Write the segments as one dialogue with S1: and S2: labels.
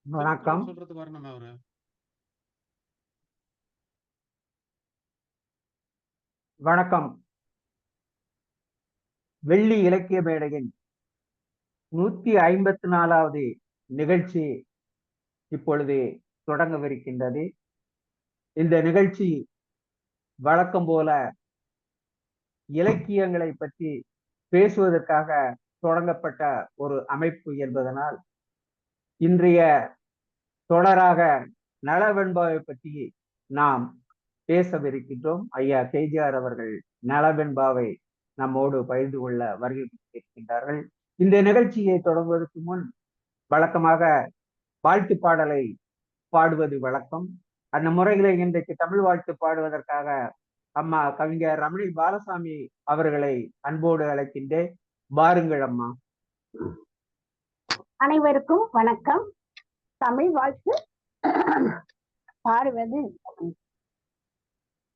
S1: வணக்கம்.
S2: சொல்றதுக்கு வரணுமே அவரு.
S1: வணக்கம். வெள்ளி இலக்கிய மேடையின் 154வது நிகழ்ச்சி இப்பொழுது தொடங்கவிருக்கின்றது. இந்த நிகழ்ச்சி வழக்கம் போல இலக்கியங்களை பற்றி பேசுவதற்காக தொடங்கப்பட்ட ஒரு அமைப்பு என்பதனால் இன்றைய தொடராக நலவெண்பாவை பற்றி நாம் பேசவிருக்கின்றோம். ஐயா கேஜிஆர் அவர்கள் நலவெண்பாவை நம்மோடு பகிர்ந்து கொள்ள வருகை இருக்கின்றார்கள். இந்த நிகழ்ச்சியை தொடங்குவதற்கு முன் வழக்கமாக வாழ்த்து பாடலை பாடுவது வழக்கம். அந்த முறையில இன்றைக்கு தமிழ் வாழ்த்து பாடுவதற்காக அம்மா கவிஞர் ரமணி பாலசாமி அவர்களை அன்போடு அழைக்கின்றேன். வாருங்கள் அம்மா.
S3: அனைவருக்கும் வணக்கம். தமிழ் வாழ்த்து பாடுவது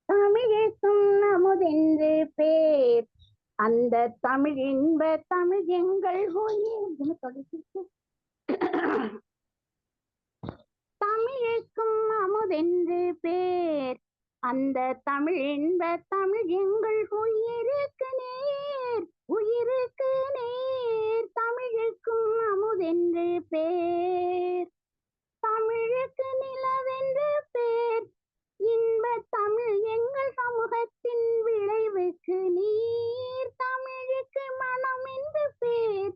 S3: தமிழுக்கும் அமுதென்று பேர், அந்த தமிழ் இன்ப தமிழ் எங்கள் தமிழுக்கும் அமுதென்று பேர், அந்த தமிழ் இன்ப தமிழ் எங்கள் உயிருக்கு நேர், உயிருக்கு நேர். தமிழுக்கும் அமுதென்று பேர், தமிழுக்கு நிலவென்று பேர், இன்ப தமிழ் எங்கள் சமூகத்தின் விளைவுக்கு நீர். தமிழுக்கு மனம் என்று பேர்,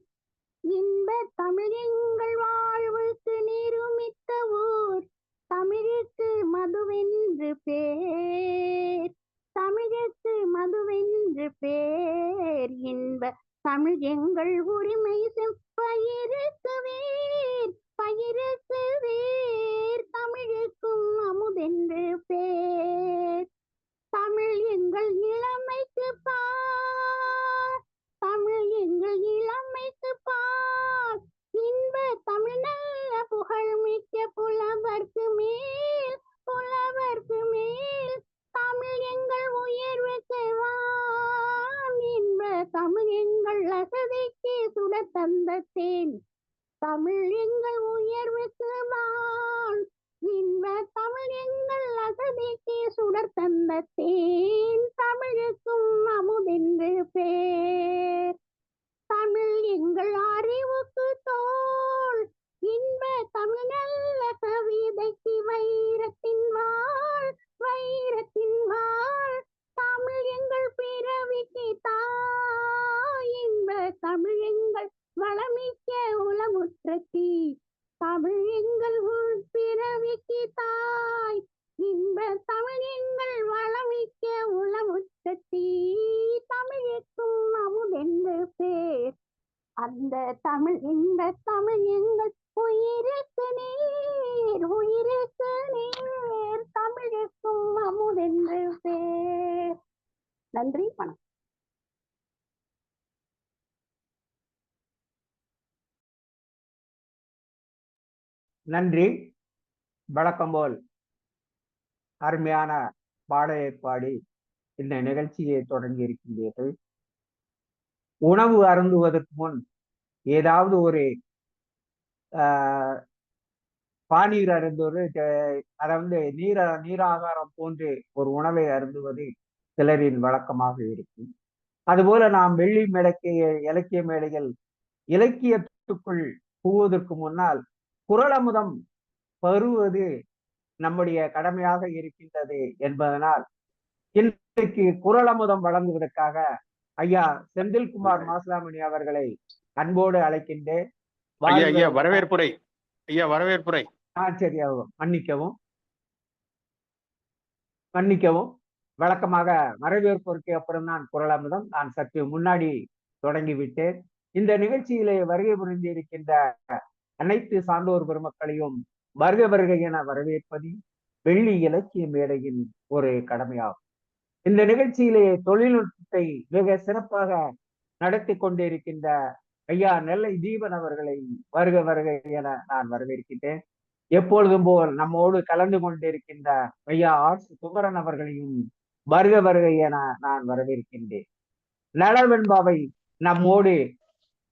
S3: இன்ப தமிழ் எங்கள் வாழ்வுக்கு நிருமித்த ஊர். தமிழுக்கு மதுவென்று பேர், தமிழுக்கு மதுவென்று பேர், இன்ப தமிழ் எங்கள் உரிமை செப்பயிருக்கு வேர், பயிருக்கு வேர். தமிழுக்கும் அமுதென்று பேர், தமிழ் எங்கள் இளமைக்கு பார், தமிழ் எங்கள் இளமைக்கு பார், இன்ப தமிழ் நல்ல புகழ் மிக்க புலவர்க்கு மேல், புலவர்க்கு மேல். தமிழ் எங்கள் உயர்வுக்கு வான், இன்ப தமிழ் எங்கள் அசதிக்கு சுடர் தந்த தேன். தமிழ் எங்கள் உயர்வுக்கு வான், இன்ப தமிழ் எங்கள் அசதிக்கு சுடர் தந்த தேன். தமிழுக்கும் அமுதென்று பேர், தமிழ் எங்கள் அறிவுக்கு தோல், இன்ப தமிழ் நல்ல கவிதைக்கு வைரத்தின் வாழ், வைரத்தின் வாழ். தமிழ் எங்கள் பிறவிக்கு தாய், இன்ப தமிழ் எங்கள் வளமிக்க உளமுற்றத்தி. தமிழ் எங்கள் பிறவிக்கு தாய், இன்ப தமிழ் எங்கள் வளமிக்க உளமுற்றத்தி. தமிழுக்கும் அமுதென்று பேர், அந்த தமிழ் இன்ப தமிழ் எங்கள் உயிருக்கு நேர், உயிருக்கு நேர். தமிழுக்கும் அமுதென்று பேர். நன்றி, வணக்கம்.
S1: நன்றி. வழக்கம் போல் அருமையான பாடலை பாடி இந்த நிகழ்ச்சியை தொடங்கி இருக்கின்றீர்கள். உணவு அருந்துவதற்கு முன் ஏதாவது ஒரு பானீர் அருந்துவது, அதாவது நீராகாரம் போன்று ஒரு உணவை அருந்துவது சிலரின் வழக்கமாக இருக்கும். அதுபோல நாம் வெள்ளி மேடைக்கு இலக்கிய மேடைகள் இலக்கியத்துக்குள் புகுவதற்கு முன்னால் குறளமுதம் பருவது நம்முடைய கடமையாக இருக்கின்றது என்பதனால் இன்றைக்கு குறளமுதம் வழங்குவதற்காக ஐயா செந்தில்குமார் மாசிலாமணி அவர்களை அன்போடு அழைக்கின்றேன்.
S2: வரவேற்புரை ஐயா, வரவேற்புரை.
S1: சரி, மன்னிக்கவும் மன்னிக்கவும். வழக்கமாக வரவேற்புரைக்கு அப்புறம் தான் குறளமுதம். நான் சற்று முன்னாடி தொடங்கிவிட்டேன். இந்த நிகழ்ச்சியிலே வருகை புரிந்து இருக்கின்ற அனைத்து சான்றோர் பெருமக்களையும் வருக வருக என வரவேற்பது வெள்ளி இலக்கிய மேடையின் ஒரு கடமையாகும். இந்த நிகழ்ச்சியிலே தொழில்நுட்பத்தை மிக சிறப்பாக நடத்தி கொண்டிருக்கின்ற ஐயா நெல்லை தீபன் அவர்களை வருக வருக என நான் வரவேற்கின்றேன். எப்பொழுதும் போல் நம்மோடு கலந்து கொண்டிருக்கின்ற ஐயா ஆர் குமரன் அவர்களையும் வருக வருக என நான் வரவேற்கின்றேன். நலவெண்பாவை நம்மோடு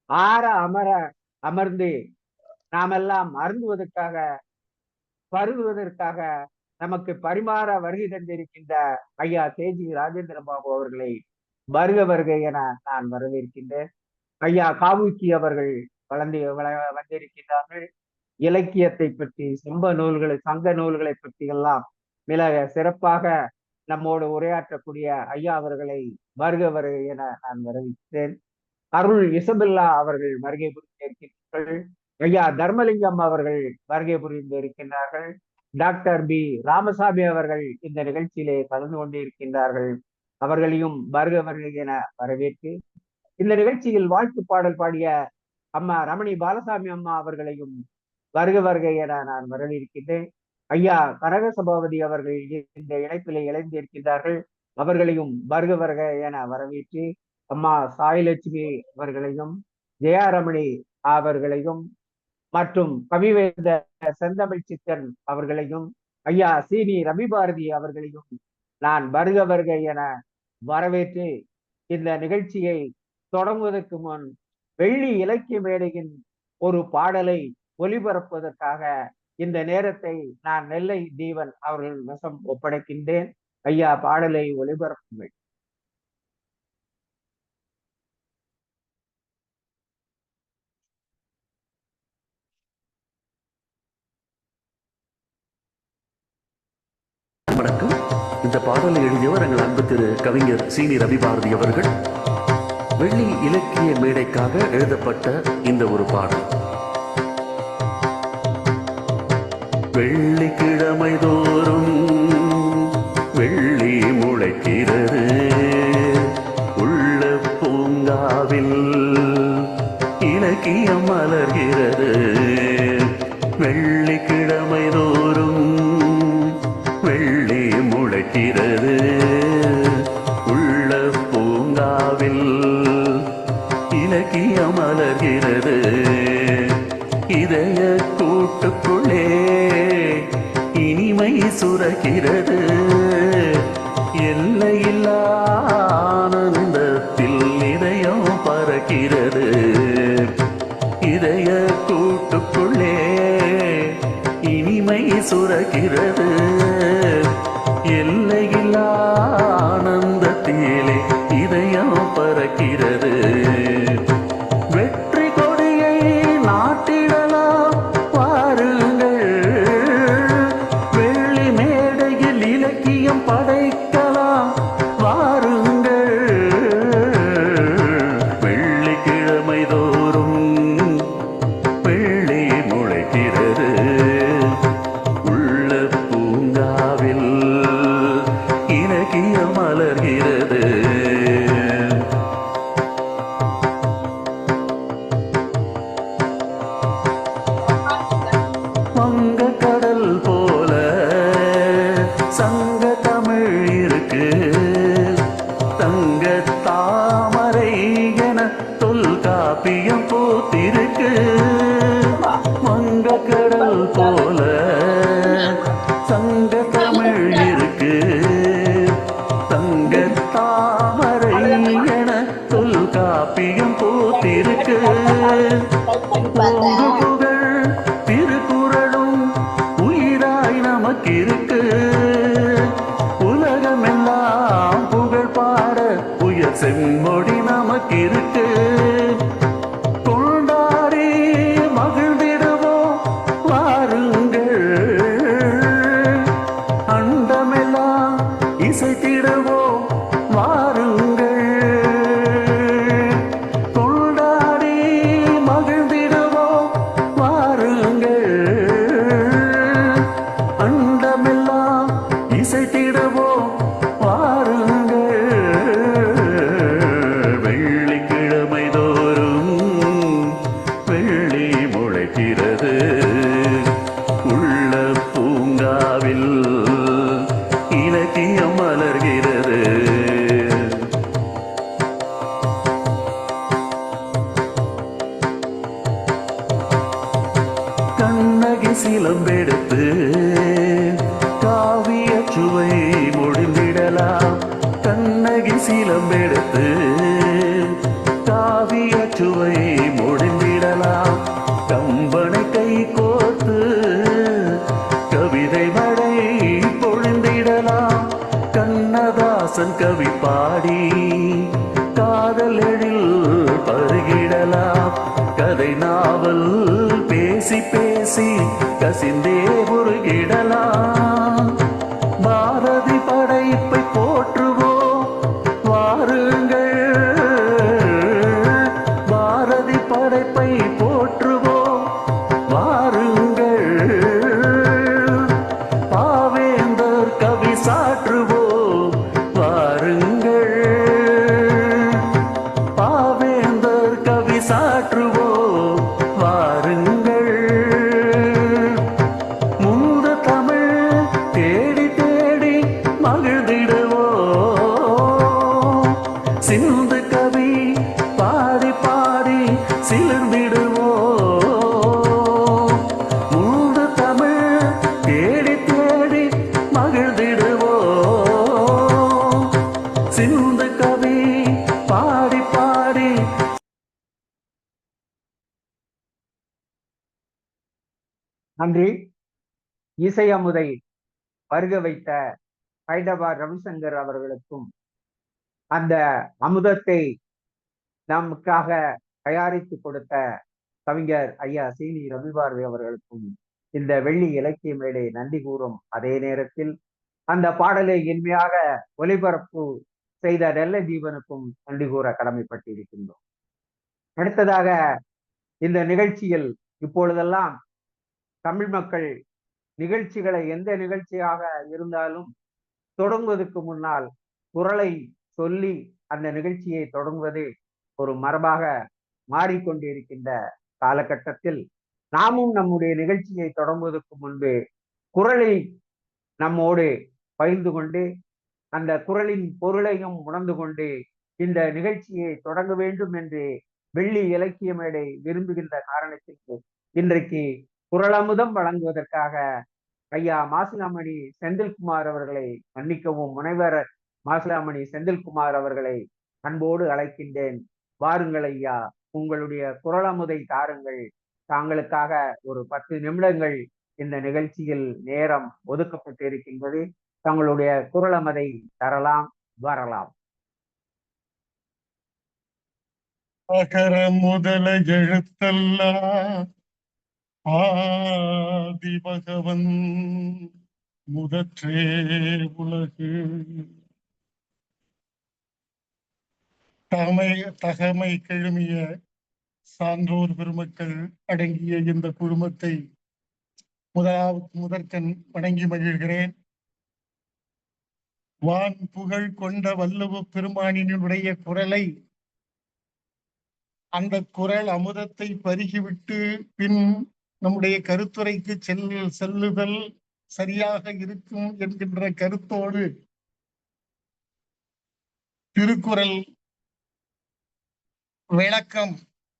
S1: ஆற அமர அமர்ந்து நாமெல்லாம் அருந்துவதற்காக பருகுவதற்காக நமக்கு பரிமாற வருகை தந்திருக்கின்ற ஐயா தேஜி ராஜேந்திர பாபு அவர்களை வருக வருக என நான் வரவேற்கின்றேன். ஐயா காவுக்கி அவர்கள் வந்திருக்கிறார்கள். இலக்கியத்தை பற்றி சங்க நூல்களை பற்றி எல்லாம் மிக சிறப்பாக நம்மோடு உரையாற்றக்கூடிய ஐயா அவர்களை வருக வருக என நான் வரவேற்கிறேன். அருள் இசபெல்லா அவர்கள் வருகை புரிந்திருக்கிறார்கள். ஐயா தர்மலிங்கம் அவர்கள் வருகை புரிந்து இருக்கின்றார்கள். டாக்டர் பி ராமசாமி அவர்கள் இந்த நிகழ்ச்சியிலே கலந்து கொண்டிருக்கின்றார்கள். அவர்களையும் வருக வருக என வரவேற்று இந்த நிகழ்ச்சியில் வாழ்த்து பாடல் பாடிய அம்மா ரமணி பாலசாமி அம்மா அவர்களையும் வருக வருக என நான் வரவேற்கின்றேன். ஐயா கனக சபாபதி அவர்கள் இந்த இணைப்பிலே இணைந்திருக்கின்றார்கள். அவர்களையும் வருக வருக என வரவேற்று அம்மா சாய்லட்சுமி அவர்களையும் ஜெயாரமணி அவர்களையும் மற்றும் கவிவேந்த செந்தமிழ் சித்தன் அவர்களையும் ஐயா சீனி ரவிபாரதி அவர்களையும் நான் வருக வருக என வரவேற்று இந்த நிகழ்ச்சியை தொடங்குவதற்கு முன் வெள்ளி இலக்கிய மேடையின் ஒரு பாடலை ஒலிபரப்புவதற்காக இந்த நேரத்தை நான் நெல்லை தீவன் அவர்கள் வசம் ஒப்படைக்கின்றேன். ஐயா பாடலை ஒலிபரப்புங்கள்.
S4: வணக்கம். இந்த பாடலை எழுதியவர் எங்கள் அன்பு திரு கவிஞர் சீனி ரவிபாரதி அவர்கள். வெள்ளி இலக்கிய மேடைக்காக எழுதப்பட்ட இந்த ஒரு பாடல். வெள்ளிக்கிழமை தோறும் வெள்ளி முளைக்கிறது, உள்ள பூங்காவில் இலக்கியம் மலர்கிறது. வெள்ளிக்கிழமை தோறும் வெள்ளி முளைக்கிறது, உள்ள பூங்காவில் இலக்கியம் மலர்கிறது. இதய கூட்டுக்குள்ளே இனிமை சுரக்கிறது, எல்லையில்லா ஆனந்தத்தில் இதயம் பறக்கிறது. இதய கூட்டுக்குள்ளே இனிமை சுரக்கிறது, எல்லையில்லா ஆனந்தத்திலே இதயம் பறக்கிறது. வெற்றி கொடியை நாட்டிடலாம் வாருங்கள், வெள்ளி மேடையில் இலக்கியம் படைக்கலாம் வாருங்கள். வெள்ளிக்கிழமை தோறும் வெள்ளி முளைக்கிறது, உள்ள பூங்காவில் இலக்கியம் மலர்கிறது. வங்க கடல் போல சங்க தமிழ் இருக்கு, தங்க தாமரை என தொல்காப்பியம் பூத்திருக்கு. வங்க கடல் போல சங்க தமிழ் இருக்கு, தங்க தாமரை என தொல்காப்பியம் பூத்திருக்கு. புகழ் திருக்குறளும் உயிராய் நமக்கு இருக்கு, உலகமெல்லாம் புகழ் பாட உயர் செம்மொழி நமக்கு இருக்கு. கொண்டாடி மகிழ்ந்திடுவோம் வாருங்கள், அண்டமெல்லாம் இசைத்திடுவோம் வாருங்கள். கொண்டாடி மகிழ்ந்திடுவோம் வாருங்கள், அண்டமெல்லாம் இசைத்திடுவோம் வாருங்கள். வெள்ளிக்கிழமை தோறும் வெள்ளி முளைக்கிறது, உள்ள பூங்காவில் இலக்கியம் மலர்கிறது. கண்ணகி சிலம்பெடுத்து காவிய சுவை முடிந்திடலாம். கண்ணகி சிலம்பெடுத்து காவிய சுவை முடிந்திடலாம். கம்பனை கை காவல் பேசி பேசி கசிந்தே உருகிடலாம். பாரதி படைப்பை போற்றுவோம் வாருங்கள், பாரதி படைப்பை போற்றுவோம் வாருங்கள். பாவேந்தர் கவி சாற்றுவோம் வாருங்கள், பாவேந்தர் கவி சாற்றுவோம் வாருங்கள். மூத தமிழ் தேடி தேடி மகிழ்ந்திடுவோம், சிந்து கவி பாடி பாடி சிலிர்ந்திடுவோம். மூத தமிழ் தேடி தேடி மகிழ்ந்திடுவோம், சிந்து கவி பாடி பாடி.
S1: நன்றி. இசை அமுதை வருக வைத்த ஹைதராபாத் ரவிசங்கர் அவர்களுக்கும், அந்த அமுதத்தை நமக்காக தயாரித்து கொடுத்த கவிஞர் ஐயா சீனி ரவிபாரதி அவர்களுக்கும் இந்த வெள்ளி இலக்கிய மேடை நன்றி கூறும் அதே நேரத்தில் அந்த பாடலை இனிமையாக ஒலிபரப்பு செய்த நெல்ல தீபனுக்கும் நன்றி கூற கடமைப்பட்டிருக்கின்றோம். அடுத்ததாக இந்த நிகழ்ச்சியில் இப்பொழுதெல்லாம் தமிழ் மக்கள் நிகழ்ச்சிகளை எந்த நிகழ்ச்சியாக இருந்தாலும் தொடங்குவதற்கு முன்னால் குரலை சொல்லி அந்த நிகழ்ச்சியை தொடங்குவது ஒரு மரபாக மாறிக்கொண்டிருக்கின்ற காலகட்டத்தில் நாமும் நம்முடைய நிகழ்ச்சியை தொடங்குவதற்கு முன்பு குரலை நம்மோடு பகிர்ந்து கொண்டு அந்த குரலின் பொருளையும் உணர்ந்து கொண்டு இந்த நிகழ்ச்சியை தொடங்க வேண்டும் என்று வெள்ளி இலக்கிய மேடை விரும்புகின்ற காரணத்திற்கு இன்றைக்கு குரலமுதம் வழங்குவதற்காக ஐயா மாசிலாமணி செந்தில்குமார் அவர்களை, மன்னிக்கவும், முனைவர் மாசிலாமணி செந்தில்குமார் அவர்களை அன்போடு அழைக்கின்றேன். வாருங்கள் ஐயா, உங்களுடைய குரலமுதை தாருங்கள். தாங்களுக்காக ஒரு 10 நிமிடங்கள் இந்த நிகழ்ச்சியில் நேரம் ஒதுக்கப்பட்டு இருக்கின்றது. தங்களுடைய குரலமதை தரலாம், வரலாம்.
S2: அகர முதல எழுத்தெல்லாம் ஆதி பகவன் முதற்றே உலகு. தகமை கெழுமிய சான்றோர் பெருமக்கள் அடங்கிய இந்த குழுமத்தை முதற்கண் வணங்கி மகிழ்கிறேன். வான் புகழ் கொண்ட வள்ளுவ பெருமானினுடைய குரலை, அந்த குரல் அமுதத்தை பருகிவிட்டு பின் நம்முடைய கருத்துரைக்கு செல்லுதல் சரியாக இருக்கும் என்கின்ற கருத்தோடு திருக்குறள் விளக்கம்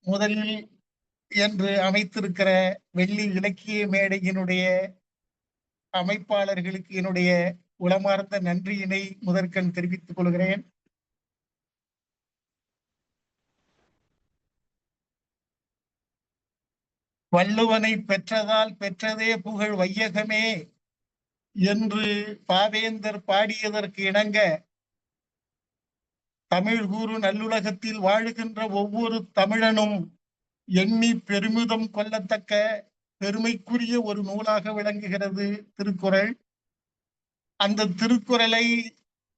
S2: முதலில் என்று அமைத்திருக்கிற வெள்ளி இலக்கிய மேடையினுடைய அமைப்பாளர்களுக்கு என்னுடைய உளமார்ந்த நன்றியினை முதற்கண் தெரிவித்துக் கொள்கிறேன். வள்ளுவனை பெற்றதால் பெற்றதே புகழ் வையகமே என்று பாவேந்தர் பாடியதற்கு இணங்க, தமிழ் கூறு நல்லுலகத்தில் வாழுகின்ற ஒவ்வொரு தமிழனும் எண்ணி பெருமிதம் கொள்ளத்தக்க பெருமைக்குரிய ஒரு நூலாக விளங்குகிறது திருக்குறள். அந்த திருக்குறளை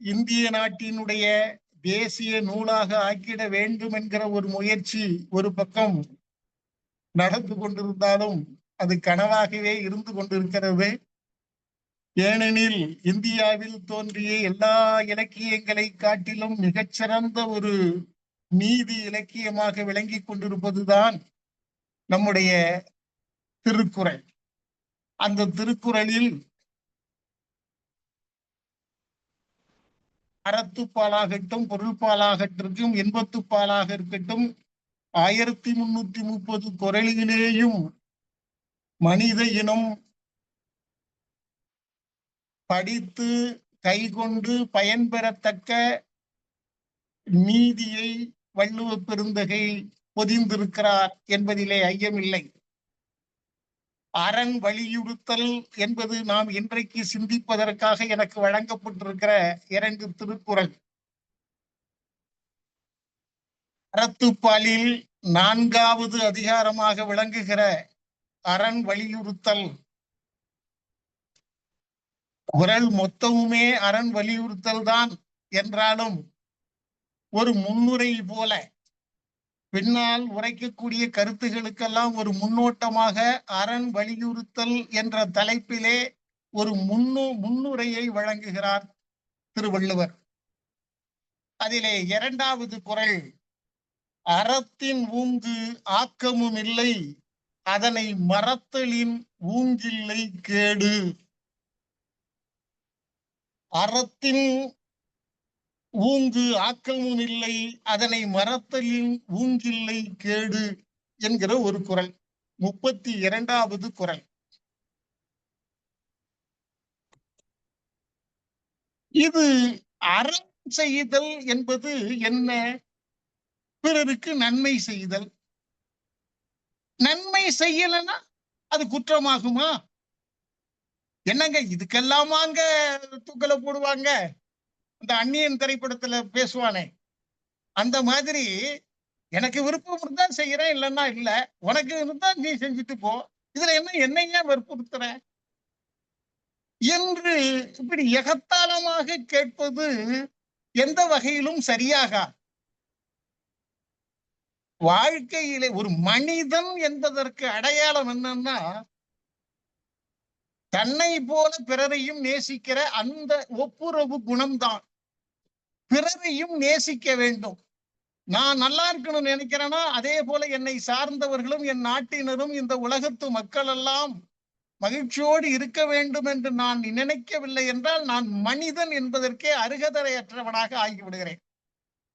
S2: இந்திய நாட்டினுடைய தேசிய நூலாக ஆக்கிட வேண்டும் என்கிற ஒரு முயற்சி ஒரு பக்கம் நடந்து கொண்டிருந்தாலும் அது கனவாகவே இருந்து கொண்டிருக்கிறது. ஏனெனில் இந்தியாவில் தோன்றிய எல்லா இலக்கியங்களை காட்டிலும் மிகச்சிறந்த ஒரு நீதி இலக்கியமாக விளங்கி கொண்டிருப்பதுதான் நம்முடைய திருக்குறள். அந்த திருக்குறளில் அறத்துப்பாலாகட்டும், பொருள்பாலாகட்டும், இன்பத்துப்பாலாக இருக்கட்டும், 1330 குறளிலேயும் மனித இனம் படித்து கைகொண்டு பயன்பெறத்தக்க நீதியை வள்ளுவ பெருந்தகை பொதிந்திருக்கிறார் என்பதிலே ஐயமில்லை. அரண் வலியுறுத்தல் என்பது நாம் இன்றைக்கு சிந்திப்பதற்காக எனக்கு வழங்கப்பட்டிருக்கிற 2 திருக்குறள். அறத்துப்பாலில் 4வது அதிகாரமாக விளங்குகிற அரண் வலியுறுத்தல் குரல் மொத்தமுமே அரண் வலியுறுத்தல் தான் என்றாலும் ஒரு முன்னுரை போல பின்னால் உரைக்கக்கூடிய கருத்துகளுக்கெல்லாம் ஒரு முன்னோட்டமாக அரண் வலியுறுத்தல் என்ற தலைப்பிலே ஒரு முன்னுரையை வழங்குகிறார் திருவள்ளுவர். அதிலே 2வது குறள், அறத்தின் ஊங்கு ஆக்கமும் இல்லை, அதனை மறத்தலின் ஊங்கில்லை கேடு. அறத்தின் ஊங்கு ஆக்கமும் இல்லை, அதனை மறத்தலின் ஊங்கில்லை கேடு என்கிற ஒரு குறள். 32வது குறள். இது அறம் செய்தல் என்பது என்ன? பிறருக்கு நன்மை செய்தல். நன்மை செய்யலன்னா அது குற்றமாகுமா? என்னங்க இதுக்கெல்லாமாங்க தூக்கல போடுவாங்க? இந்த அந்நியன் திரைப்படத்துல பேசுவானே, அந்த மாதிரி எனக்கு விருப்பம் இருந்தா செய்யறேன், இல்லைன்னா இல்ல, உனக்கு இருந்தா நீ செஞ்சுட்டு போ, இதுல என்னையா வற்புறுத்துற என்று இப்படி எகத்தாளமாக கேட்பது எந்த வகையிலும் சரியாக. வாழ்க்கையிலே ஒரு மனிதன் என்பதற்கு அடையாளம் என்னன்னா, தன்னை போல பிறரையும் நேசிக்கிற அந்த ஒப்புரவு குணம்தான். பிறரையும் நேசிக்க வேண்டும். நான் நல்லா இருக்கணும்னு நினைக்கிறேன்னா அதே போல என்னை சார்ந்தவர்களும் என் நாட்டினரும் இந்த உலகத்து மக்கள் எல்லாம் மகிழ்ச்சியோடு இருக்க வேண்டும் என்று நான் நினைக்கவில்லை என்றால் நான் மனிதன் என்பதற்கே அருகதையற்றவனாக ஆகிவிடுகிறேன்.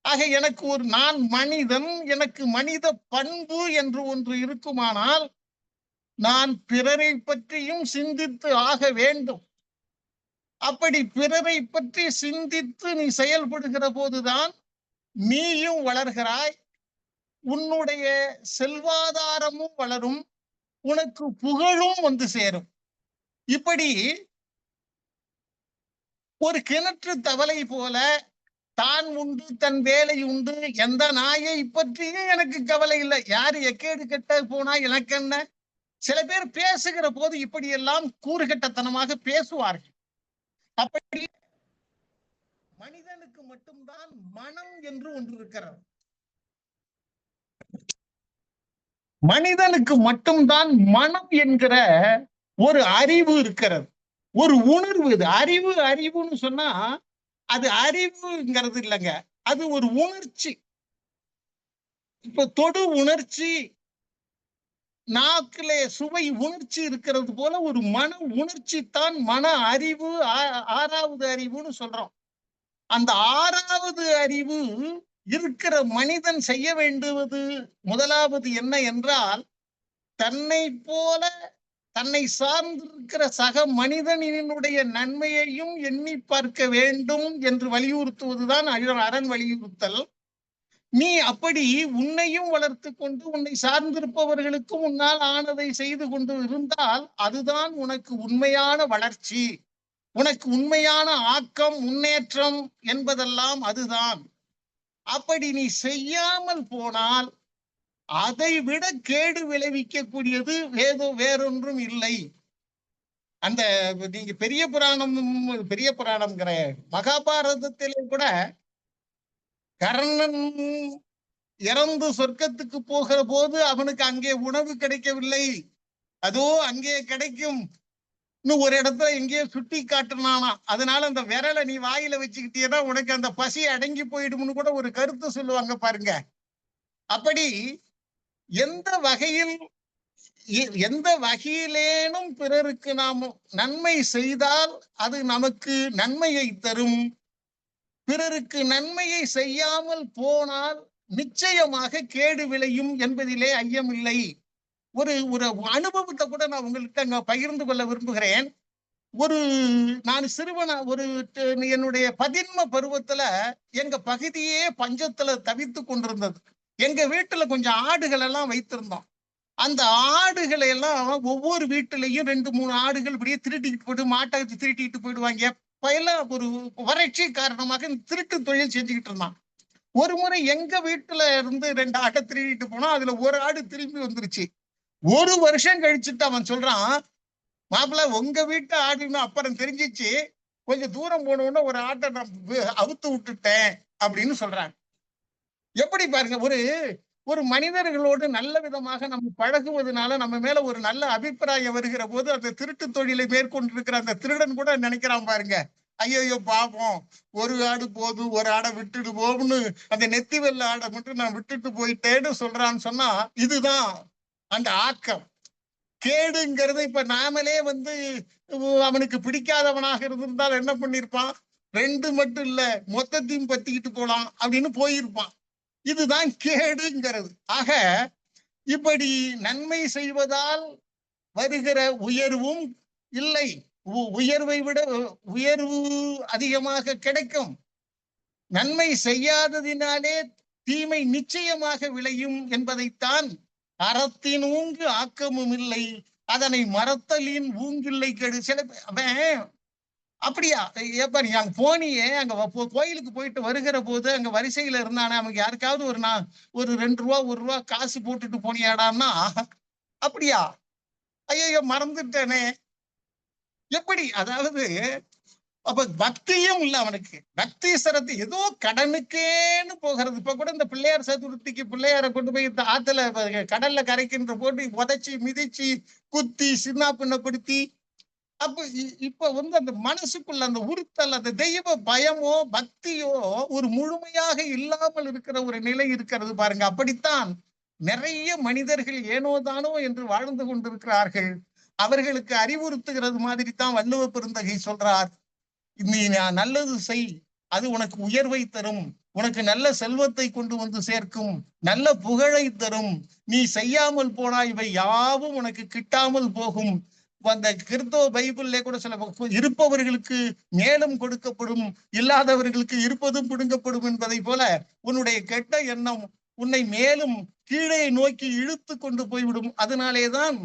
S2: ஆக எனக்கு நான் மனிதன், எனக்கு மனித பண்பு என்று ஒன்று இருக்குமானால் நான் பிறரை பற்றியும் சிந்தித்து ஆக வேண்டும். அப்படி பிறரை பற்றி சிந்தித்து நீ செயல்படுகிற போதுதான் நீயும் வளர்கிறாய், உன்னுடைய செல்வாதாரமும் வளரும், உனக்கு புகழும் வந்து சேரும். இப்படி ஒரு கிணற்று தவளை போல தான் உண்டு தன் வேலை உண்டு, எந்த நாயை பற்றியும் எனக்கு கவலை இல்லை, யாரு எக்கேடு கெட்ட போனா எனக்கு என்ன. சில பேர் பேசுகிற போது இப்படியெல்லாம் கூறுகட்டத்தனமாக பேசுவார்கள். அப்படி மனிதனுக்கு மட்டும்தான் மனம் என்று ஒன்று இருக்கிறது. மனிதனுக்கு மட்டும்தான் மனம் என்கிற ஒரு அறிவு இருக்கிறது, ஒரு உணர்வு. இது அறிவுன்னு சொன்னா அது அறிவுங்கிறது இல்லைங்க, அது ஒரு உணர்ச்சி. இப்ப தொடு உணர்ச்சி, நாக்கிலே சுவை உணர்ச்சி இருக்கிறது போல ஒரு மன உணர்ச்சி தான் மன அறிவு, 6வது அறிவுன்னு சொல்றோம். அந்த 6வது அறிவு இருக்கிற மனிதன் செய்ய வேண்டுவது முதலாவது என்ன என்றால், தன்னை போல தன்னை சார்ந்திருக்கிற சக மனிதனினுடைய நன்மையையும் எண்ணி பார்க்க வேண்டும் என்று வலியுறுத்துவதுதான் அரண் வலியுறுத்தல். நீ அப்படி உன்னையும் வளர்த்து கொண்டு உன்னை சார்ந்திருப்பவர்களுக்கும் உன்னால் ஆனதை செய்து கொண்டு இருந்தால் அதுதான் உனக்கு உண்மையான வளர்ச்சி, உனக்கு உண்மையான ஆக்கம், முன்னேற்றம் என்பதெல்லாம் அதுதான். அப்படி நீ செய்யாமல் போனால் அதை விட கேடு விளைவிக்கக்கூடியது வேறொன்றும் இல்லை. அந்த நீங்க பெரிய புராணம்ங்கிற மகாபாரதத்திலே கூட கர்ணன் இறந்து சொர்க்கத்துக்கு போகிற போது அவனுக்கு அங்கே உணவு கிடைக்கவில்லை, அதோ அங்கே கிடைக்கும் இன்னும் ஒரு இடத்துல எங்கேயோ சுட்டி காட்டுனானா, அதனால அந்த விரலை நீ வாயில வச்சுக்கிட்டேன்னா உனக்கு அந்த பசி அடங்கி போயிடும்னு கூட ஒரு கருத்து சொல்லுவாங்க பாருங்க. அப்படி எந்த வகையிலேனும் பிறருக்கு நாம் நன்மை செய்தால் அது நமக்கு நன்மையை தரும். பிறருக்கு நன்மையை செய்யாமல் போனால் நிச்சயமாக கேடு விளையும் என்பதிலே ஐயமில்லை. ஒரு அனுபவத்தை கூட நான் உங்கள்கிட்ட அங்க பகிர்ந்து கொள்ள விரும்புகிறேன். நான் என்னுடைய பதின்ம பருவத்துல எங்க பகுதியே பஞ்சத்துல தவித்து கொண்டிருந்தது. எங்க வீட்டுல கொஞ்சம் ஆடுகள் எல்லாம் வைத்திருந்தோம். அந்த ஆடுகளை எல்லாம் ஒவ்வொரு வீட்டுலயும் 2-3 ஆடுகள் இப்படியே திருட்டிட்டு போயிட்டு மாட்டை திருட்டிட்டு போயிடுவாங்க. எல்லாம் ஒரு வறட்சி காரணமாக திருட்டு தொழில் செஞ்சுக்கிட்டு இருந்தான். ஒரு முறை எங்க வீட்டுல இருந்து 2 ஆட்டை திருடிட்டு போனா அதுல ஒரு ஆடு திரும்பி வந்துருச்சு. 1 வருஷம் கழிச்சுட்டு அவன் சொல்றான், மாப்பிள்ள உங்க வீட்டு ஆடுன்னு அப்புறம் தெரிஞ்சிச்சு, கொஞ்சம் தூரம் போனோம்னா ஒரு ஆட்டை நான் அவுத்து விட்டுட்டேன் அப்படின்னு சொல்றாங்க. எப்படி பாருங்க, ஒரு மனிதர்களோடு நல்ல விதமாக நம்ம பழகுவதனால நம்ம மேல ஒரு நல்ல அபிப்பிராயம் வருகிற போது அந்த திருட்டு தொழிலை மேற்கொண்டிருக்கிற அந்த திருடன் கூட நினைக்கிறான் பாருங்க, ஐயோ பாப்போம், ஒரு ஆடு போதும், ஒரு ஆடை விட்டுட்டு போகும்னு அந்த நெத்தி வெள்ள ஆடை மட்டும் நான் விட்டுட்டு போயிட்டேன்னு சொல்றான்னு சொன்னா இதுதான் அந்த ஆக்கம். கேடுங்கிறது இப்ப நாமளே அவனுக்கு பிடிக்காதவனாக இருந்திருந்தால் என்ன பண்ணிருப்பான், 2 மட்டும் இல்ல மொத்தத்தையும் பத்திக்கிட்டு போலாம் அப்படின்னு போயிருப்பான். இதுதான் கேடுங்கிறது. ஆக இப்படி நன்மை செய்வதால் வருகிற உயர்வும் இல்லை, உயர்வை விட உயர்வு அதிகமாக கிடைக்கும். நன்மை செய்யாததினாலே தீமை நிச்சயமாக விளையும் என்பதைத்தான் அறத்தின் ஊங்கு ஆக்கமும் இல்லை, அதனை மறத்தலின் ஊங்கில்லை கெடு. சில அவன் அப்படியா ஏப்பா நீ அங்க போனியே, அங்க கோயிலுக்கு போயிட்டு வருகிற போது அங்க வரிசையில இருந்தானே, அவனுக்கு யாருக்காவது ஒரு 2 ரூபா 1 ரூபா காசு போட்டுட்டு போனியாடான்னா, அப்படியா, ஐயோ மறந்துட்டேனே. எப்படி, அதாவது அப்ப பக்தியும் இல்ல அவனுக்கு. பக்தி சிரத்தை ஏதோ கடனுக்கேன்னு போகிறது. இப்ப கூட இந்த பிள்ளையார் சதுர்த்திக்கு பிள்ளையாரை கொண்டு போய் ஆத்துல கடல்ல கரைக்கின்ற போட்டு உதைச்சி மிதிச்சு குத்தி சின்ன பின்னப்படுத்தி, அப்ப இப்ப அந்த மனசுக்குள்ள அந்த உறுத்தல், அந்த தெய்வ பயமோ பக்தியோ ஒரு முழுமையாக இல்லாமல் இருக்கிற ஒரு நிலை இருக்கிறது பாருங்க. அப்படித்தான் நிறைய மனிதர்கள் ஏனோதானோ என்று வாழ்ந்து கொண்டிருக்கிறார்கள். அவர்களுக்கு அறிவுறுத்துகிறது மாதிரி தான் வள்ளுவ பெருந்தகை சொல்றார், நீ நல்லது செய், அது உனக்கு உயர்வை தரும், உனக்கு நல்ல செல்வத்தை கொண்டு வந்து சேர்க்கும், நல்ல புகழை தரும். நீ செய்யாமல் போனா இவை யாவும் உனக்கு கிட்டாமல் போகும். அந்த கிறிஸ்தவ பைபிள்ல கூட சில இருப்பவர்களுக்கு மேலும் கொடுக்கப்படும், இல்லாதவர்களுக்கு இருப்பதும் பிடுங்கப்படும் என்பதை போல உன்னுடைய கெட்ட எண்ணம் உன்னை மேலும் கீழே நோக்கி இழுத்து கொண்டு போய்விடும். அதனாலேதான்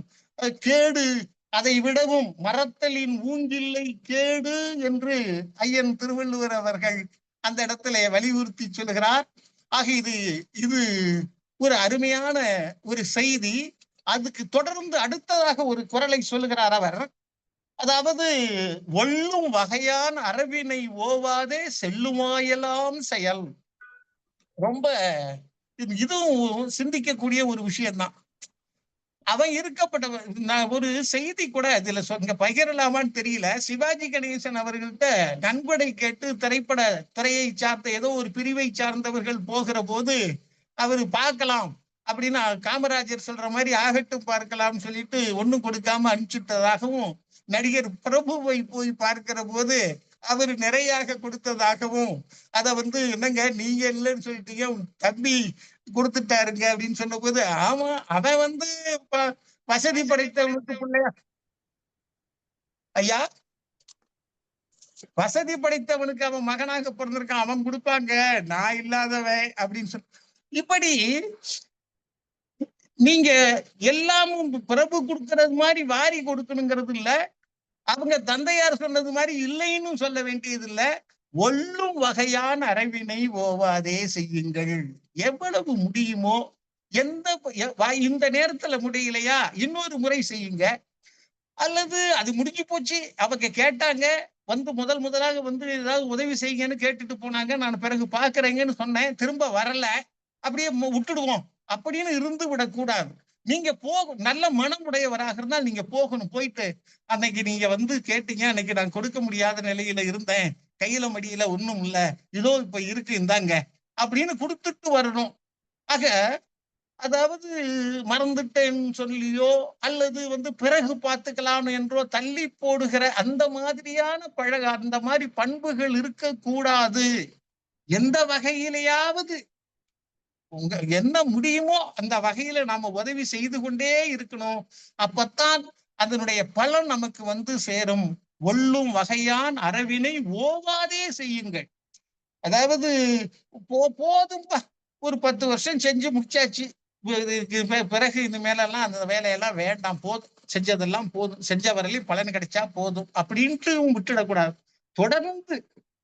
S2: கேடு அதை விடவும் மறத்தலின் ஊங்கில்லை கேடு என்று ஐயன் திருவள்ளுவர் அவர்கள் அந்த இடத்துல வலியுறுத்தி சொல்கிறார். ஆக இது ஒரு அருமையான ஒரு செய்தி. அதுக்கு தொடர்ந்து அடுத்ததாக ஒரு குறளை சொல்லுகிறார் அவர். அதாவது, ஒள்ளும் வகையான அரவினை ஓவாதே செல்லுமாயெல்லாம் செயல். ரொம்ப இதுவும் சிந்திக்கக்கூடிய ஒரு விஷயம்தான். அவன் இருக்கப்பட்டவன். நான் ஒரு செய்தி கூட இதுல இங்க பகிரலாமான்னு தெரியல. சிவாஜி கணேசன் அவர்கள்ட்ட நன்கொடை கேட்டு திரைப்பட துறையை சார்ந்த ஏதோ ஒரு பிரிவை சார்ந்தவர்கள் போகிற போது அவரு பார்க்கலாம் அப்படின்னு காமராஜர் சொல்ற மாதிரி ஆகட்டும் பார்க்கலாம்னு சொல்லிட்டு ஒண்ணும் கொடுக்காம அனுப்பிச்சுட்டதாகவும், நடிகர் பிரபுவை போய் பார்க்கிற போது அவரு நிறையாக கொடுத்ததாகவும், அத என்னங்க நீங்க இல்லைன்னு சொல்லிட்டீங்க, தம்பி கொடுத்துட்டாருங்க அப்படின்னு சொன்ன போது, ஆமா அவன் வசதி படைத்தவனுக்கு பிள்ளையா ஐயா, வசதி படைத்தவனுக்கு அவன் மகனாக பிறந்திருக்கான், அவன் கொடுப்பாங்க, நான் இல்லாதவன் அப்படின்னு சொல்லி. இப்படி நீங்க எல்லாமும் பிரபு கொடுக்கறது மாதிரி வாரி கொடுக்கணுங்கிறது இல்ல, அவங்க தந்தையார் சொன்னது மாதிரி இல்லைன்னு சொல்ல வேண்டியது இல்ல. ஒள்ளும் வகையான அரவினை ஓவாதே செய்யுங்கள். எவ்வளவு முடியுமோ, இந்த நேரத்துல முடியலையா இன்னொரு முறை செய்யுங்க, அல்லது அது முடிஞ்சு போச்சு, அவங்க கேட்டாங்க முதலாக ஏதாவது உதவி செய்யுங்கன்னு கேட்டுட்டு போனாங்க, நான் பிறகு பாக்குறேங்கன்னு சொன்னேன், திரும்ப வரல, அப்படியே விட்டுடுவோம் அப்படின்னு இருந்து விடக்கூடாது. நீங்க நல்ல மனம் உடையவராக இருந்தால் நீங்க போகணும். போயிட்டு அன்னைக்கு நீங்க கேட்டீங்க, அன்னைக்கு நான் கொடுக்க முடியாத நிலையில இருந்தேன், கையில மடியில ஒண்ணும் இல்ல, இதோ இப்ப இருக்கு இந்தாங்க அப்படின்னு கொடுத்துட்டு வரணும். ஆக அதாவது மறந்துட்டேன்னு சொல்லியோ அல்லது பிறகு பார்த்துக்கலாம் என்றோ தள்ளி போடுகிற அந்த மாதிரியான அந்த மாதிரி பண்புகள் இருக்கக்கூடாது. எந்த வகையிலேயாவது என்ன முடியுமோ அந்த வகையில நாம உதவி செய்து கொண்டே இருக்கணும். அப்பத்தான் அதனுடைய பலன் நமக்கு சேரும். ஒள்ளும் வகையான் அரவினை ஓவாதே செய்யுங்கள். அதாவது போதும், ஒரு 10 வருஷம் செஞ்சு முடிச்சாச்சு, பிறகு இந்த மேலெல்லாம் அந்த வேலையெல்லாம் வேண்டாம், போதும், செஞ்சதெல்லாம் போதும், செஞ்ச வரையிலும் பலன் கிடைச்சா போதும் அப்படின்ட்டு விட்டுடக்கூடாது. தொடர்ந்து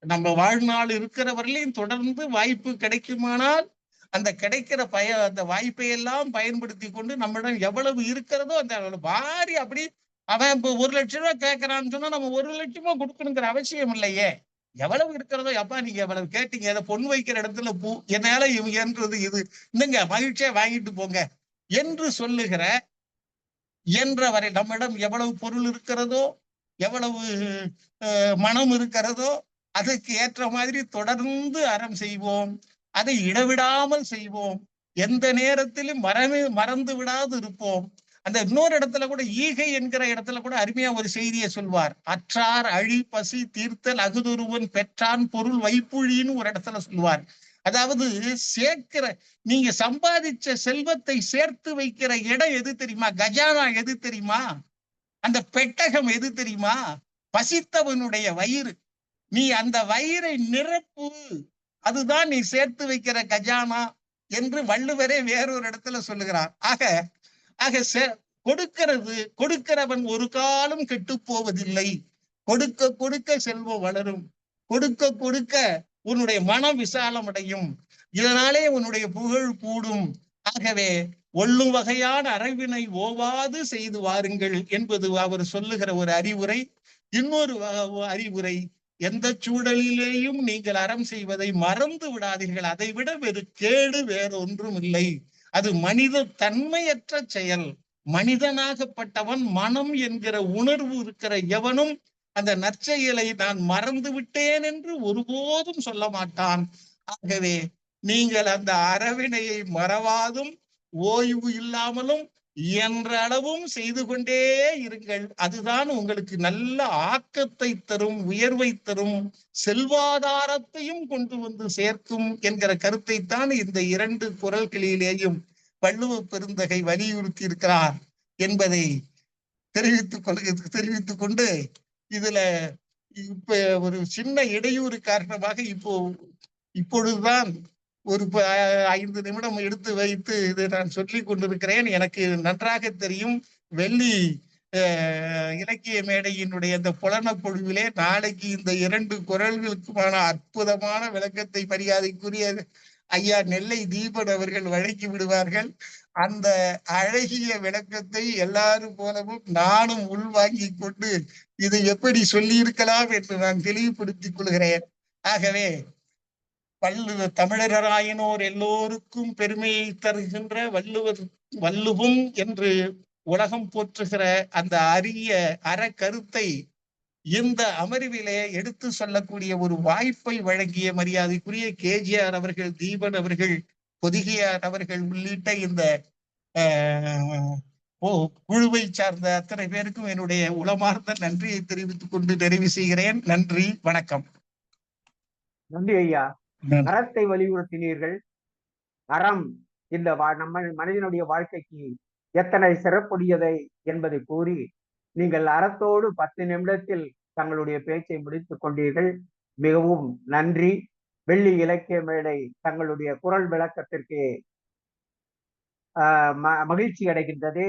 S2: நம்ம வாழ்நாள் இருக்கிற வரலையும் தொடர்ந்து வாய்ப்பு கிடைக்குமானால் அந்த கிடைக்கிற அந்த வாய்ப்பை எல்லாம் பயன்படுத்தி கொண்டு நம்மிடம் எவ்வளவு இருக்கிறதோ அந்த வாரி அப்படி அவன் இப்ப 1,00,000 ரூபாய் கேட்கறான்னு சொன்னா நம்ம 1,00,000 கொடுக்கணுங்கிற அவசியம் இல்லையே. எவ்வளவு இருக்கிறதோ, எப்பா நீங்க எவ்வளவு கேட்டீங்க, அதை பொண்ணு வைக்கிற இடத்துல பூ என்னால இவங்கன்றது இது இல்லைங்க, மகிழ்ச்சியா வாங்கிட்டு போங்க என்று சொல்லுகிற என்ற வரை நம்மிடம் எவ்வளவு பொருள் இருக்கிறதோ, எவ்வளவு மனம் இருக்கிறதோ, அதுக்கு ஏற்ற மாதிரி தொடர்ந்து அறம் செய்வோம். அதை இடவிடாமல் செய்வோம். எந்த நேரத்திலும் மறந்து விடாது இருப்போம். அந்த இன்னொரு இடத்துல கூட ஈகை என்கிற இடத்துல கூட அருமையா ஒரு செய்தியை சொல்வார். அற்றார் அழி பசி தீர்த்தல் அகுதொருவன் பெற்றான் பொருள் வைப்புழின்னு ஒரு இடத்துல சொல்லுவார். அதாவது சேர்க்கிற, நீங்க சம்பாதிச்ச செல்வத்தை சேர்த்து வைக்கிற இடம் எது தெரியுமா? கஜானா எது தெரியுமா? அந்த பெட்டகம் எது தெரியுமா? பசித்தவனுடைய வயிறு. நீ அந்த வயிறை நிரப்பு, அதுதான் நீ சேர்த்து வைக்கிற கஜானா என்று வள்ளுவரே வேறொரு இடத்துல சொல்லுகிறார். ஆக கொடுக்கிறவன் ஒரு காலம் கெட்டு போவதில்லை. கொடுக்க கொடுக்க செல்வம் வளரும். கொடுக்க கொடுக்க உன்னுடைய மனம் விசாலம் அடையும். இதனாலே உன்னுடைய புகழ் கூடும். ஆகவே ஒள்ளும் வகையான அறிவினை ஓவாது செய்து வாருங்கள் என்பது அவர் சொல்லுகிற ஒரு அறிவுரை. இன்னொரு அறிவுரை, எந்த சூழலிலேயும் நீங்கள் அறம் செய்வதை மறந்து விடாதீர்கள். அதை விட வேறு கேடு வேறொன்றும் இல்லை. அது மனித தன்மையற்ற செயல். மனிதனாகப்பட்டவன் மனம் என்கிற உணர்வு இருக்கிற எவனும் அந்த நற்செயலை நான் மறந்து விட்டேன் என்று ஒருபோதும் சொல்ல மாட்டான். ஆகவே நீங்கள் அந்த அறவினையை மறவாதும் ஓய்வு இல்லாமலும் என்ற அளவும் செய்து கொண்டே இருங்கள். அதுதான் உங்களுக்கு நல்ல ஆக்கத்தை தரும், உயர்வை தரும், செல்வாதாரத்தையும் கொண்டு வந்து சேர்க்கும் என்கிற கருத்தை தான் இந்த 2 குறள்களிலேயும் வள்ளுவ பெருந்தகை வலியுறுத்தி இருக்கிறார் என்பதை தெரிவித்துக் கொண்டு, இதுல இப்ப ஒரு சின்ன இடையூறு காரணமாக இப்பொழுதுதான் ஒரு 5 நிமிடம் எடுத்து வைத்து இதை நான் சொல்லி கொண்டிருக்கிறேன். எனக்கு நன்றாக தெரியும், வெள்ளி இலக்கிய மேடையினுடைய இந்த புலனப்பொழிவிலே நாளைக்கு இந்த 2 குறள்களுக்குமான அற்புதமான விளக்கத்தை மரியாதைக்குரிய ஐயா நெல்லை தீபன் அவர்கள் வழங்கி விடுவார்கள். அந்த அழகிய விளக்கத்தை எல்லாரும் போலவும் நானும் உள்வாங்கி கொண்டு இதை எப்படி சொல்லி இருக்கலாம் என்று நான் தெளிவுபடுத்திக் கொள்கிறேன். ஆகவே தமிழராயினோர் எல்லோருக்கும் பெருமையை தருகின்ற வள்ளுவம் என்று உலகம் போற்றுகிற அந்த அரிய அறக்கருத்தை இந்த அமர்விலே எடுத்து சொல்லக்கூடிய ஒரு வாய்ப்பை வழங்கிய மரியாதைக்குரிய KGR அவர்கள், தீபன் அவர்கள், பொதிகையார் அவர்கள் உள்ளிட்ட இந்த குழுவை சார்ந்த அத்தனை பேருக்கும் என்னுடைய உளமார்ந்த நன்றியை தெரிவித்துக் கொண்டு நிறைவு செய்கிறேன். நன்றி, வணக்கம்.
S1: நன்றி ஐயா. அறத்தை வலியுறுத்தினீர்கள். அறம் இந்த நம்ம மனிதனுடைய வாழ்க்கைக்கு எத்தனை சிறப்புடையதை என்பதை கூறி நீங்கள் அறத்தோடு 10 நிமிடத்தில் தங்களுடைய பேச்சை முடித்துக் கொண்டீர்கள். மிகவும் நன்றி. வெள்ளி இலக்கிய மேடை தங்களுடைய குரல் விளக்கத்திற்கு மகிழ்ச்சி அடைகின்றது.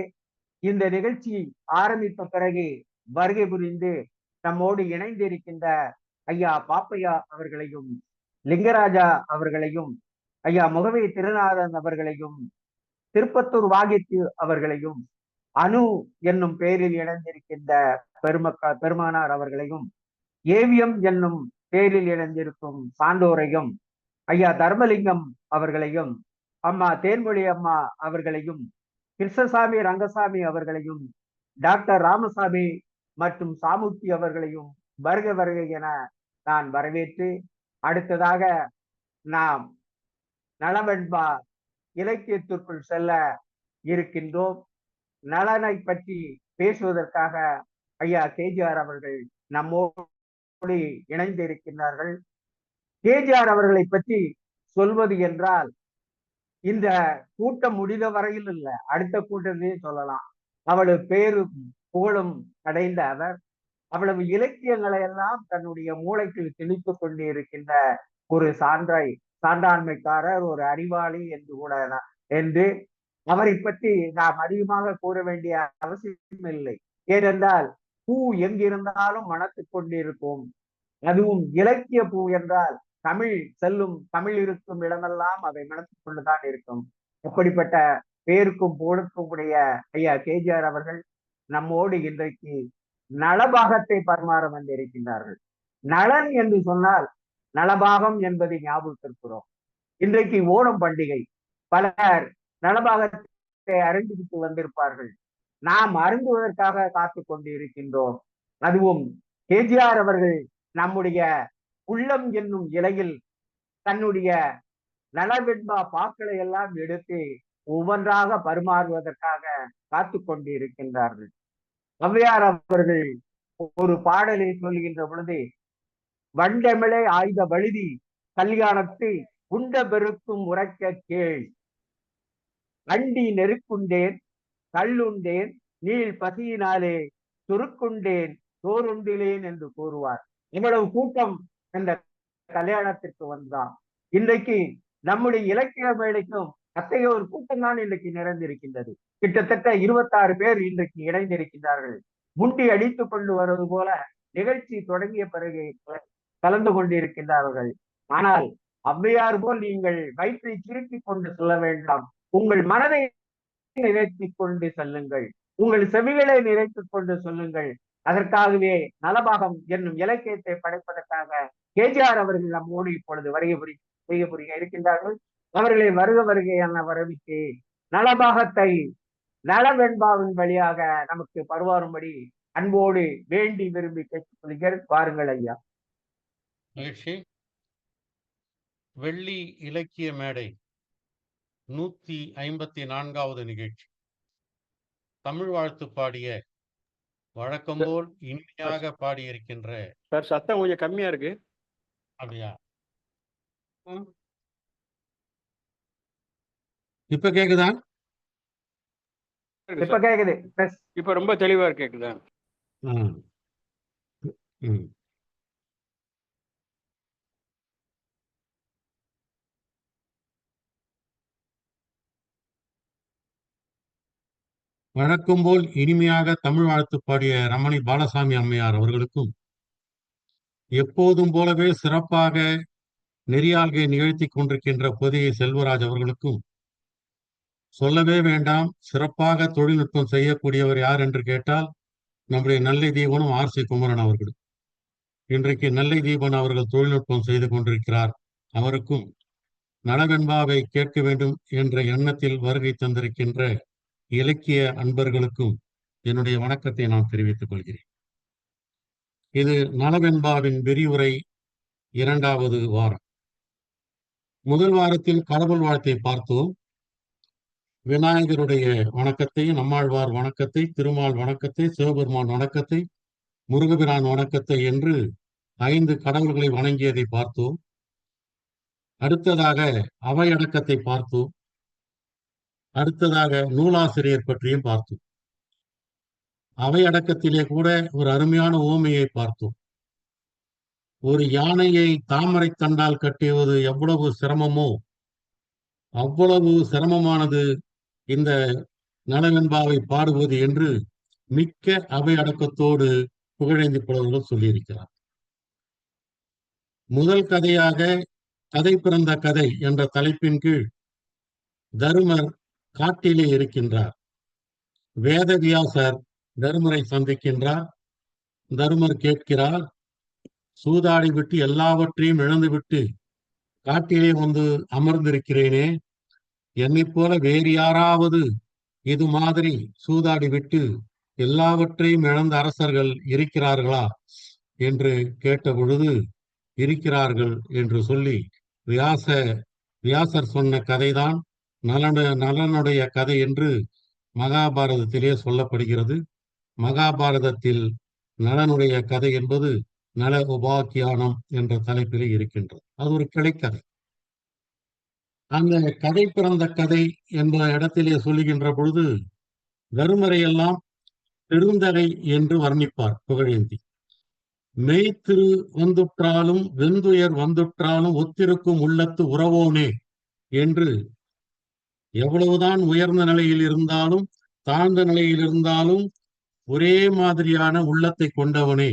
S1: இந்த நிகழ்ச்சி ஆரம்பித்த பிறகு வருகை புரிந்து நம்மோடு இணைந்திருக்கின்ற ஐயா பாப்பையா அவர்களையும், லிங்கராஜா அவர்களையும், ஐயா முகவை திருநாதன் அவர்களையும், திருப்பத்தூர் வாகித்து அவர்களையும், அணு என்னும் பெயரில் இணைந்திருக்கின்ற பெருமானார் அவர்களையும், ஏவிஎம் என்னும் பெயரில் இணைந்திருக்கும் சான்றோரையும், ஐயா தர்மலிங்கம் அவர்களையும், அம்மா தேன்மொழி அம்மா அவர்களையும், கிருஷ்ணசாமி ரங்கசாமி அவர்களையும், டாக்டர் ராமசாமி மற்றும் சாமுத்தி அவர்களையும் வருக வருக என நான் வரவேற்று, அடுத்ததாக நாம் நலவென்பா இலக்கியத்திற்குள் செல்ல இருக்கின்றோம். நலனை பற்றி பேசுவதற்காக ஐயா KGR அவர்கள் நம்மோடு இணைந்து இருக்கின்றார்கள். KGR அவர்களை பற்றி சொல்வது என்றால் இந்த கூட்டம் முடிந்த வரையில் இல்லை, அடுத்த கூட்டத்திலே சொல்லலாம். அவ்வளவு பேரும் புகழும் அடைந்த அவர் அவ்வளவு இலக்கியங்களை எல்லாம் தன்னுடைய மூளைக்கு திணித்துக் கொண்டு இருக்கின்ற ஒரு சான்றாண்மைக்காரர், ஒரு அறிவாளி என்று கூட என்று அவரை பற்றி நாம் அதிகமாக கூற வேண்டிய அவசியம் இல்லை. ஏனென்றால் பூ எங்கிருந்தாலும் மணத்துக் கொண்டிருக்கும். அதுவும் இலக்கிய பூ என்றால் தமிழ் செல்லும், தமிழ் இருக்கும் இடமெல்லாம் அதை மனத்துக் கொண்டுதான் இருக்கும். அப்படிப்பட்ட பேருக்கும் புகழுக்கும் உடைய ஐயா கேஜிஆர் அவர்கள் நம்மோடு இன்றைக்கு நலபாகத்தை பரிமாற வந்திருக்கின்றார்கள். நலன் என்று சொன்னால் நலபாகம் என்பதை ஞாபகத்திருக்கிறோம். இன்றைக்கு ஓணம் பண்டிகை, பலர் நலபாகத்தை அறிந்துவிட்டு வந்திருப்பார்கள். நாம் அருந்துவதற்காக காத்து கொண்டு இருக்கின்றோம். அதுவும் கேஜிஆர் அவர்கள் நம்முடைய உள்ளம் என்னும் இலையில் தன்னுடைய நலவெண்பா பாக்களை எல்லாம் எடுத்து ஒவ்வொன்றாக பரிமாறுவதற்காக காத்து கொண்டு இருக்கின்றார்கள். ஔவையார் அவர்கள் ஒரு பாடலை சொல்கின்ற பொழுது, வண்டமிழை ஆயுத வழுதி கல்யாணத்தை உண்ட பெருக்கும் உரைக்க கேள், அண்டி நெருக்குண்டேன் கல்லுண்டேன் நீள் பசியினாலே சுருக்குண்டேன் சோறுண்டிலேன் என்று கூறுவார். இவ்வளவு கூட்டம் இந்த கல்யாணத்திற்கு வந்தான். இன்றைக்கு நம்முடைய இலக்கிய மேடைக்கும் அத்தகைய ஒரு கூட்டம் தான் இன்றைக்கு நிறைந்திருக்கின்றது. கிட்டத்தட்ட 26 பேர் இன்றைக்கு இணைந்திருக்கின்றார்கள். முண்டி அடித்துக் கொண்டு வருவது போல நிகழ்ச்சி தொடங்கிய பிறகு கலந்து கொண்டிருக்கின்றார்கள். ஆனால் ஔவையார் போல் நீங்கள் வயிற்றை சுருக்கிக் கொண்டு சொல்ல வேண்டாம், உங்கள் மனதை நிறைத்துக் கொண்டு செல்லுங்கள், உங்கள் செவிகளை நிறைத்துக் கொண்டு சொல்லுங்கள். அதற்காகவே நலபாகம் என்னும் இலக்கியத்தை படைப்பதற்காக கேஜிஆர் அவர்கள் நம்மோடு இப்பொழுது வருகை புரிய இருக்கின்றார்கள். அவர்களை வருக வருகை என வரவிட்டு நலபாகத்தை நலவெண்பாவின் வழியாக நமக்கு பருவாரும்படி அன்போடு வேண்டி விரும்பி கேட்டுக்கொள்கிறேன். வாருங்கள் ஐயா.
S5: மகிழ்ச்சி. வெள்ளி இலக்கிய மேடை 154வது நிகழ்ச்சி. தமிழ் வாழ்த்து பாடிய வழக்கம்போல் இனிமையாக பாடியிருக்கின்ற
S6: சார் சத்தம் கொஞ்சம் கம்மியா இருக்கு.
S5: அப்படியா? இப்ப கேக்குதா?
S1: இப்ப கேக்குது.
S6: இப்ப ரொம்ப தெளிவா கேக்குதா?
S5: வழக்கம் போல் இனிமையாக தமிழ் வாழ்த்து பாடிய ரமணி பாலசாமி அம்மையார் அவர்களுக்கும், எப்போதும் போலவே சிறப்பாக நெறியாள்கை நிகழ்த்தி கொண்டிருக்கின்ற பொதிகை செல்வராஜ் அவர்களுக்கும், சொல்லவே வேண்டாம், சிறப்பாக தொழில்நுட்பம் செய்யக்கூடியவர் யார் என்று கேட்டால் நம்முடைய நெல்லை தீபனும் ஆர்.சி. குமரன் அவர்கள். இன்றைக்கு நெல்லை தீபன் அவர்கள் தொழில்நுட்பம் செய்து கொண்டிருக்கிறார். அவருக்கும் நலவெண்பாவை கேட்க வேண்டும் என்ற எண்ணத்தில் வருகை தந்திருக்கின்ற இலக்கிய அன்பர்களுக்கும் என்னுடைய வணக்கத்தை நான் தெரிவித்துக் கொள்கிறேன். இது நலவெண்பாவின் விரிவுரை 2வது வாரம். முதல் வாரத்தில் கடவுள் வாழ்த்தை பார்த்தோம். விநாயகருடைய வணக்கத்தை, நம்மாழ்வார் வணக்கத்தை, திருமால் வணக்கத்தை, சிவபெருமான் வணக்கத்தை, முருகபிரான் வணக்கத்தை என்று 5 கடவுள்களை வணங்கியதை பார்த்தோம். அடுத்ததாக அவையடக்கத்தை பார்த்தோம். அடுத்ததாக நூலாசிரியர் பற்றியும் பார்த்தோம். அவையடக்கத்திலே கூட ஒரு அருமையான ஓமையை பார்த்தோம். ஒரு யானையை தாமரை தண்டால் கட்டுவது எவ்வளவு சிரமமோ அவ்வளவு சிரமமானது இந்த நலவெண்பாவை பாடுவது என்று மிக்க அவையடக்கத்தோடு புகழேந்தி புலவர்கள் சொல்லியிருக்கிறார். முதல் கதையாக கதை பிறந்த கதை என்ற தலைப்பின் கீழ் தருமர் காட்டிலே இருக்கின்றார். வேதவியாசர் தருமரை சந்திக்கின்றார். தருமர் கேட்கிறார், சூதாடி விட்டு எல்லாவற்றையும் இழந்துவிட்டு காட்டிலே வந்து அமர்ந்திருக்கிறேனே, என்னை போல வேறு யாராவது இது மாதிரி சூதாடி விட்டு எல்லாவற்றையும் இழந்த அரசர்கள் இருக்கிறார்களா என்று கேட்ட பொழுது, இருக்கிறார்கள் என்று சொல்லி வியாசர் சொன்ன கதைதான் நலனுடைய கதை என்று மகாபாரதத்திலே சொல்லப்படுகிறது. மகாபாரதத்தில் நலனுடைய கதை என்பது நல உபாக்கியானம் என்ற தலைப்பிலே இருக்கின்றது. அது ஒரு கிளைக்கதை. அந்த கதை பிறந்த கதை என்ற இடத்திலே சொல்லுகின்ற பொழுது தருமரையெல்லாம் பெருந்தகை என்று வர்ணிப்பார் புகழேந்தி. மெய்த்திரு வந்துற்றாலும் வெந்துயர் வந்துற்றாலும் ஒத்திருக்கும் உள்ளத்து உறவோனே என்று, எவ்வளவுதான் உயர்ந்த நிலையில் இருந்தாலும் தாழ்ந்த நிலையில் இருந்தாலும் ஒரே மாதிரியான உள்ளத்தை கொண்டவனே,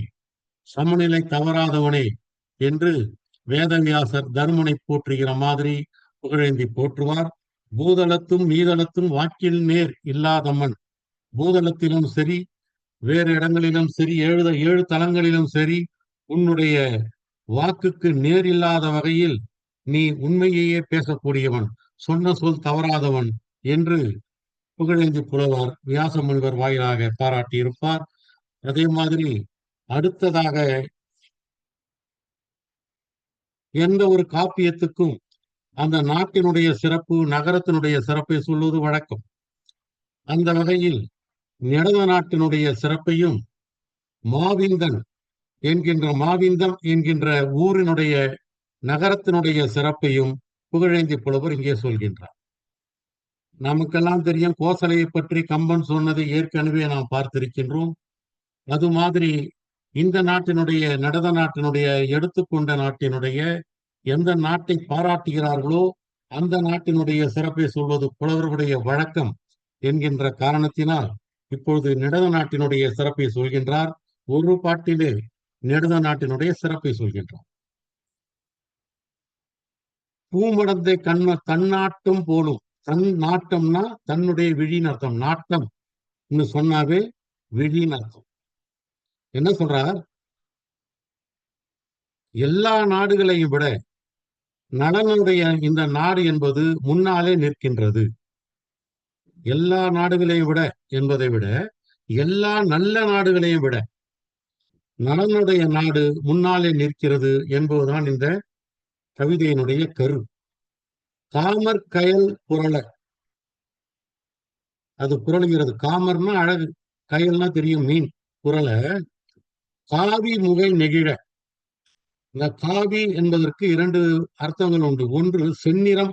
S5: சமநிலை தவறாதவனே என்று வேதவியாசர் தருமனை போற்றுகிற மாதிரி புகழேந்தி போற்றுவார். பூதலத்தும் நீதலத்தும் வாக்கில் நேர் இல்லாதம்மன், பூதலத்திலும் சரி வேறு இடங்களிலும் சரி ஏழு தலங்களிலும் சரி உன்னுடைய வாக்குக்கு நேர் இல்லாத வகையில் நீ உண்மையையே பேசக்கூடியவன், சொன்ன சொல் தவறாதவன் என்று புகழேந்தி புலவர் வியாச முனிவர் வாயிலாக பாராட்டி இருப்பார். அதே மாதிரி அடுத்ததாக எந்த ஒரு காப்பியத்துக்கும் அந்த நாட்டினுடைய சிறப்பு, நகரத்தினுடைய சிறப்பை சொல்வது வழக்கம். அந்த வகையில் நிடத நாட்டினுடைய சிறப்பையும் மாவிந்தன் மாவிந்தம் என்கின்ற ஊரினுடைய நகரத்தினுடைய சிறப்பையும் புகழேந்தி புலவர் இங்கே சொல்கின்றார். நமக்கெல்லாம் தெரியும், கோசலையை பற்றி கம்பன் சொன்னதை ஏற்கனவே நாம் பார்த்திருக்கின்றோம். அது மாதிரி இந்த நாட்டினுடைய நடத நாட்டினுடைய எடுத்துக்கொண்ட நாட்டினுடைய எந்த நாட்டை பாராட்டுகிறார்களோ அந்த நாட்டினுடைய சிறப்பை சொல்வது புலவர்களுடைய வழக்கம் என்கின்ற காரணத்தினால் இப்பொழுது நிடத நாட்டினுடைய சிறப்பை சொல்கின்றார். ஒரு பாட்டிலே நிடத நாட்டினுடைய சிறப்பை சொல்கின்றார். பூமடந்தை தன்னாட்டம் போலும். தன் நாட்டம்னா தன்னுடைய விழின்னு அர்த்தம். நாட்டம் சொன்னாவே விழின்னு அர்த்தம். என்ன சொல்றார்? எல்லா நாடுகளையும் விட நலனுடைய இந்த நாடு என்பது முன்னாலே நிற்கின்றது. எல்லா நாடுகளையும் விட என்பதை விட எல்லா நல்ல நாடுகளையும் விட நலனுடைய நாடு முன்னாலே நிற்கிறது என்பதுதான் இந்த கவிதையினுடைய கரு. காமர் கயல் புரள, அது புரளுகிறது. காமர்னா அழகு, கயல்னா தெரியும் மீன். புரள காவி முகை நெகிழ. இந்த காவி என்பதற்கு இரண்டு அர்த்தங்கள் உண்டு. ஒன்று செந்நிறம்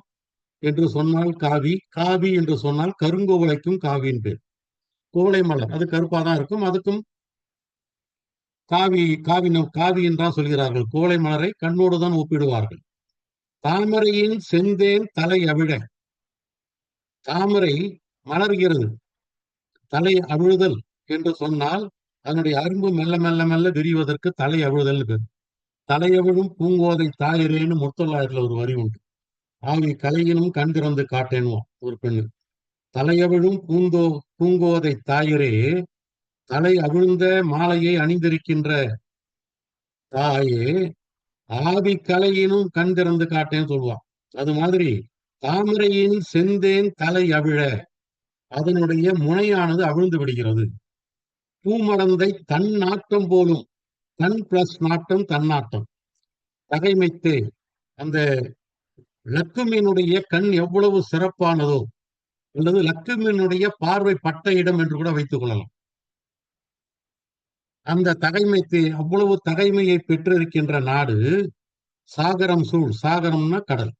S5: என்று சொன்னால் காவி, காவி என்று சொன்னால் கருங்கோவளைக்கும் காவியின் பேர். கோவளை மலர் அது கருப்பாதான் இருக்கும், அதுக்கும் காவி என்றால் சொல்கிறார்கள். கோவளை மலரை கண்ணோடு தான் ஒப்பிடுவார்கள். தாமரையின் செந்தேன் தலை அவிழ. தாமரை மலர்கிறது, தலை அவிழுதல் என்று சொன்னால் அதனுடைய அரும்பு மெல்ல மெல்ல மெல்ல விரிவதற்கு தலை அவிழுதல் பேர். தலையவிழும் பூங்கோதை தாயிரேன்னு முத்தொள்ளாயிரத்துல ஒரு வரி உண்டு. ஆவி கலையினும் கண் திறந்து காட்டேனுவோம் ஒரு பெண்ணு. தலையவிழும் பூங்கோதை தாயிரே, தலை அவிழ்ந்த மாலையை அணிந்திருக்கின்ற தாயே, ஆவி கலையினும் கண் திறந்து காட்டேன்னு சொல்லுவான். அது மாதிரி தாமரையின் செந்தேன் தலை அவிழ, அதனுடைய முனையானது அவிழ்ந்து விடுகிறது. பூமடந்தை தன் நாட்டம் போலும். தன் பிளஸ் நாட்டம் தன்னாட்டம். தகைமைத்தே, அந்த லக்குமியினுடைய கண் எவ்வளவு சிறப்பானதோ, அல்லது லக்குமியினுடைய பார்வை பட்ட இடம் என்று கூட வைத்துக் கொள்ளலாம். அந்த தகைமைத்தே, அவ்வளவு தகைமையை பெற்றிருக்கின்ற நாடு சாகரம் சூழ். சாகரம்னா கடல்.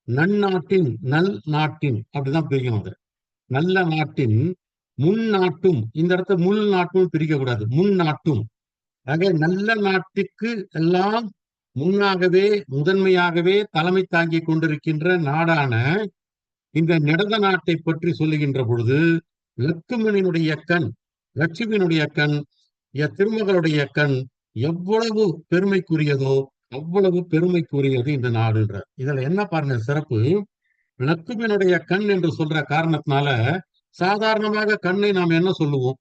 S5: நன்னாட்டின், நல் நாட்டின் அப்படிதான் பிரிக்கணும். அது நல்ல நாட்டின் முன் நாட்டும். இந்த இடத்துல முள் நாட்டும் பிரிக்க கூடாது, முன் நாட்டும். ஆக நல்ல நாட்டுக்கு எல்லாம் முன்னாகவே முதன்மையாகவே தலைமை தாங்கி கொண்டிருக்கின்ற நாடான இந்த நிடத நாட்டை பற்றி சொல்லுகின்ற பொழுது லக்குமணியினுடைய கண், லட்சுமியினுடைய கண், திருமகளுடைய கண் எவ்வளவு பெருமைக்குரியதோ அவ்வளவு பெருமைக்குரியது இந்த நாடுன்ற. இதுல என்ன பாருங்க சிறப்பு. லக்குமியினுடைய கண் என்று சொல்ற காரணத்தினால சாதாரணமாக கண்ணை நாம் என்ன சொல்லுவோம்?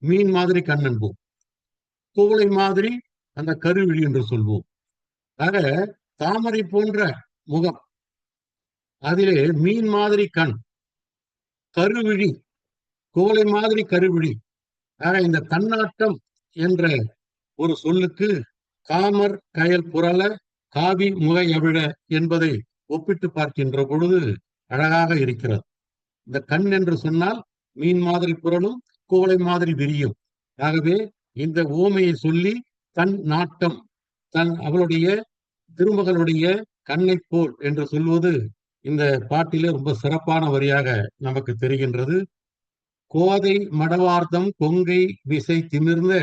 S5: மீன் மாதிரி கண் என்போம், கோவளை மாதிரி அந்த கருவிழி என்று சொல்வோம். ஆக தாமரை போன்ற முகம், அதிலே மீன் மாதிரி கண், கருவிழி, கோவளை மாதிரி கருவிழி. ஆக இந்த தன்னாட்டம் என்ற ஒரு சொல்லுக்கு காமர் கயல் புரள காவி முகை அவிழ என்பதை ஒப்பிட்டு பார்க்கின்ற பொழுது அழகாக இருக்கிறது. இந்த கண் என்று சொன்னால் மீன் மாதிரி புரளும், கோவளை மாதிரி விரியும். ஆகவே இந்த ஓமையை சொல்லி தன் நாட்டம், அவளுடைய திருமகளுடைய கண்ணை போல் என்று சொல்வது இந்த பாட்டிலே ரொம்ப சிறப்பான வரியாக நமக்கு தெரிகின்றது. கோதை மடவார்த்தம் கொங்கை விசை திமிர்ந்த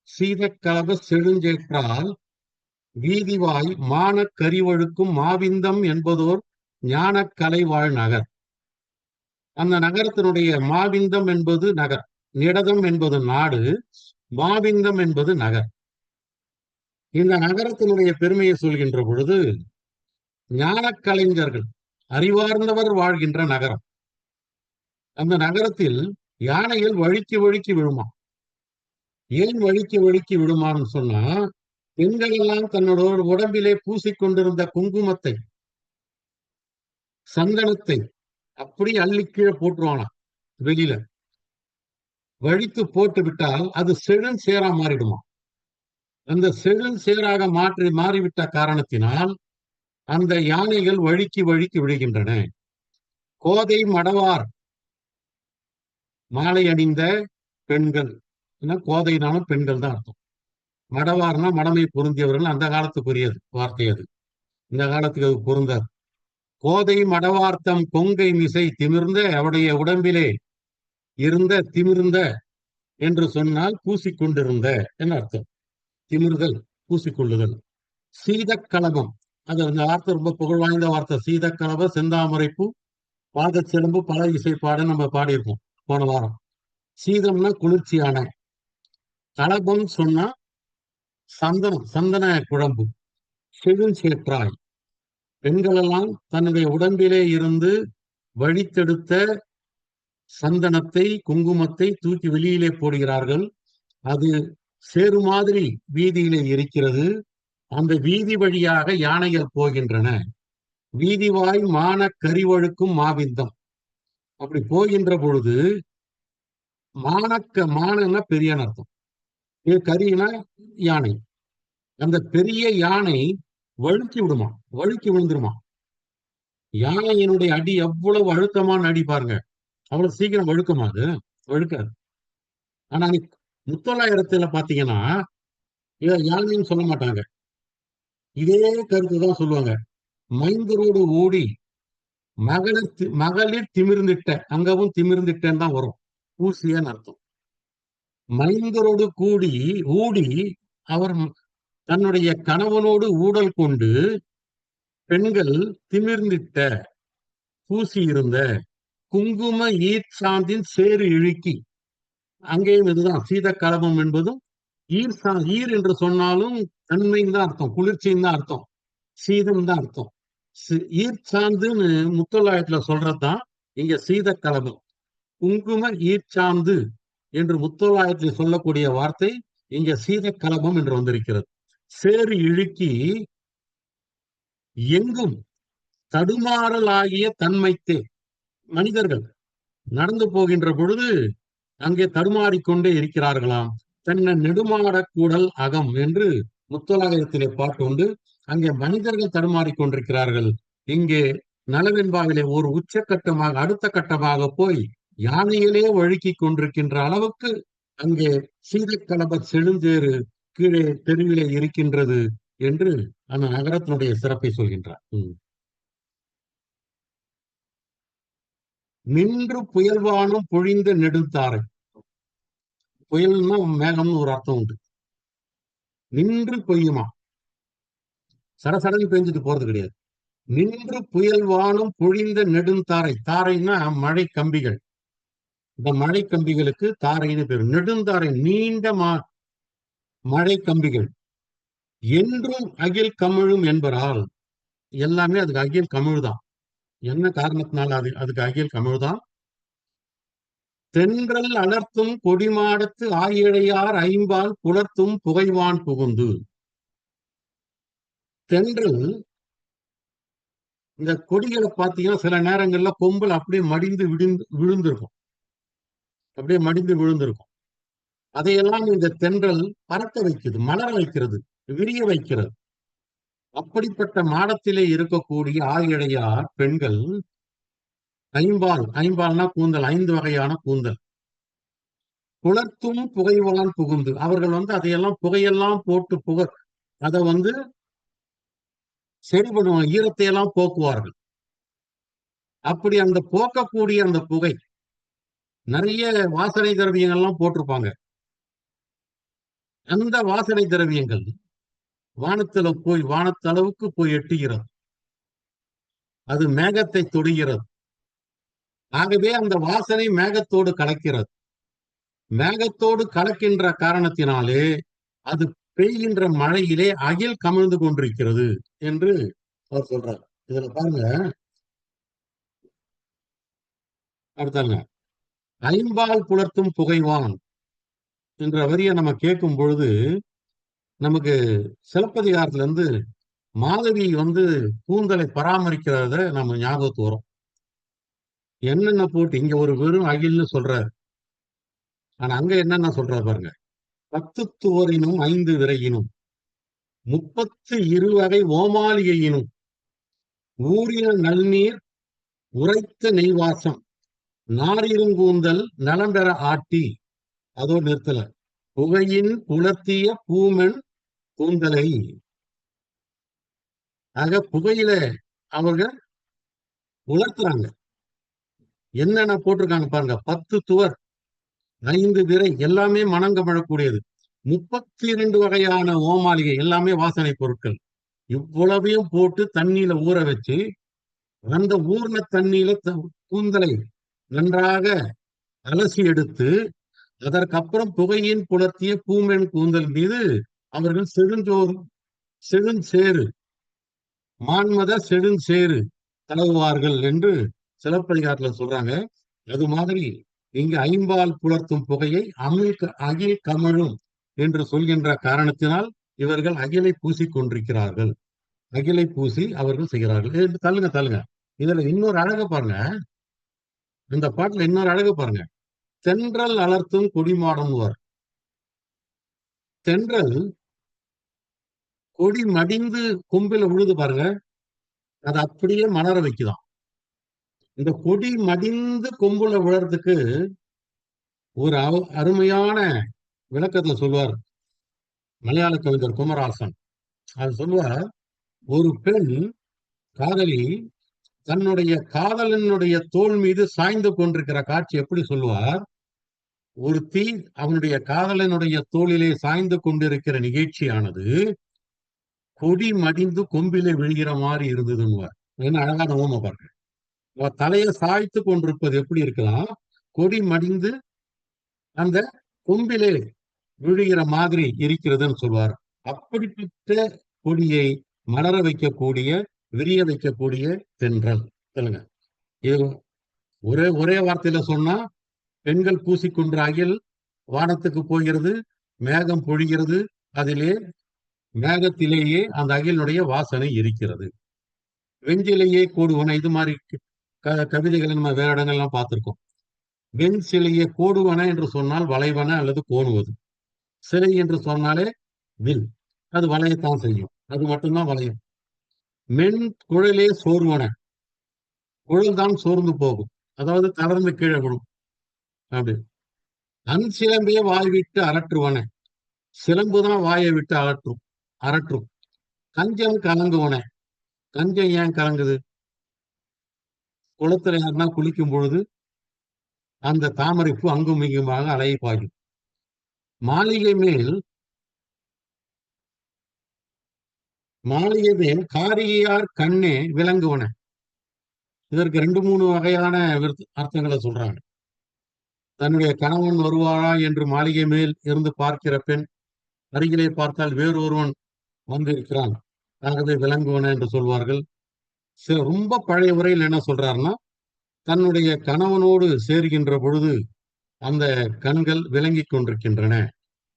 S5: சீதக்கலப செழுஞ்சேற்றால் வீதிவாய் மான கரிவழுக்கும் மாவிந்தம் என்பதோர் ஞான கலை வாழ் நகர். அந்த நகரத்தினுடைய மாவிந்தம் என்பது நகர், நிடதம் என்பது நாடு, மாவிந்தம் என்பது நகர். இந்த நகரத்தினுடைய பெருமையை சொல்கின்ற பொழுது ஞான கலைஞர்கள் அறிவார்ந்தவர் வாழ்கின்ற நகரம். அந்த நகரத்தில் யானைகள் வழுக்கி வழுக்கி விழுமா. ஏன் வழுக்கி வழுக்கி விழுமான்னு சொன்னா, பெண்கள் எல்லாம் தன்னோட உடம்பிலே பூசிக்கொண்டிருந்த குங்குமத்தை, சந்தனத்தை அப்படி அள்ளி கீழே போட்டுருவானா. வெளியில வழித்து போட்டு விட்டால் அது செழும் சேரா மாறிடுமா. அந்த செழும் சேராக மாறிவிட்ட காரணத்தினால் அந்த யானைகள் வழுக்கி வழுக்கி விழுகின்றன. கோதை மடவார் மாலை அணிந்த பெண்கள், கோதைனாலும் பெண்கள் தான் அர்த்தம். மடவார்னா மடமை பொருந்தியவர்கள், அந்த காலத்துக்குரியது வார்த்தை அது. இந்த காலத்துக்கு அது பொருந்தாது. கோதை மடவார்த்தம் கொங்கை மிசை திமிர்ந்த அவருடைய உடம்பிலே இருந்த திமிர்ந்த என்று சொன்னால் பூசிக்கொண்டிருந்த என்ன அர்த்தம்? திமிர்தல், பூசிக்கொள்ளுதல். சீதக்கலபம், அது அந்த வார்த்தை ரொம்ப புகழ் வாய்ந்த வார்த்தை. சீதக்கலப, செந்தாமரைப்பூ, பாதச்சிலம்பு, பல இசைப்பாட நம்ம பாடியிருக்கோம் போன வாரம். சீதம்னா குளிர்ச்சியான, கலபம் சொன்னா சந்தனம், சந்தன குழம்பு, செழுஞ்சேற்றாய். பெண்கள் எல்லாம் தன்னுடைய உடம்பிலே இருந்து வழித்தெடுத்த சந்தனத்தை, குங்குமத்தை தூக்கி வெளியிலே போடுகிறார்கள். அது சேறு மாதிரி வீதியிலே இருக்கிறது. அந்த வீதி வழியாக யானைகள் போகின்றன. வீதிவாய் மான கரிவழுக்கும் மாவிந்தம். அப்படி போகின்ற பொழுது மானன்னா பெரிய அர்த்தம், கரினா யானை. அந்த பெரிய யானை வழுக்கி விடுமா, வழுக்கி விழுந்துருமா. யானையினுடைய அடி எவ்வளவு அழுத்தமான அடி பாருங்க. அவ்வளவு சீக்கிரம் வழுக்குமா? அது வழுக்காது. ஆனா முத்தொள்ளாயிரத்துல பாத்தீங்கன்னா இத யானைன்னு சொல்ல மாட்டாங்க. இதே கருத்துதான் சொல்லுவாங்க. மைந்தரோடு ஓடி மகளிர் திமிர்ந்திட்ட, அங்கவும் திமிர்ந்திட்டன்னு தான் வரும். ஊசியன்னு அர்த்தம். மைந்தரோடு ஊடி அவர் தன்னுடைய கணவனோடு ஊடல் கொண்டு பெண்கள் திமிர்ந்திட்ட, பூசி இருந்த குங்கும ஈர்ச்சாந்தின் சேறு இழுக்கி. அங்கேயும் இதுதான் சீதக்கலபம் என்பதும் ஈர் என்று சொன்னாலும் தன்மைன்னு தான் அர்த்தம், குளிர்ச்சின்னு தான் அர்த்தம், சீதம் தான் அர்த்தம். ஈர்ச்சாந்துன்னு முத்தொள்ளாயிரத்துல சொல்றதுதான் இங்க சீதக்கலபம். குங்கும ஈர்ச்சாந்து என்று முத்தொள்ளாயிரத்தில் சொல்லக்கூடிய வார்த்தை இங்க சீதக்கலபம் என்று வந்திருக்கிறது. சேறு இழுக்கி எங்கும் தடுமாறல் ஆகிய தன்மைத்தே. மனிதர்கள் நடந்து போகின்ற பொழுது அங்கே தடுமாறிக்கொண்டே இருக்கிறார்களாம். தன்னை நெடுமாடக்கூடல் அகம் என்று முத்தொள்ளாயிரத்திலே பாட்டு உண்டு. அங்கே மனிதர்கள் தடுமாறிக்கொண்டிருக்கிறார்கள். இங்கே நலவென்பாவிலே ஒரு உச்சக்கட்டமாக அடுத்த கட்டமாக போய் யானையிலே வழுக்கி கொண்டிருக்கின்ற அளவுக்கு அங்கே சீதக்கலப செழுந்தேறு கீழே தெருவிலே இருக்கின்றது என்று அந்த நகரத்தினுடைய சிறப்பை சொல்கின்றார். நின்று புயல்வானும் பொழிந்த நெடுந்தாரை. புயல்னா மேகம்னு ஒரு அர்த்தம் உண்டு. நின்று பொய்யுமா, சடசடன்னு பெஞ்சிட்டு போறது கிடையாது. நின்று புயல்வானும் பொழிந்த நெடுந்தாரை. தாரைன்னா மழை கம்பிகள். இந்த மழை கம்பிகளுக்கு தாரைன்னு பேரு. நெடுந்தாரை நீண்ட மழை கம்பிகள். என்றும் அகில் கமிழும் என்பதால் எல்லாமே அதுக்கு அகில் கமிழ்தான். என்ன காரணத்தினால அதுக்கு அகில் கமிழ்தான். தென்றல் அலர்த்தும் கொடிமாடத்து ஆயிழையார் ஐம்பால் புலர்த்தும் புகைவான் புகுந்து. தென்றல் இந்த கொடிகளை பார்த்தீங்கன்னா சில நேரங்கள்ல கொம்புல அப்படியே மடிந்து விழுந்திருக்கும், அப்படியே மடிந்து விழுந்திருக்கும். அதையெல்லாம் இந்த தென்றல் பறக்க வைக்கிறது, மலர வைக்கிறது, விரிய வைக்கிறது. அப்படிப்பட்ட மாடத்திலே இருக்கக்கூடிய ஆயிழையார் பெண்கள் ஐம்பால்னா கூந்தல், 5 வகையான கூந்தல். புலர்த்தும் புகைவான் புகுந்து. அவர்கள் அதையெல்லாம் புகையெல்லாம் போட்டு அதை சரி பண்ணுவாங்க, ஈரத்தையெல்லாம் போக்குவார்கள். அப்படி அந்த போக்கக்கூடிய அந்த புகை நிறைய வாசனை திரவியங்கள்லாம் போட்டிருப்பாங்க. அந்த வாசனை திரவியங்கள் வானத்தளவுக்கு போய் எட்டுகிறது. அது மேகத்தை தொடுகிறது. ஆகவே அந்த வாசனை மேகத்தோடு கலக்கிறது. மேகத்தோடு கலக்கின்ற காரணத்தினாலே அது பெய்கின்ற மழையிலே அகில் கமிழ்ந்து கொண்டிருக்கிறது என்று அவர் சொல்றார். இதுல பாருங்க, அடுத்தாங்க, ஐம்பால் புலர்த்தும் புகைவான் என்ற வரியை நம்ம கேட்கும் பொழுது நமக்கு சிலப்பதிகாரத்துல இருந்து மாதவி கூந்தலை பராமரிக்கிறத நம்ம ஞாபகத்து வரும். என்னென்ன போட்டு இங்க ஒரு வெறும் அகில்னு சொல்றாரு, ஆனா அங்க என்னென்ன சொல்றாரு பாருங்க. 10 துவரினும் 5 விரையினும் 32 வகை ஓமாளிகையினும் ஊறின நல்நீர் உரைத்த நெய்வாசம் நாரிருங்கூந்தல் நலம்பெற ஆட்டி, அதோடு நிறுத்தல, புகையின் புலர்த்திய பூமென் கூந்தலை. ஆக புகையில அவர்கள் உலர்த்துறாங்க. என்னென்ன போட்டிருக்காங்க பாருங்க. 10 துவர், 5 விரை, எல்லாமே மணங்கமழக்கூடியது. 32 வகையான ஓமாளிகை, எல்லாமே வாசனை பொருட்கள். இவ்வளவையும் போட்டு தண்ணியில ஊற வச்சு, அந்த ஊர்ன தண்ணியில கூந்தலை நன்றாக அலசி எடுத்து, அதற்கப்புறம் புகையின் புலர்த்திய பூமென் கூந்தல் மீது அவர்கள் செழுஞ்சேறு மான்மத செழுஞ்சேறு தடவுவார்கள் என்று சிலப்பதிகாரத்துல சொல்றாங்க. அது மாதிரி இங்கு ஐம்பால் புலர்த்தும் புகையை அகில் கமழும் என்று சொல்கின்ற காரணத்தினால் இவர்கள் அகிலை பூசிக் கொண்டிருக்கிறார்கள். அகிலை பூசி அவர்கள் செய்கிறார்கள். தள்ளுங்க. இதுல இன்னொரு அழகு பாருங்க. இந்த பாட்டுல இன்னொரு அழகு பாருங்க. தென்றல் அலர்த்தும் கொடிமாடம். தென்றல் கொடி மடிந்து கொம்பில விழுது பாருங்க, அது அப்படியே மலர வைக்குதாம். இந்த கொடி மடிந்து கொம்புல விழறதுக்கு ஒரு அருமையான விளக்கத்துல சொல்வார் மலையாள கவிஞர் குமராசன். அது சொல்வார், ஒரு பெண் காதலி தன்னுடைய காதலனுடைய தோள் மீது சாய்ந்து கொண்டிருக்கிற காட்சி எப்படி சொல்லுவார். ஒரு தீ அவனுடைய காதலனுடைய தோளிலே சாய்ந்து கொண்டிருக்கிற நிகழ்ச்சியானது கொடி மடிந்து கொம்பிலே விழுகிற மாதிரி இருந்ததுன்னு. என்ன அழகான ஓம பாருங்க. தலையை சாய்த்து கொண்டிருப்பது எப்படி இருக்கலாம், கொடி மடிந்து அந்த கொம்பிலே விழுகிற மாதிரி இருக்கிறதுன்னு சொல்வார். அப்படிப்பட்ட கொடியை மலர வைக்கக்கூடிய, விரிய வைக்கக்கூடிய தென்றல். சொல்லுங்க, இது ஒரே வார்த்தையில சொன்னா, பெண்கள் பூசிக்கொன்ற அகில் வானத்துக்கு போகிறது, மேகம் பொழிகிறது, அதிலே மேகத்திலேயே அந்த அகிலுடைய வாசனை இருக்கிறது. வெஞ்சிலேயே கோடுவன, இது மாதிரி கவிதைகளை நம்ம வேற இடங்கள்லாம் பார்த்திருக்கோம். வெண் சிலையை கோடுவன என்று சொன்னால் வளைவன அல்லது கோணுவது. சிலை என்று சொன்னாலே வில், அது வளையத்தான் செய்யும், அது மட்டும்தான் வளையும். மென் குழலே சோர்வன, குழல்தான் சோர்ந்து போகும், அதாவது தளர்ந்து கீழே விடும். அப்படி சிலம்பே வாய் விட்டு அரற்றுவன, சிலம்புதான் வாயை விட்டு அரற்றும். கஞ்சம் கலங்குவன, கஞ்சம் ஏன் கலங்குது? குளத்துல யாருன்னா குளிக்கும் பொழுது அந்த தாமரைப்பூ அங்கும் இங்குமாக அலையை பாயும். மாளிகை மேல் காரியார் கண்ணே விளங்குவன. இதற்கு 2-3 வகையான அர்த்தங்களை சொல்றாங்க. தன்னுடைய கணவன் வருவாரா என்று மாளிகை மேல் இருந்து பார்க்கிற பெண் அருகிலே பார்த்தால் வேறொருவன் வந்திருக்கிறான், ஆகவே விளங்குவன என்று சொல்வார்கள். ரொம்ப பழைய உரையில் என்ன சொல்றாருன்னா, தன்னுடைய கணவனோடு சேர்கின்ற பொழுது அந்த கண்கள் விளங்கி கொண்டிருக்கின்றன,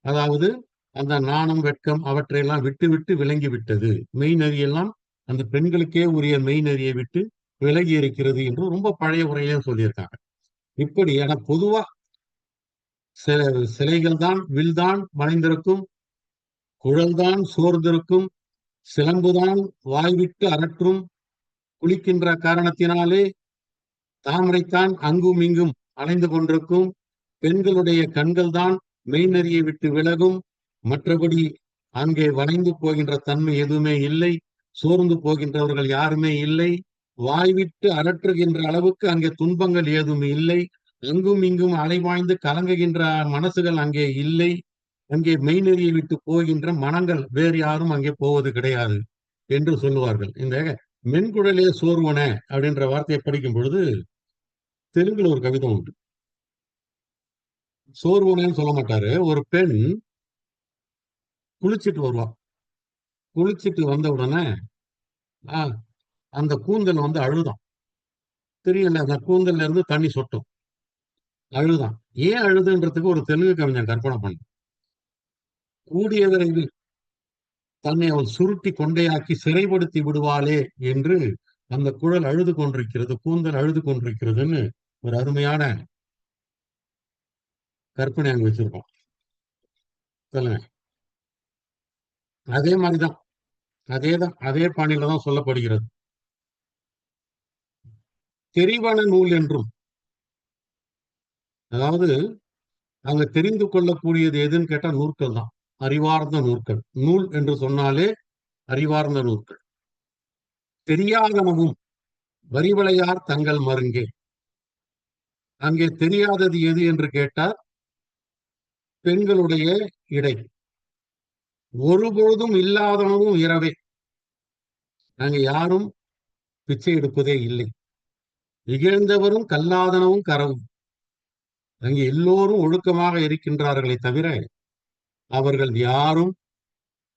S5: அதாவது அந்த நாணம் வெட்கம் அவற்றையெல்லாம் விட்டு விளங்கி விட்டது, மெய்நெறியெல்லாம் அந்த பெண்களுக்கே உரிய மெய்நெறியை விட்டு விலகி இருக்கிறது என்று ரொம்ப பழைய உரையிலே சொல்லியிருக்காங்க. இப்படி என பொதுவா சிலைகள் தான் வில்தான் வளைந்திருக்கும், குழல்தான் சோர்ந்திருக்கும், சிலம்புதான் வாய்விட்டு அரற்றும், குளிக்கின்ற காரணத்தினாலே தாமரைத்தான் அங்கும் இங்கும் அலைந்து கொண்டிருக்கும், பெண்களுடைய கண்கள் தான் மெய்நெறியை விட்டு விலகும், மற்றபடி அங்கே வளைந்து போகின்ற தன்மை எதுவுமே இல்லை, சோர்ந்து போகின்றவர்கள் யாருமே இல்லை, வாய்விட்டு அரற்றுகின்ற அளவுக்கு அங்கே துன்பங்கள் ஏதும் இல்லை, அங்கும் இங்கும் அலைவாய்ந்து கலங்குகின்ற மனசுகள் அங்கே இல்லை, அங்கே மெய்நெறியை விட்டு போகின்ற மனங்கள் வேறு யாரும் அங்கே போவது கிடையாது என்று சொல்லுவார்கள். இந்த மென்குழலே சோர்வன அப்படின்ற வார்த்தையை படிக்கும் பொழுது தெலுங்குல ஒரு கவிதை உண்டு. சோர்வுனேன்னு சொல்ல மாட்டாரு. ஒரு பெண் குளிச்சிட்டு வருவா. குளிச்சிட்டு வந்த உடனே அந்த கூந்தல் வந்து அழுதான். தெரியல, அந்த கூந்தல்ல இருந்து தண்ணி சொட்டும். அழுதான். ஏன் அழுதுன்றதுக்கு ஒரு தெலுங்கு கவிஞன் கற்பனை பண்ண, கூடிய விரைவில் தன்னை அவள் சுருட்டி கொண்டையாக்கி சிறைப்படுத்தி விடுவாளே என்று அந்த குழல் அழுது கொண்டிருக்கிறது, கூந்தல் அழுது கொண்டிருக்கிறதுன்னு ஒரு அருமையான கற்பனை அங்க வச்சிருக்கோம். சொல்லுங்க. அதே மாதிரிதான், அதே பாணியில தான் சொல்லப்படுகிறது. தெரிவன நூல் என்றும், அதாவது அங்க தெரிந்து கொள்ளக்கூடியது எதுன்னு கேட்டா நூற்கள் தான், அறிவார்ந்த நூற்கள். நூல் என்று சொன்னாலே அறிவார்ந்த நூற்கள். தெரியாதனவும் வரிவளையார் தங்கள் மருங்கே. அங்கே தெரியாதது எது என்று கேட்டால் பெண்களுடைய இடை. ஒருபொழுதும் இல்லாதனவும் இரவே. நாங்க யாரும் பிச்சை எடுப்பதே இல்லை. இகழ்ந்தவரும் கல்லாதனவும் கரவும். அங்கே எல்லோரும் ஒழுக்கமாக இருக்கின்றார்களே தவிர அவர்கள் யாரும்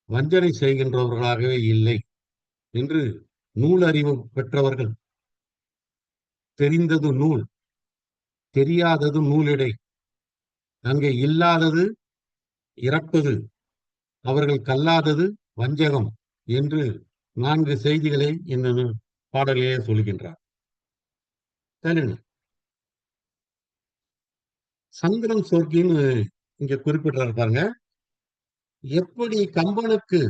S5: வஞ்சனை செய்கின்றவர்களாகவே இல்லை என்று நூல் அறிவு பெற்றவர்கள், தெரிந்தது நூல், தெரியாதது நூலிடை, அங்கே இல்லாதது இறப்பது, அவர்கள் கல்லாதது வஞ்சகம் என்று 4 செய்திகளை இந்த பாடலிலே சொல்கின்றார். சந்திரன் சொர்க்கின்னு இங்க குறிப்பிடுறாரு பாருங்க. எப்படி கம்பனுக்கு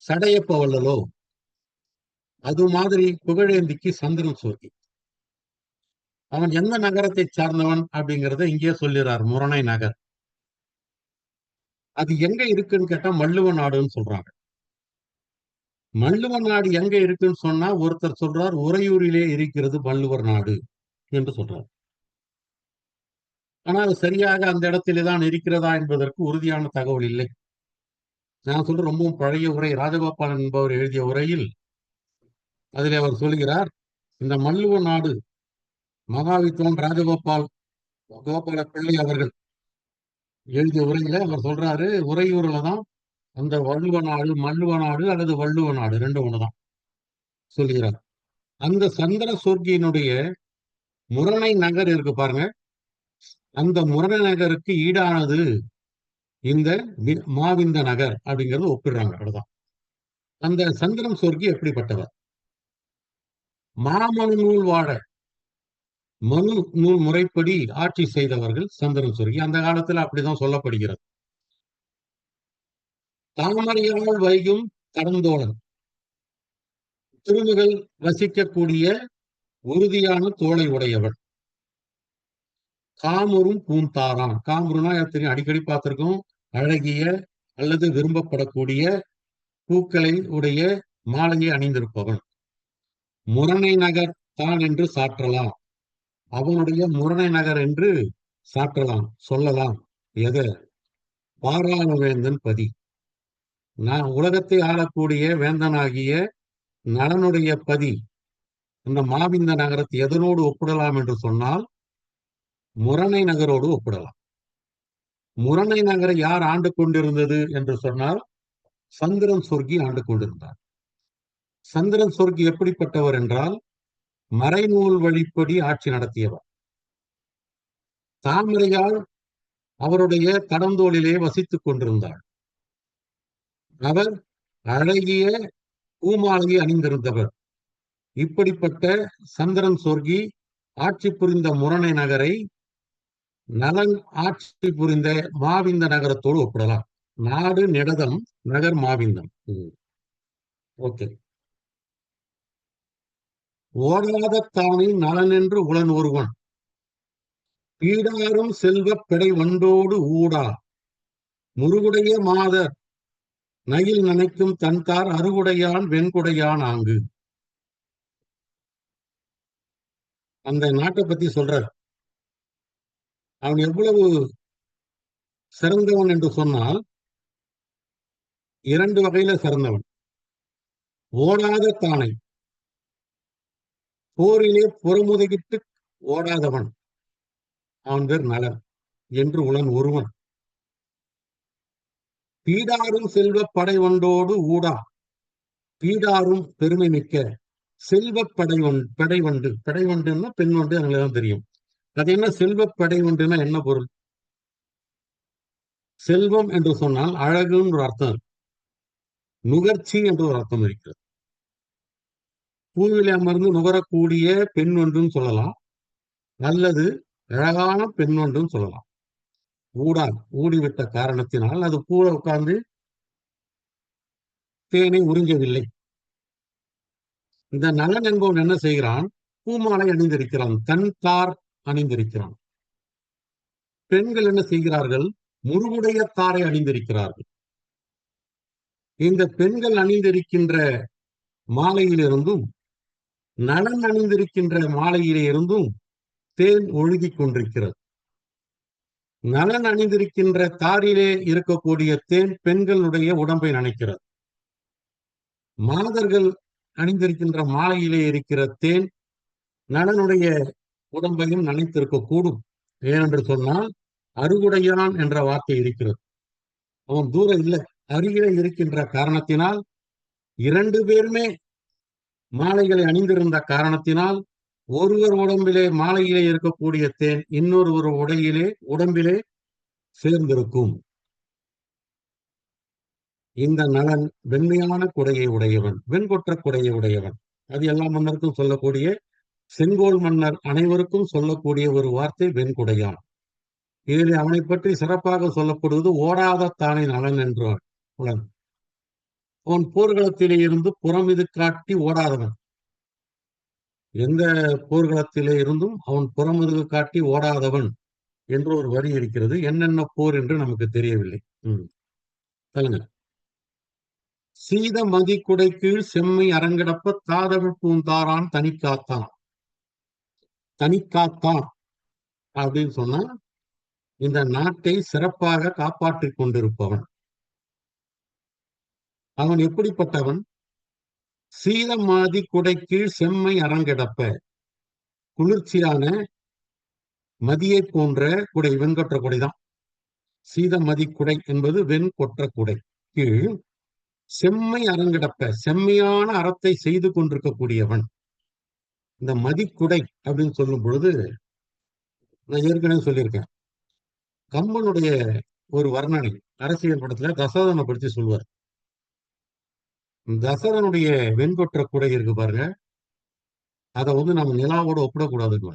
S5: சடையப்ப வள்ளலோ அது மாதிரி புகழேந்திக்கு சந்திரன் சொர்க்கி. அவன் எந்த நகரத்தை சார்ந்தவன் அப்படிங்கிறத இங்கே சொல்லிடுறார், முரணை நகர். அது எங்க இருக்குன்னு கேட்டா மல்லுவ நாடுன்னு சொல்றாங்க. மல்லுவ நாடு எங்க இருக்குன்னு சொன்னா ஒருத்தர் சொல்றார் உறையூரிலே இருக்கிறது மல்லுவர் நாடு என்று சொல்றார். ஆனால் சரியாக அந்த இடத்திலே தான் இருக்கிறதா என்பதற்கு உறுதியான தகவல் இல்லை. நான் சொல்ற ரொம்பவும் பழைய உரை, ராஜகோபாலன் என்பவர் எழுதிய உரையில் அதில் அவர் சொல்கிறார், இந்த மல்லுவ நாடு மகாவித்வான் கோபால பிள்ளை அவர்கள் எழுதிய உரையில அவர் சொல்றாரு, உறையூர்ல தான் அந்த வள்ளுவ நாடு, மல்லுவ நாடு அல்லது வள்ளுவ நாடு ரெண்டு ஒண்ணுதான் சொல்கிறார். அந்த சந்திர சொர்க்கியினுடைய முரணை நகர் இருக்கு பாருங்க, அந்த முரணை நகருக்கு ஈடானது இந்த மாவிந்த நகர் அப்படிங்கிறது ஒப்பிடுறாங்க. அவ்வளவுதான். அந்த சந்திரன் சொர்க்கி எப்படிப்பட்டவர்? மாமனு நூல் வாழ மனு நூல் முறைப்படி ஆட்சி செய்தவர்கள் சந்திரன் சொர்க்கி. அந்த காலத்துல அப்படிதான் சொல்லப்படுகிறது. தாமரையால் வைகும் கடந்தோழன், திருமகள் வசிக்கக்கூடிய உறுதியான தோளை உடையவன். காமுறும் பூந்தாரான், காமுறுனா தெரியும், அடிக்கடி பார்த்திருக்கோம். அழகிய அல்லது விரும்பப்படக்கூடிய பூக்களை உடைய மாலையை அணிந்திருப்பவன். முரணை நகர் தான் என்று சாற்றலாம், அவனுடைய முரணை நகர் என்று சாற்றலாம், சொல்லலாம். எது? பாராள வேந்தன் பதி. நான் உலகத்தை ஆளக்கூடிய வேந்தனாகிய நலனுடைய பதி. அந்த மாவிந்த நகரத்தை எதனோடு ஒப்பிடலாம் என்று சொன்னால் முரணை நகரோடு ஒப்பிடலாம். முரணை நகரை யார் ஆண்டு கொண்டிருந்தது என்று சொன்னால் சந்திரன் சொர்க்கி ஆண்டு கொண்டிருந்தார். சந்திரன் சொர்க்கி எப்படிப்பட்டவர் என்றால் மறைநூல் வழிப்படி ஆட்சி நடத்தியவர். தாமரையால் அவருடைய கடந்தோளிலே வசித்துக் கொண்டிருந்தார். அவர் அழகிய பூமாலையை அணிந்திருந்தவர். இப்படிப்பட்ட சந்திரன் சொர்க்கி ஆட்சி புரிந்த முரணை நகரை நலன் ஆட்சி புரிந்த மாவிந்த நகரத்தோடு ஒப்பிடலாம். நாடு நிடதம், நகர் மாவிந்தம். ஓகே. ஓடாத தானே நலன் என்று உளன் ஒருவன், பீடாரும் செல்வ பிடை வண்டோடு ஊடா, முருகுடைய மாதர் நயில் நினைக்கும் தன்கார் அருகுடையான் வெண்குடையான் ஆங்கு. அந்த நாட்டை பத்தி சொல்றார். அவன் எவ்வளவு சிறந்தவன் என்று சொன்னால் 2 வகையில சிறந்தவன். ஓடாத தானை, போரிலே புறமுதுகிட்டு ஓடாதவன், அவன் பேர் நலன். என்று உளன் ஒருவன். பீடாரும் செல்வ படைவண்டோடு ஊடா. பீடாரும் பெருமை மிக்க செல்வ படைவண்டு. படைவண்டுன்னா பெண் வண்டு, அவங்களுக்குதான் தெரியும். அது என்ன செல்வ படைவண்டுன்னா என்ன பொருள்? செல்வம் என்று சொன்னால் அழகுன்னு ஒரு அர்த்தம் இருக்கு, நுகர்ச்சி என்று ஒரு அர்த்தம் இருக்கிறது. பூவிலே அமர்ந்து நுகரக்கூடிய பெண் ஒன்றுன்னு சொல்லலாம், அல்லது அழகான பெண் ஒன்றுன்னு சொல்லலாம். ஊடிவிட்ட காரணத்தினால் அது பூல உட்கார்ந்து தேனை உறிஞ்சவில்லை. இந்த நலன் என்பவன் என்ன செய்கிறான்? பூமாலை அணிந்திருக்கிறான், தன்தார் அணிந்திருக்கிறான். பெண்கள் என்ன செய்கிறார்கள்? முருகுடைய தாரை அணிந்திருக்கிறார்கள். இந்த பெண்கள் அணிந்திருக்கின்ற மாலையிலிருந்தும் நலன் அணிந்திருக்கின்ற மாலையிலே இருந்தும் தேன் ஒழுகிக் கொண்டிருக்கிறது. நலன் அணிந்திருக்கின்ற தாரிலே இருக்கக்கூடிய தேன் பெண்களுடைய உடம்பை நனைக்கிறது. மாதர்கள் அணிந்திருக்கின்ற மாலையிலே இருக்கிற தேன் நலனுடைய உடம்பையும் நனைத்திருக்க கூடும். ஏனென்று சொன்னால் அருகுடையான் என்ற வார்த்தை இருக்கிறது. அவன் தூரம் இல்லை, அருகிலே இருக்கின்ற காரணத்தினால் இரண்டு பேருமே மாலைகளை அணிந்திருந்த காரணத்தினால் ஒருவர் உடம்பிலே மாலையிலே இருக்கக்கூடிய தேன் இன்னொருவர் உடம்பிலே சேர்ந்திருக்கும். இந்த நலன் வெண்மையான குடையை உடையவன், வெண்கொற்ற குடையை உடையவன். அது எல்லா மன்னருக்கும் சொல்லக்கூடிய, செங்கோல் மன்னர் அனைவருக்கும் சொல்லக்கூடிய ஒரு வார்த்தை வெண்குடையான். இதில் அவனை பற்றி சிறப்பாக சொல்லப்படுவது ஓடாத தானே நலன் என்றான் புலன். அவன் போர்க்களத்திலே இருந்து புறமிது காட்டி ஓடாதவன். எந்த போர்க்களத்திலே இருந்தும் அவன் புறமுதுகு காட்டி ஓடாதவன் என்று ஒரு வரி இருக்கிறது. என்னென்ன போர் என்று நமக்கு தெரியவில்லை. சொல்லுங்க. சீத மதி குடை கீழ் செம்மை அரங்கடப்ப தாதவிழ் பூந்தாரான் தனிக்காத்தான். தனிக்காத்தான் அப்படின்னு சொன்னா இந்த நாட்டை சிறப்பாக காப்பாற்றிக் கொண்டிருப்பவன். அவன் எப்படிப்பட்டவன்? சீதமாதி குடை கீழ் செம்மை அரங்கடப்ப, குளிர்ச்சியான மதியை போன்ற குடை, வெண்கொற்ற குடைதான். சீதமதி குடை என்பது வெண்கொற்ற குடை கீழ் செம்மை அரங்கடப்ப, செம்மையான அறத்தை செய்து கொண்டிருக்கக்கூடியவன். இந்த மதிக்குடை அப்படின்னு சொல்லும் பொழுது நான் ஏற்கனவே சொல்லியிருக்கேன், கம்பனுடைய ஒரு வர்ணனை அரசியல் படத்துல தசரதனை பற்றி சொல்வார். தசரனுடைய வெண்கொற்ற குடை இருக்கு பாருங்க, அதை நம்ம நிலாவோட ஒப்பிடக்கூடாதுங்க.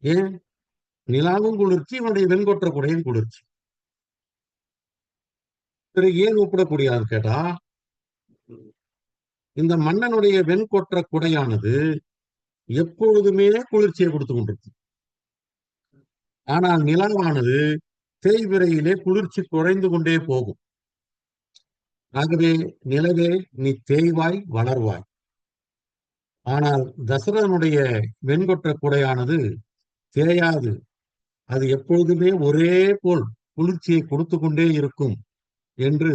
S5: ஏன்? நிலாவும் குளிர்ச்சி, இவனுடைய வெண்கொற்ற குடையும் குளிர்ச்சி. பிறகு ஏன் ஒப்பிடக்கூடியது கேட்டா, இந்த மன்னனுடைய வெண்கொற்ற குடையானது எப்பொழுதுமே குளிர்ச்சியை கொடுத்து கொண்டிருக்கு. ஆனால் நிலாவானது தேய்விரையிலே குளிர்ச்சி குறைந்து கொண்டே போகும். ஆகவே நிலவே நீ தேய்வாய் வளர்வாய். ஆனால் தசரதனுடைய வெண்கொற்ற குடையானது தேயாது, அது எப்பொழுதுமே ஒரே போல் குளிர்ச்சியை கொடுத்து கொண்டே இருக்கும் என்று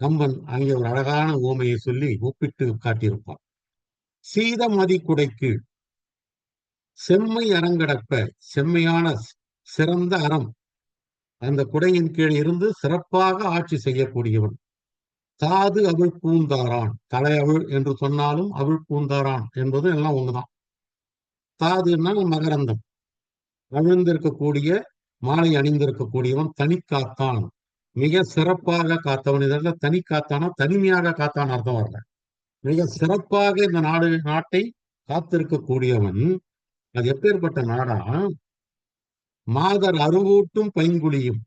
S5: கம்பன் அங்கே ஒரு அழகான ஓமையை சொல்லி ஒப்பிட்டு காட்டியிருப்பான். சீதமதி குடைக்கு செம்மை அரங்கடப்ப, செம்மையான சிறந்த அறம் அந்த குடையின் கீழ் இருந்து சிறப்பாக ஆட்சி செய்யக்கூடியவன். தாது அவிழ் பூந்தாரான், தலை அவிழ் என்று சொன்னாலும் அவிழ் பூந்தாரான் என்பது எல்லாம் ஒண்ணுதான். தாதுன்னா மகரந்தம், அவிழ்ந்திருக்கக்கூடிய மாலை அணிந்திருக்கக்கூடியவன். தனிக்காத்தான், மிக சிறப்பாக காத்தவன். இதெல்லாம் தனி காத்தானா தனிமையாக காத்தான் அர்த்தம் வரல, மிக சிறப்பாக இந்த நாட்டை காத்திருக்கக்கூடியவன். அது எப்பேற்பட்ட நாடா? மாதர் அருவூட்டும் பைங்கிளியும்,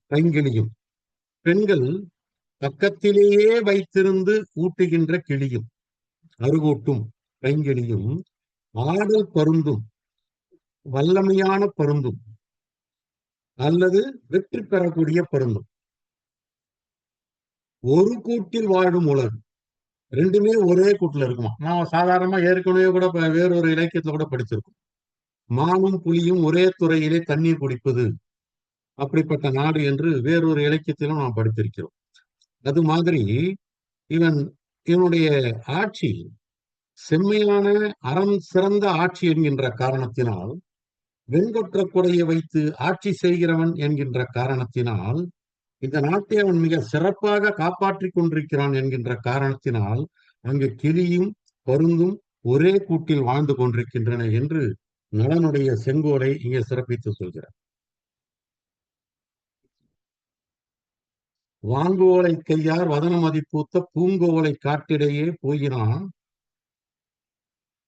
S5: பெண்கள் பக்கத்திலேயே வைத்திருந்து ஊட்டுகின்ற கிளியும், அருகூட்டும் பைங்கிளியும், ஆடல் பருந்தும், வல்லமையான பருந்தும் அல்லது வெற்றி பெறக்கூடிய பருந்தும், ஒரு கூட்டில் வாழும் உலகு. ரெண்டுமே ஒரே கூட்டுல இருக்குமா? நான் சாதாரணமா ஏற்கனவே கூட வேறொரு இலக்கியத்துல கூட படிச்சிருக்கோம். மானும் புலியும் ஒரே துறையிலே தண்ணீர் குடிப்பது, அப்படிப்பட்ட நாடு என்று வேறொரு இலக்கியத்திலும் நாம் படித்திருக்கிறோம். அது மாதிரி இவனுடைய ஆட்சி செம்மையான அறம் சிறந்த ஆட்சி என்கின்ற காரணத்தினால் வெண்கொற்ற குடையை வைத்து ஆட்சி செய்கிறவன் என்கின்ற காரணத்தினால், இந்த நாட்டை அவன் மிக சிறப்பாக காப்பாற்றிக் கொண்டிருக்கிறான் என்கின்ற காரணத்தினால், அங்கு கிளியும் பருந்தும் ஒரே கூட்டில் வாழ்ந்து கொண்டிருக்கின்றன என்று நலனுடைய செங்கோலை இங்கே சிறப்பித்து சொல்கிறார். வாங்குவோலை கையார் வதன மதிப்பூத்த பூங்கோவலை காட்டிடையே போயினான்,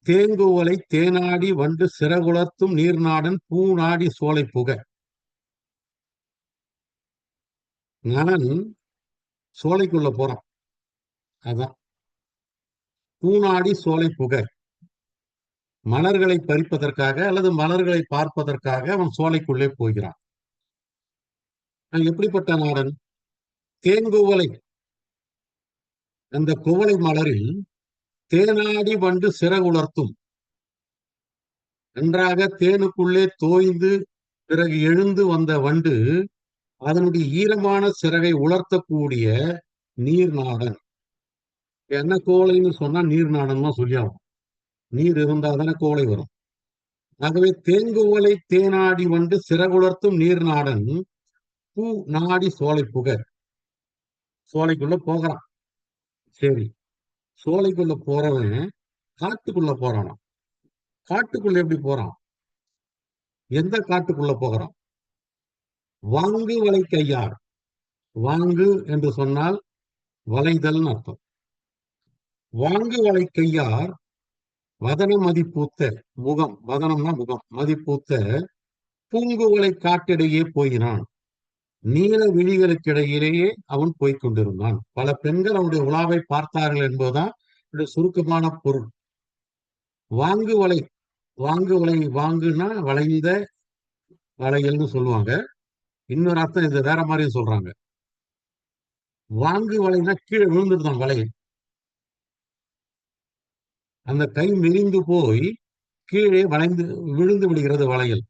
S5: தேங்குவலை தேனாடி வண்டு சிறகுலர்த்தும் நீர்நாடன் பூநாடி சோலை புக. நலன் சோலைக்குள்ள போறான். அதான் பூநாடி சோலை புக. மலர்களை பறிப்பதற்காக அல்லது மலர்களை பார்ப்பதற்காக அவன் சோலைக்குள்ளே போகிறான். எப்படிப்பட்ட நாடன்? தேங்குவலை, அந்த குவளை மலரில் தேனாடி வண்டு சிறகுலர்த்தும், நன்றாக தேனுக்குள்ளே தோய்ந்து பிறகு எழுந்து வந்த வண்டு அதனுடைய ஈரமான சிறகை உலர்த்தக்கூடிய நீர்நாடன். என்ன கோவலைன்னு சொன்னா நீர்நாடன் தான் சொல்லி ஆகும். நீர் இருந்தால் தானே கோவலை வரும். ஆகவே தேங்குவலை தேனாடி வண்டு சிறகுலர்த்தும் நீர்நாடன் பூ நாடி சோலை புக. சோலைக்குள்ள போகிறான். சரி, சோலைக்குள்ள போறவன் காட்டுக்குள்ள போறானா? காட்டுக்குள்ள எப்படி போறான்? எந்த காட்டுக்குள்ள போகிறான்? வாங்கு வலை கையார். வாங்கு என்று சொன்னால் வளைதல் அர்த்தம். வாங்கு வலை கையார் வதன மதிப்பூத்த முகம், வதனம்னா முகம், மதிப்பூத்த பூங்குவலை காட்டிடையே போயினான். நீல விழிகளுக்கிடையிலேயே அவன் போய்கொண்டிருந்தான். பல பெண்கள் அவனுடைய உலாவை பார்த்தார்கள் என்பதுதான் சுருக்கமான பொருள். வாங்கு வலை, வாங்கு வலை, வாங்குனா வளைந்த வளையல்னு சொல்லுவாங்க. இன்னொரு அர்த்தம் இது வேற மாதிரியும் சொல்றாங்க. வாங்கு வலைனா கீழே விழுந்துருந்தான் வலை. அந்த கை மெலிந்து போய் கீழே வளைந்து விழுந்து விடுகிறது வளையல்.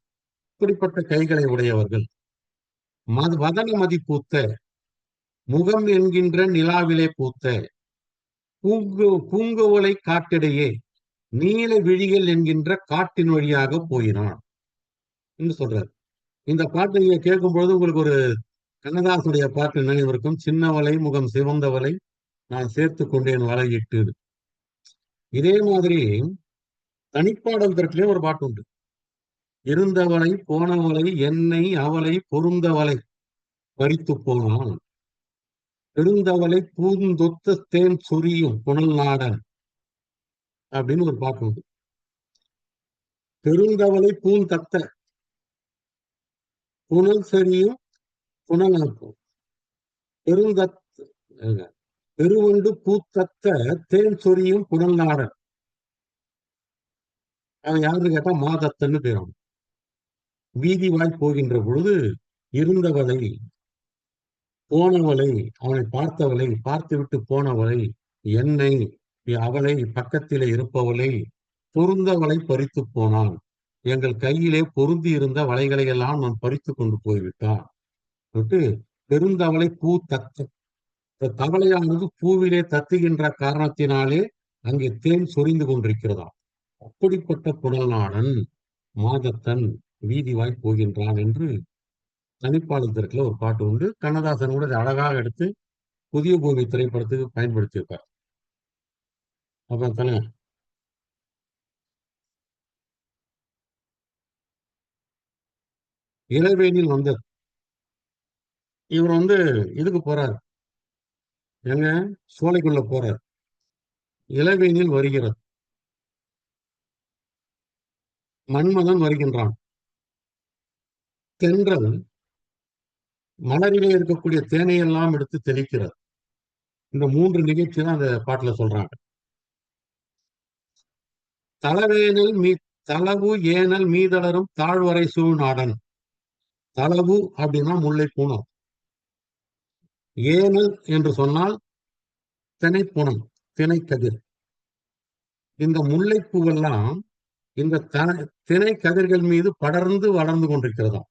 S5: இப்படிப்பட்ட கைகளை உடையவர்கள். வதன மதிப்பூத்த முகம் என்கின்ற நிலாவிலே பூத்த பூங்குவலை காட்டிடையே நீல விழிகள் என்கின்ற காட்டின் வழியாக போயினான் என்று சொல்றார். இந்த பாட்டை நீங்க கேட்கும் பொழுது உங்களுக்கு ஒரு கண்ணதாசனுடைய பாட்டு நினைவிருக்கும். சின்னவலை முகம் சிவந்தவலை நான் சேர்த்து கொண்டேன் வலையிட்டு. இதே மாதிரி தனிப்பாடல் திரட்டிலே ஒரு பாட்டு உண்டு. இருந்தவளை போனவளை என்னை அவளை பொருந்தவளை பறித்து போனான், பெருந்தவளை பூந்தொத்த தேன் சொரியும் புனல் நாடன் அப்படின்னு ஒரு பாட்டு உண்டு. பெருந்தவளை பூந்தத்த புனல் சரியும் புனல் பெருவண்டு பூத்தத்த தேன் சொரியும் புனல் நாடன். அவன் யாருன்னு கேட்டா மாதத்தன்னு பேரும். வீதி வாய் போகின்ற பொழுது இருந்தவளை போனவளை, அவனை பார்த்தவளை, பார்த்து விட்டு போனவளை, என்னை அவளை பக்கத்திலே இருப்பவளை பொருந்தவளை பறித்து போனான். எங்கள் கையிலே பொருந்தி இருந்த வலைகளை எல்லாம் நான் பறித்து கொண்டு போய்விட்டான். பெருந்தவளை பூ தத்த, தவளையானது பூவிலே தத்துகின்ற காரணத்தினாலே அங்கே தேன் சொரிந்து கொண்டிருக்கிறதாம். அப்படிப்பட்ட புனல்நாடன் மாதத்தன் வீதி வாய் போகின்றான் என்று தனிப்பாளத்திற்குள்ள ஒரு பாட்டு உண்டு. கண்ணதாசன் கூட அழகாக எடுத்து புதிய பூமி திரைப்படத்துக்கு பயன்படுத்தியிருப்பார். அப்புறம் தானே இளவேனில் வந்தது. இவர் இதுக்கு போறார், எங்க சோலைக்குள்ள போறார். இளவேனில் வருகிறது. மன்மதன் வருகின்றான். தென்றல் மலரிலே இருக்கக்கூடிய தேனை எல்லாம் எடுத்து தெளிக்கிறது. இந்த 3 நிகழ்ச்சி தான் அந்த பாட்டுல சொல்றாங்க. தளவு ஏனல் மீதளரும் தாழ்வரை சூழ்நாடன். தளவு அப்படின்னா முல்லை பூனம். ஏனல் என்று சொன்னால் திணைப்புணம், திணைக்கதிர். இந்த முல்லைப்பூவெல்லாம் இந்த திணை கதிர்கள் மீது படர்ந்து வளர்ந்து கொண்டிருக்கிறதாம்.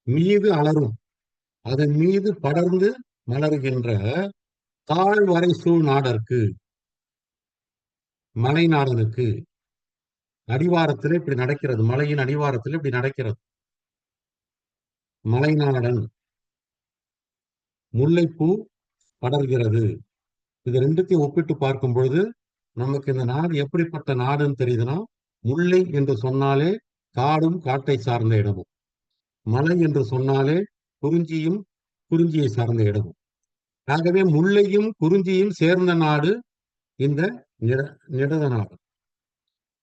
S5: மீது அலரும், அதன் மீது படர்ந்து மலர்கின்ற தாழ்வரை சூழ் நாடற்கு, மலைநாடனுக்கு அடிவாரத்தில் இப்படி நடக்கிறது, மலையின் அடிவாரத்தில் இப்படி நடக்கிறது. மலைநாடன், முல்லைப்பூ படர்கிறது. இது ரெண்டுத்தையும் ஒப்பிட்டு பார்க்கும் பொழுது நமக்கு இந்த நாடு எப்படிப்பட்ட நாடுன்னு தெரியுதுன்னா, முல்லை என்று சொன்னாலே காடும் காட்டை சார்ந்த இடமும், மலை என்று சொன்னாலே குறிஞ்சியும் குறிஞ்சியை சார்ந்த இடமும். ஆகவே முல்லையும் குறிஞ்சியும் சேர்ந்த நாடு இந்த நிடத நாடு.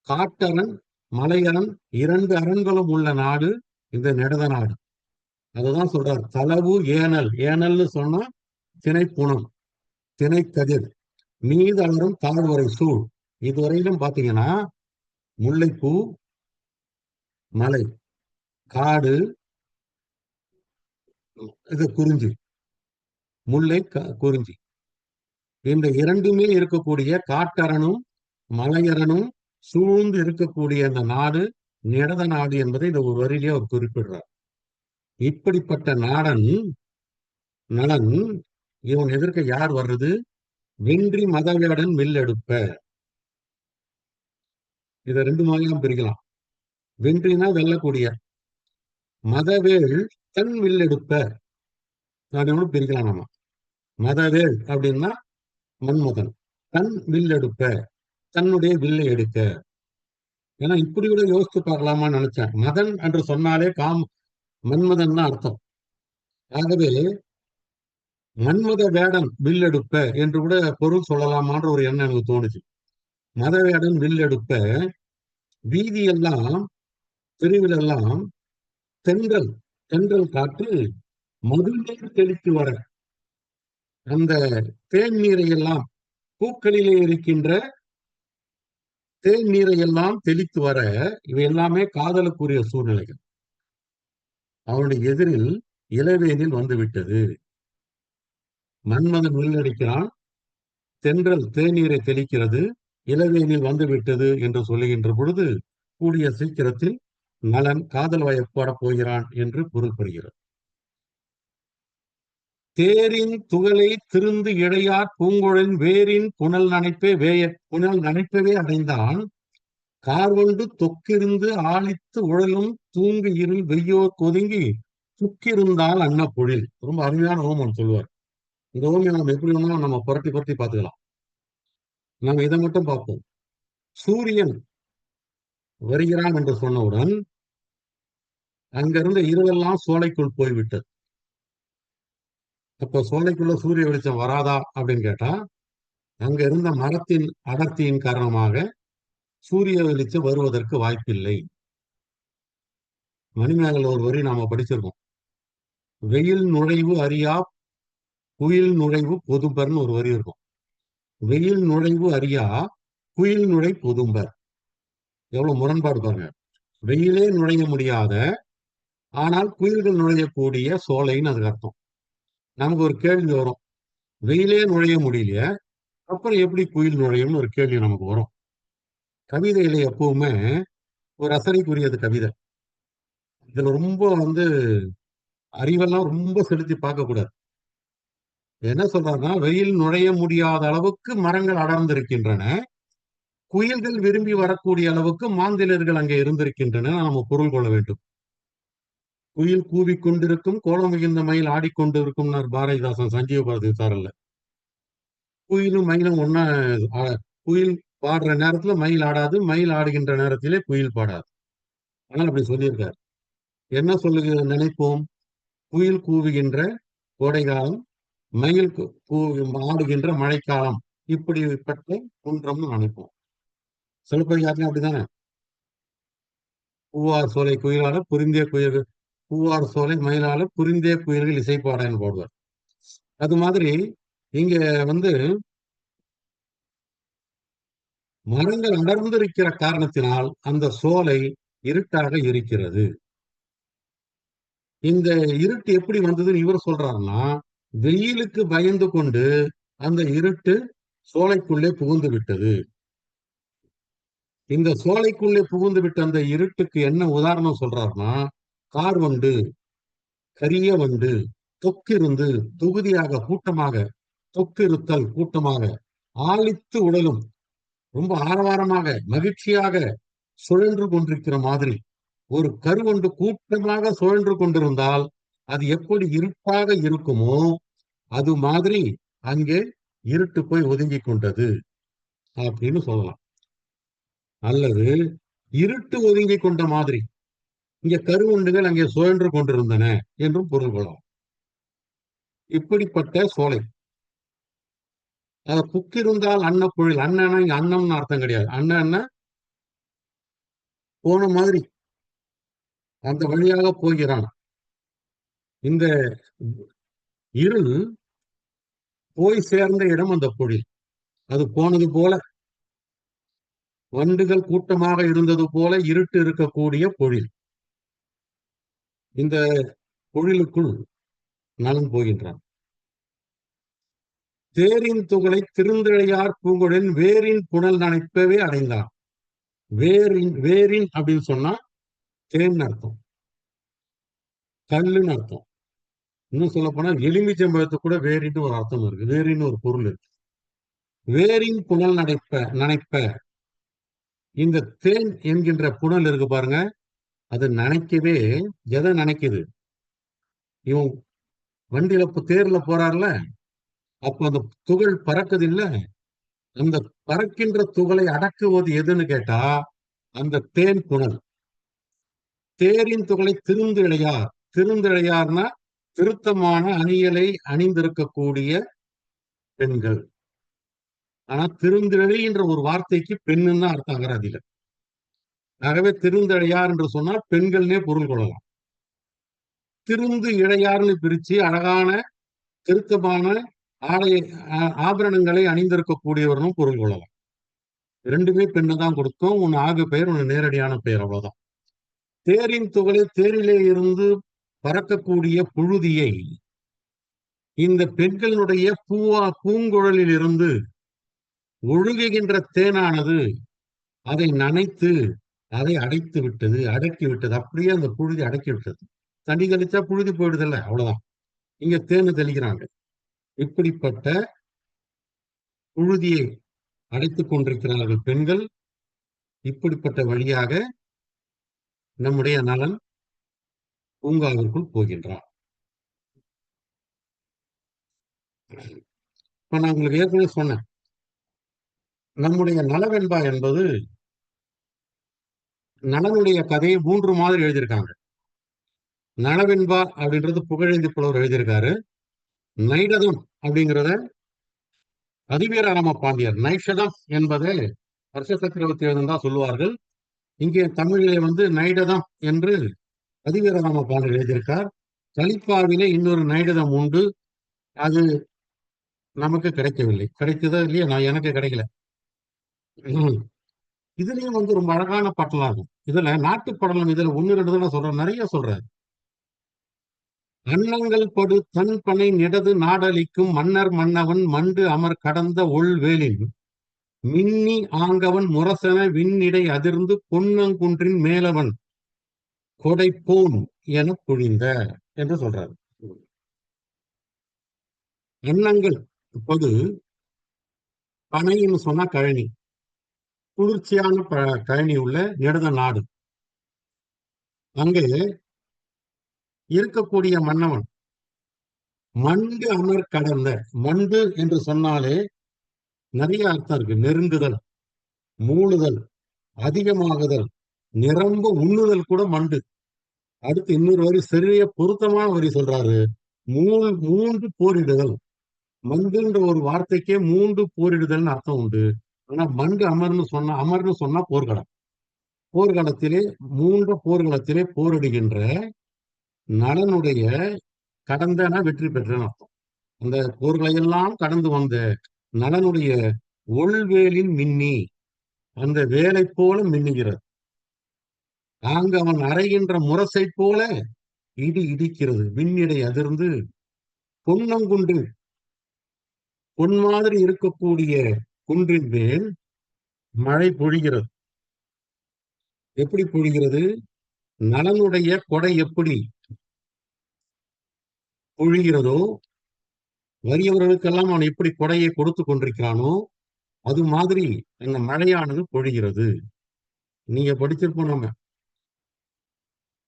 S5: காட்டரண் மலையரண் 2 அரண்களும் உள்ள நாடு இந்த நிடத நாடு. அதுதான் சொல்றார், தளவு ஏனல். ஏனல்னு சொன்னா திணைப்புணம், திணைக்கதிர், மீதளரும் தாழ்வரை சூழ். இதுவரையிலும் பாத்தீங்கன்னா முல்லைப்பூ மலை, காடு இது குறிஞ்சி, முல்லை குறிஞ்சி, இந்த இரண்டுமே இருக்கக்கூடிய காட்டரனும் மலையரனும் சூழ்ந்து இருக்கக்கூடிய அந்த நாடு நிடத நாடு என்பதை இந்த ஒரு வரியிலே அவர் குறிப்பிடுறார். இப்படிப்பட்ட நலன் இவன் எதிர்க்க யார் வர்றது? வென்றி மதவேடன் வில் எடுப்ப. இதை 2 மாதிரியும் பிரிக்கலாம். வென்றினா வெல்லக்கூடிய, மதவேள் தன் வில் எடுப்ப அப்படின்னு பிரிக்கலாம். நம்ம மதவேள் அப்படின்னா மன்மதன், தன் வில் எடுப்ப தன்னுடைய வில்லை எடுக்க. ஏன்னா இப்படி கூட யோசித்து பார்க்கலாமான்னு நினைச்சேன். மதன் என்று சொன்னாலே மன்மதன் தான் அர்த்தம். ஆகவே மன்மத வேடன் வில் எடுப்ப என்று கூட பொருள் சொல்லலாமான்ற ஒரு எண்ணம் எனக்கு தோணுச்சு. மதவேடன் வில் எடுப்ப, வீதியெல்லாம் தெருவிலெல்லாம் தென்றல் காற்று மதுநீர் தெளித்து வர, அந்த தேன் நீரை எல்லாம், பூக்களிலே இருக்கின்ற தேன் நீரை எல்லாம் தெளித்து வர. இவை எல்லாமே காதலுக்குரிய சூழ்நிலைகள். அவனுடைய எதிரில் இளவேனில் வந்துவிட்டது. மன்மதன் வில்லடிக்கிறான், தென்றல் தேநீரை தெளிக்கிறது, இளவேனில் வந்துவிட்டது என்று சொல்லுகின்ற பொழுது கூடிய சீக்கிரத்தில் நலன் காதல் வயப்பட போகிறான் என்று பொருள் பெறுகிறது. தேரின் துகளை திருந்து இழையார் பூங்குழலின் வேரின் புனல் நனைப்பவே அடைந்தான். கார்வண்டு தொக்கிருந்து ஆழித்து உழலும் தூங்கு இருள் வெய்யோர் கொதுங்கி துக்கிருந்தால் அன்னப்பொழில். ரொம்ப அருமையான ஓமம் சொல்லுவார். இந்த ஓமியை நம்ம எப்படி வேணாலும் நம்ம புரட்டி பார்த்துக்கலாம். நம்ம இதை மட்டும் பார்ப்போம். சூரியன் வருகிறான் என்று சொன்னவுடன் அங்கிருந்த இருவெல்லாம் சோலைக்குள் போய்விட்டது. அப்ப சோலைக்குள்ள சூரிய வெளிச்சம் வராதா அப்படின்னு கேட்டா, அங்க இருந்த மரத்தின் அடர்த்தியின் காரணமாக சூரிய வெளிச்சம் வருவதற்கு வாய்ப்பில்லை. மணிமேகலை ஒரு வரி நாம படிச்சிருக்கோம். வெயில் நுழைவு அறியா குயில் நுழைவு பொதும்பர்னு ஒரு வரி இருக்கும். வெயில் நுழைவு அறியா குயில் நுழை பொதும்பர். எவ்வளவு முரண்பாடு பாருங்க. வெயிலே நுழைய முடியாத ஆனால் குயில்கள் நுழையக்கூடிய சோலைன்னு அதுக்கு அர்த்தம். நமக்கு ஒரு கேள்வி வரும், வெயிலே நுழைய முடியல, அப்புறம் எப்படி குயில் நுழையும்னு ஒரு கேள்வி நமக்கு வரும். கவிதையில எப்பவுமே ஒரு ரசனைக்குரியது கவிதை. இதுல ரொம்ப அறிவெல்லாம் ரொம்ப செலுத்தி பார்க்க கூடாது. என்ன சொல்றாருன்னா, வெயில் நுழைய முடியாத அளவுக்கு மரங்கள் அடர்ந்திருக்கின்றன, குயில்கள் விரும்பி வரக்கூடிய அளவுக்கு மாந்திலர்கள் அங்கே இருந்திருக்கின்றன நம்ம பொருள் கொள்ள வேண்டும். குயில் கூவிக்கொண்டிருக்கும், கோலம் மிகுந்த மயில் ஆடிக்கொண்டிருக்கும் பாரதிதாசன் சஞ்சீவ பாரதி சாரல்ல. குயிலும் மயிலும் ஒன்னா, குயில் பாடுற நேரத்துல மயில் ஆடாது, மயில் ஆடுகின்ற நேரத்திலே குயில் பாடாது. ஆனால் அப்படி சொல்லியிருக்காரு. என்ன சொல்லுகிற நினைப்போம்? குயில் கூவுகின்ற கோடைகாலம், மயில் ஆடுகின்ற மழைக்காலம், இப்படிப்பட்ட குன்றம்னு நினைப்போம். சிலப்பதிகாரத்திலும் அப்படித்தானே, பூவார் சோலை குயிலால புரிந்தே குயில்கள், பூவார் சோலை மயிலால புரிந்தே குயில்கள் இசைப்பாடன்னு போடுவார். அது மாதிரி இங்க மரங்கள் அடர்ந்திருக்கிற காரணத்தினால் அந்த சோலை இருட்டாக இருக்கிறது. இந்த இருட்டு எப்படி வந்ததுன்னு இவர் சொல்றாருன்னா, வெயிலுக்கு பயந்து கொண்டு அந்த இருட்டு சோலைக்குள்ளே புகுந்து விட்டது. இந்த சோலைக்குள்ளே புகுந்து விட்ட அந்த இருட்டுக்கு என்ன உதாரணம் சொல்றாருன்னா, கார்வண்டு, கரிய வண்டு, தொக்கிருந்து தொகுதியாக கூட்டமாக, தொக்கிருத்தல் கூட்டமாக, ஆழித்து உடலும் ரொம்ப ஆரவாரமாக மகிழ்ச்சியாக சுழன்று கொண்டிருக்கிற மாதிரி, ஒரு கருவண்டு கூட்டமாக சுழன்று கொண்டிருந்தால் அது எப்படி இருட்டாக இருக்குமோ அது மாதிரி அங்கே இருட்டு போய் ஒதுங்கி கொண்டது அப்படின்னு சொல்லலாம். அல்லது இருட்டு ஒதுங்கி கொண்ட மாதிரி இங்க கருவண்டுகள் அங்கே சுழன்று கொண்டிருந்தன என்றும் பொருள் கொள்ளலாம். இப்படிப்பட்ட சோலை புக்கிருந்தால் அன்னப்பொழில். அண்ணனா இங்க அன்னம்னு அர்த்தம் கிடையாது. அண்ணன்னா போன மாதிரி அந்த வழியாக போகிறான். இந்த இருள் போய் சேர்ந்த இடம் அந்த பொழில். அது போனது போல, வண்டுகள் கூட்டமாக இருந்தது போல இருட்டு இருக்கக்கூடிய பொழில். இந்த பொழிலுக்குள் நலன் போகின்றான். தேரின் துகளை திருந்திழையார் பூங்குழலின் வேரின் புனல் நனைப்பவே அடைந்தான். வேரின் அப்படின்னு சொன்னா தேன் அர்த்தம், கல்லுன்னு அர்த்தம். இன்னும் சொல்ல போனா எலுமிச்சம்பழத்து கூட வேரின்னு ஒரு அர்த்தம் இருக்கு, வேரின்னு ஒரு பொருள் இருக்கு. வேரின் புனல் நனைப்ப. இந்த தேன் என்கின்ற புனல் இருக்கு பாருங்க, அது நனைக்கவே. எதை நனைக்குது? இவன் வண்டியில தேர்ல போறார்ல, அப்ப அந்த துகள் பறக்குது இல்ல, அந்த பறக்கின்ற துகளை அடக்குவது எதுன்னு கேட்டா அந்த தேன் புனல். தேரின் துகளை திருந்திழையார். திருந்திழையார்னா திருத்தமான அணியலை அணிந்திருக்கக்கூடிய பெண்கள். ஆனா திருந்திழை என்ற ஒரு வார்த்தைக்கு பெண்ணுன்னு தான் அர்த்தம் அகராதியில. ஆகவே திருந்தழையார் என்று சொன்னால் பெண்கள்னே பொருள் கொள்ளலாம். திருந்து இழையார்னு பிரிச்சு அழகான திருத்தமான ஆபரணங்களை அணிந்திருக்கக்கூடியவர்களும் பொருள் கொள்ளலாம். ரெண்டுமே பெண்ணை தான் கொடுக்கும். ஒன்னு ஆகு பெயர், ஒன்னு நேரடியான பெயர், அவ்வளவுதான். தேரின் துகளை தேரிலே இருந்து பறக்கக்கூடிய புழுதியை இந்த பெண்களுடைய பூங்குழலில் இருந்து ஒழுகுகின்ற தேனானது அதை நனைத்து அதை அடைத்து விட்டது, அடக்கி விட்டது. அப்படியே அந்த புழுதி அடக்கி விட்டது. தண்ணி தெளிச்சா புழுதி போயிடுதில்ல, அவ்வளவுதான். இங்க தேனு தெளிக்கிறாங்க. இப்படிப்பட்ட புழுதியை அடைத்துக் கொண்டிருக்கிறார்கள் பெண்கள். இப்படிப்பட்ட வழியாக நம்முடைய நலன் பூங்காவிற்குள் போகின்றார். இப்ப நான் உங்களுக்கு ஏற்கனவே சொன்னேன், நம்முடைய நலவென்பா என்பது நலனுடைய கதையை 3 மாதிரி எழுதியிருக்காங்க. நலவென்பா அப்படின்றது புகழேந்தி புலவர் எழுதியிருக்காரு. நைடதம் அப்படிங்கிறத அதிவீரராம பாண்டியர், நைஷதம் என்பதை வருஷ சக்கரவர்த்தி எழுதுதான் சொல்லுவார்கள். இங்கே தமிழிலே நைடதம் என்று அதிவீரராம பாண்டியர் எழுதியிருக்கார். கலிப்பாவிலே இன்னொரு நைடதம் உண்டு, அது நமக்கு கிடைக்கவில்லை. கிடைக்குதா இல்லையா? எனக்கு கிடைக்கல. இதுலயும் ரொம்ப அழகான பாட்டலாகும். இதுல நாட்டுப்படலம் இதுல 1, 2 தான் சொல்றேன், நிறைய சொல்றாரு. அன்னங்கள் படு தன் பனை நிடது நாடளிக்கும் மன்னர் மன்னவன் மண்டு அமர் கடந்த ஒள்வேலின் மின்னி ஆங்கவன் முரசன விண்ணிடை அதிர்ந்து பொன்னங்குன்றின் மேலவன் கொடைப்போன் என பொழிந்த என்று சொல்றாரு. அன்னங்கள் இப்போது பனைன்னு சொன்னா கழனி, குளிர்ச்சியான கழனி உள்ள நெடுத நாடு. அங்கே இருக்கக்கூடிய மன்னவன் மண்டு அமர் கடந்த. மண்டு என்று சொன்னாலே நிறைய அர்த்தம் இருக்கு. நெருங்குதல், மூழுதல், அதிகமாகுதல், நிரம்ப உண்ணுதல் கூட மண்டு. அடுத்து இன்னொரு வரி, சிறிய பொருத்தமான வரி சொல்றாரு, 3 போரிடுதல். மண்டுன்ற ஒரு வார்த்தைக்கே 3 போரிடுதல்னு அர்த்தம் உண்டு. ஆனா மண்டு அமர்னு சொன்னா போர்க்களம். போர்க்களத்திலே 3 போர்க்களத்திலே போரிடுகின்ற நலனுடைய கடந்தன வெற்றி பெற்றன்னு அர்த்தம். அந்த போர்களை எல்லாம் கடந்து வந்த நலனுடைய ஒள்வேலின் மின்னி, அந்த வேலை போல மின்னுகிறது. அங்கு அவன் அறைகின்ற முரசை போல இடி இடிக்கிறது, விண்ணிடை அதிர்ந்து பொன்னங்குன்று, பொன் மாதிரி இருக்கக்கூடிய குன்றின் மேல் மழை பொழிகிறது. எப்படி பொழிகிறது? நலனுடைய கொடை எப்படி பொழிகிறதோ, வறியவர்களுக்கெல்லாம் அவன் எப்படி கொடையை கொடுத்து கொண்டிருக்கிறானோ அது மாதிரி அந்த மழையானது பொழிகிறது. நீங்க படிச்சிருப்போம். நம்ம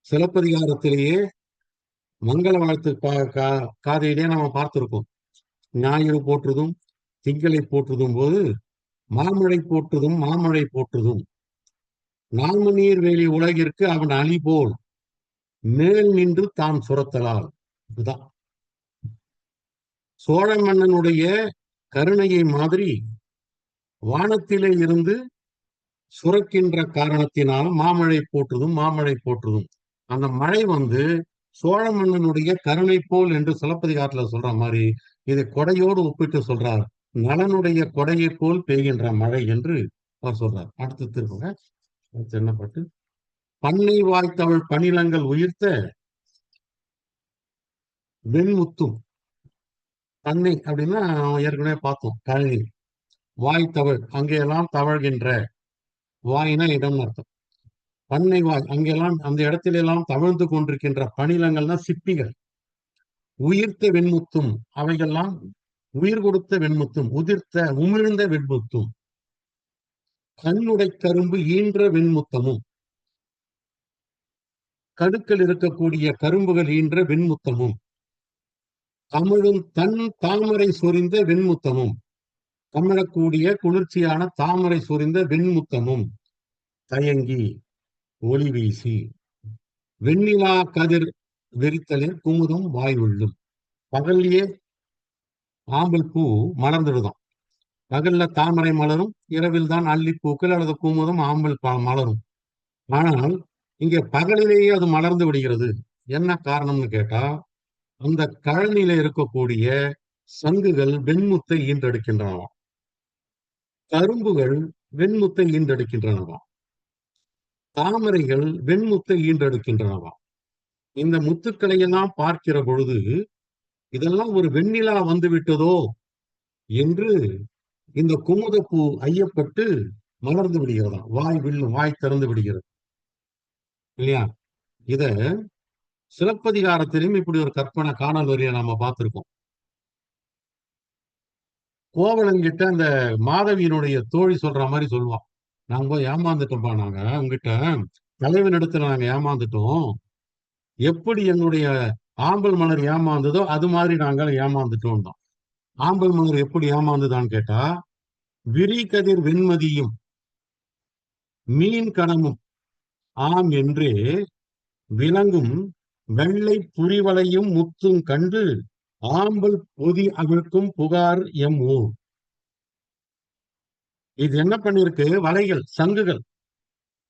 S5: சிலப்பதிகாரத்திலேயே மங்கள வாழ்த்து காதையிலே நம்ம பார்த்திருக்கோம். ஞாயிறு போற்றுதும் திங்களை போற்றுதும் போது மாமழை போற்றுதும் மாமழை போற்றுதும் நாமநீர் வேலி உலகிற்கு அவன் அலி போல் மேல் நின்று தான் சுரத்தலால். இதுதான் சோழ மன்னனுடைய கருணையை மாதிரி வானத்திலே இருந்து சுரக்கின்ற காரணத்தினால் மாமழை போற்றுதும் மாமழை போற்றுதும். அந்த மழை சோழ மன்னனுடைய கருணை போல் என்று சிலப்பதிகாரத்துல சொல்ற மாதிரி இதை கொடையோடு ஒப்பிட்டு சொல்றார். நலனுடைய கொடையை போல் பெய்கின்ற மழை என்று அவர் சொல்றார். அடுத்து திருப்பங்க என்ன பாட்டு? பண்ணை வாய்த்தவள் பணிலங்கள் உயிர்த்த வெண்முத்தும். பண்ணை அப்படின்னா ஏற்கனவே பார்த்தோம், கழனி. வாய்த்தவள் அங்கெல்லாம் தவழ்கின்ற, வாயினா இடம் அர்த்தம். பண்ணை வாய் அங்கெல்லாம் அந்த இடத்துல எல்லாம் தவழ்ந்து கொண்டிருக்கின்ற பணிலங்கள்னா சிப்பிகள். உயிர்த்த வெண்முத்தும் அவைகள்லாம் உயிர் கொடுத்த வெண்முத்தும், உதிர்த்த உமிழ்ந்த வெண்முத்தும். கண்ணுடை கரும்பு ஈன்ற வெண்முத்தமும், கடுக்கள் இருக்கக்கூடிய கரும்புகள் ஈன்ற வெண்முத்தமும். தமிழும் தன் தாமரை சொரிந்த வெண்முத்தமும், கமழக்கூடிய குளிர்ச்சியான தாமரை சொரிந்த வெண்முத்தமும். தயங்கி ஒளி வீசி வெண்ணிலா கதிர் வெறித்தலில் குமுதம் வாய் உள்ளும். பகல்லையே ஆம்பல் பூ மலர்ந்துடுதான். பகல்ல தாமரை மலரும், இரவில் தான் அல்லிப்பூக்கள் அல்லது குமுதம் ஆம்பல் மலரும். ஆனால் இங்கே பகலிலேயே அது மலர்ந்து விடுகிறது. என்ன காரணம்னு கேட்டா, அந்த கழனில இருக்கக்கூடிய சங்குகள் வெண்முத்தை ஈன்றெடுக்கின்றனவாம், கரும்புகள் வெண்முத்தை ஈன்றெடுக்கின்றனவாம், தாமரைகள் வெண்முத்தை ஈன்றெடுக்கின்றனவாம். இந்த முத்துக்களை எல்லாம் பார்க்கிற பொழுது இதெல்லாம் ஒரு வெண்ணிலா வந்து விட்டதோ என்று இந்த குமுதப்பூ ஐயப்பட்டு மலர்ந்து விடுகிறதா, வாய் வில்லும், வாய் திறந்து விடுகிறது இல்லையா? இத சிலப்பதிகாரத்திலும் இப்படி ஒரு கற்பனை காணல் வரியை நாம பார்த்திருக்கோம். கோவலன்கிட்ட அந்த மாதவியினுடைய தோழி சொல்ற மாதிரி சொல்லுவான், நாங்க ஏமாந்துட்டோம்பா, நாங்க உங்ககிட்ட தலைவன் இடத்துல நாங்க ஏமாந்துட்டோம். எப்படி என்னுடைய ஆம்பல் மலர் ஏமாந்ததோ அது மாதிரி நாங்கள் ஏமாந்துட்டோம் தான். ஆம்பல் மலர் எப்படி ஏமாந்துதான்னு கேட்டா, விரி கதிர் வெண்மதியும் மீன் கணமும் ஆம் என்றே விளங்கும் வெள்ளை புரிவளையும் முத்தும் கண்டு ஆம்பல் பொதி அவிழ்க்கும் புகார் எம் ஊர். இது என்ன பண்ணிருக்கு? வலைகள், சங்குகள்,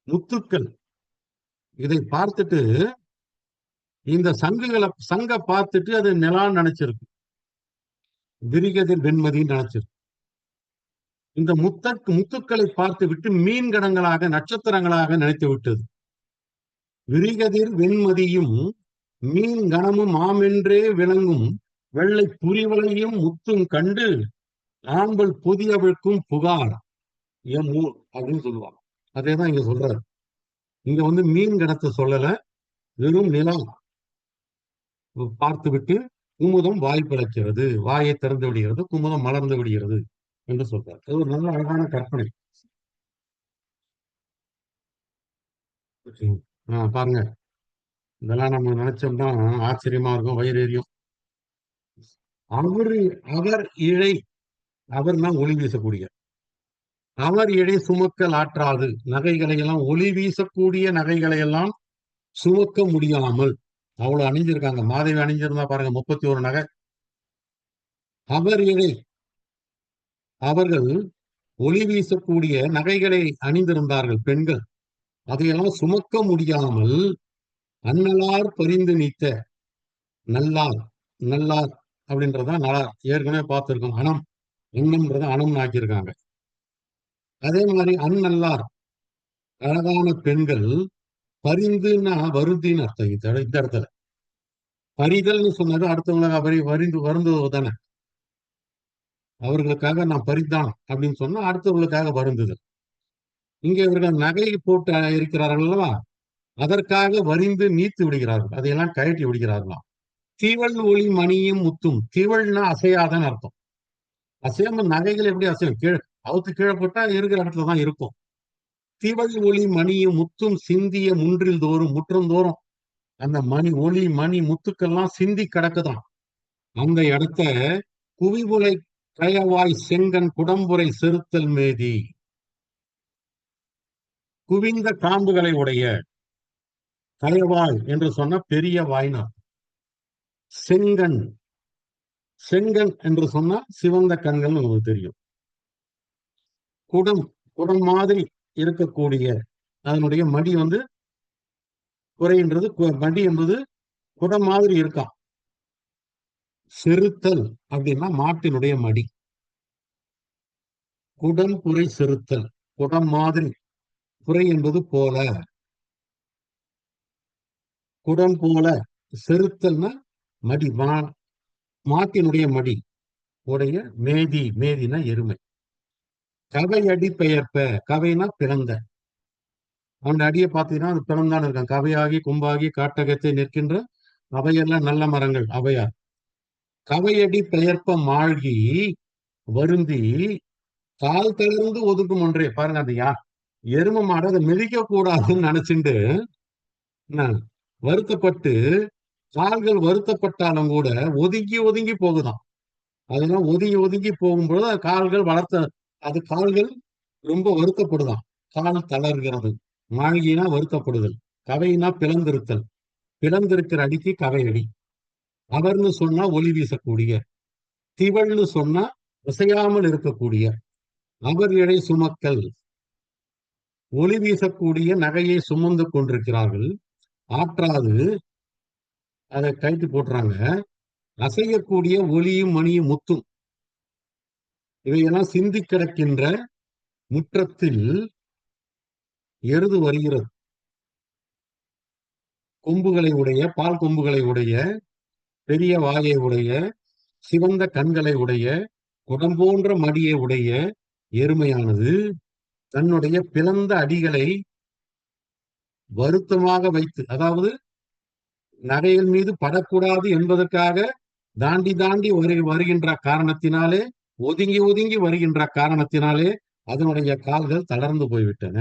S5: முத்துக்கள். இதை பார்த்துட்டு இந்த சங்க பார்த்துட்டு அது நிலான்னு நினைச்சிருக்கு, விரிகதிர் வெண்மதின்னு நினைச்சிருக்கு. இந்த முத்துக்களை பார்த்து விட்டு மீன் கணங்களாக, நட்சத்திரங்களாக நினைத்து விட்டது. விரிகதிர் வெண்மதியும் மீன் கணமும் ஆமென்றே விளங்கும் வெள்ளை புரிவளையும் முத்தும் கண்டு ஆம்பல் புதியவிழ்க்கும் புகார் எம் ஊர் அப்படின்னு சொல்லுவாங்க. அதேதான் இங்க சொல்றாரு. இங்க மீன் கணத்தை சொல்லல, வெறும் நிலம் பார்த்து விட்டு குமுதம் வாய் பிளக்கிறது, வாயை திறந்து விடுகிறது, குமுதம் மலர்ந்து விடுகிறது என்று சொல்றார். அது ஒரு நல்ல அழகான கற்பனை. பாருங்க, இதெல்லாம் நம்ம நினைச்சோம்னா ஆச்சரியமா இருக்கும், வயிறு எரியும். அவர் இழை, அவர்னா ஒளி வீசக்கூடிய, அவர் இழை சுமக்கல் ஆற்றாது, நகைகளை எல்லாம், ஒளி வீசக்கூடிய நகைகளை எல்லாம் சுமக்க முடியாமல் அவ்வளவு அணிஞ்சிருக்காங்க. மாதவி அணிஞ்சிருந்தா பாருங்க 31 நகை. அவர் இழை, அவர்கள் ஒளி வீசக்கூடிய நகைகளை அணிந்திருந்தார்கள் பெண்கள். அதையெல்லாம் சுமக்க முடியாமல் அன்னலார் பரிந்து நீத்த, நல்லார், நல்லார் அப்படின்றதான் நலார், ஏற்கனவே பார்த்திருக்கோம். அனம், அன்னம்ன்றத அனம்னு ஆக்கியிருக்காங்க. அதே மாதிரி அந்நல்லார், அழகான பெண்கள், பரிந்துன்னா வருந்தின்னு அர்த்தம். இந்த இடத்துல பரிதல்னு சொன்னது அடுத்தவங்களுக்கு வருந்துவது தானே. அவர்களுக்காக நான் பரிதான் அப்படின்னு சொன்னா அடுத்தவர்களுக்காக வருந்துதல். இங்க இவர்கள் நகை போட்டு இருக்கிறார்கள் அல்லவா, அதற்காக வரிந்து நீத்து விடுகிறார்கள், அதையெல்லாம் கழட்டி விடுகிறார்களாம். தீவள் ஒளி மணியும் முத்தும், தீவள்னா அசையாதன்னு அர்த்தம். அசையாம நகைகள் எப்படி அசையும்? கீழே அவுத்து கீழே போட்டா இருக்கிற இடத்துலதான் இருக்கும். திவள் ஒளி மணியும் முத்தும் சிந்திய முன்றில் தோறும் முற்றந்தோறும் அந்த மணி ஒளி மணி முத்துக்கள்லாம் சிந்தி கிடக்குதான். அந்த இடத்த குவிவுலை கயவாய் செங்கன் குடம்புரை செருத்தல் மேதி, குவிந்த காம்புகளை உடைய கயவாய் என்று சொன்ன பெரிய வாய்னா, செங்கன், செங்கன் என்று சொன்னா சிவந்த கண்கள் உங்களுக்கு தெரியும். குடம், குடம் மாதிரி இருக்கக்கூடிய அதனுடைய மடி குறைன்றது, மடி என்பது குடம் மாதிரி இருக்கான். செருத்தல் அப்படின்னா மாட்டினுடைய மடி. குடம் புரை செருத்தல், குடம் மாதிரி, புரை என்பது போல, குடம் போல, செருத்தல்னா மடி, மாட்டினுடைய மடி உடைய மேதி, மேதினா எருமை. கவை அடி பெயர்ப்ப, கவைனா பிறந்த, அவன் அடியை பார்த்தீங்கன்னா அது பிறந்தான் இருக்கான். கவையாகி கும்பாகி காட்டகத்தை நிற்கின்ற அவையெல்லாம் நல்ல மரங்கள் அவையார். கவையடி பெயர்ப்ப மாழ்கி வருந்தி கால் தளர்ந்து ஒதுக்கும் ஒன்றே. பாருங்க, அது எரும மாடு அதை மிதிக்க கூடாதுன்னு நினைச்சுட்டு வருத்தப்பட்டு, கால்கள் வருத்தப்பட்டாலும் கூட ஒதுங்கி ஒதுங்கி போகுதான். அதெல்லாம் ஒதுங்கி ஒதுங்கி போகும்பொழுது அது கால்கள் அது கால்கள் ரொம்ப வருத்தப்படுதான், கால் தளர்கிறது. மாழ்கினா வருத்தப்படுதல், கவையினா பிளந்திருத்தல், பிளந்திருக்கிற அடிக்கு கவையடி. அவர்னு சொன்னா ஒளி வீசக்கூடிய, திவள்னு சொன்னா அசையாமல் இருக்கக்கூடிய, அவர் இழை சுமக்கல், ஒளி வீசக்கூடிய நகையை சுமந்து கொண்டிருக்கிறார்கள், ஆற்றாது அதை கைட்டு போட்டுறாங்க. அசையக்கூடிய ஒளியும் மணியும் முத்தும், இவையெல்லாம் சிந்தி கிடக்கின்ற முற்றத்தில் எருது வருகிறது. கொம்புகளை உடைய, பால் கொம்புகளை உடைய, பெரிய வாயை உடைய, சிவந்த கண்களை உடைய, குடம் போன்ற மடியை உடைய எருமையானது தன்னுடைய பிளந்த அடிகளை வருத்தமாக வைத்து, அதாவது நகைகள் மீது படக்கூடாது என்பதற்காக தாண்டி தாண்டி வருகின்ற காரணத்தினாலே, ஒதுங்கி ஒதுங்கி வருகின்ற காரணத்தினாலே அதனுடைய கால்கள் தளர்ந்து போய்விட்டன.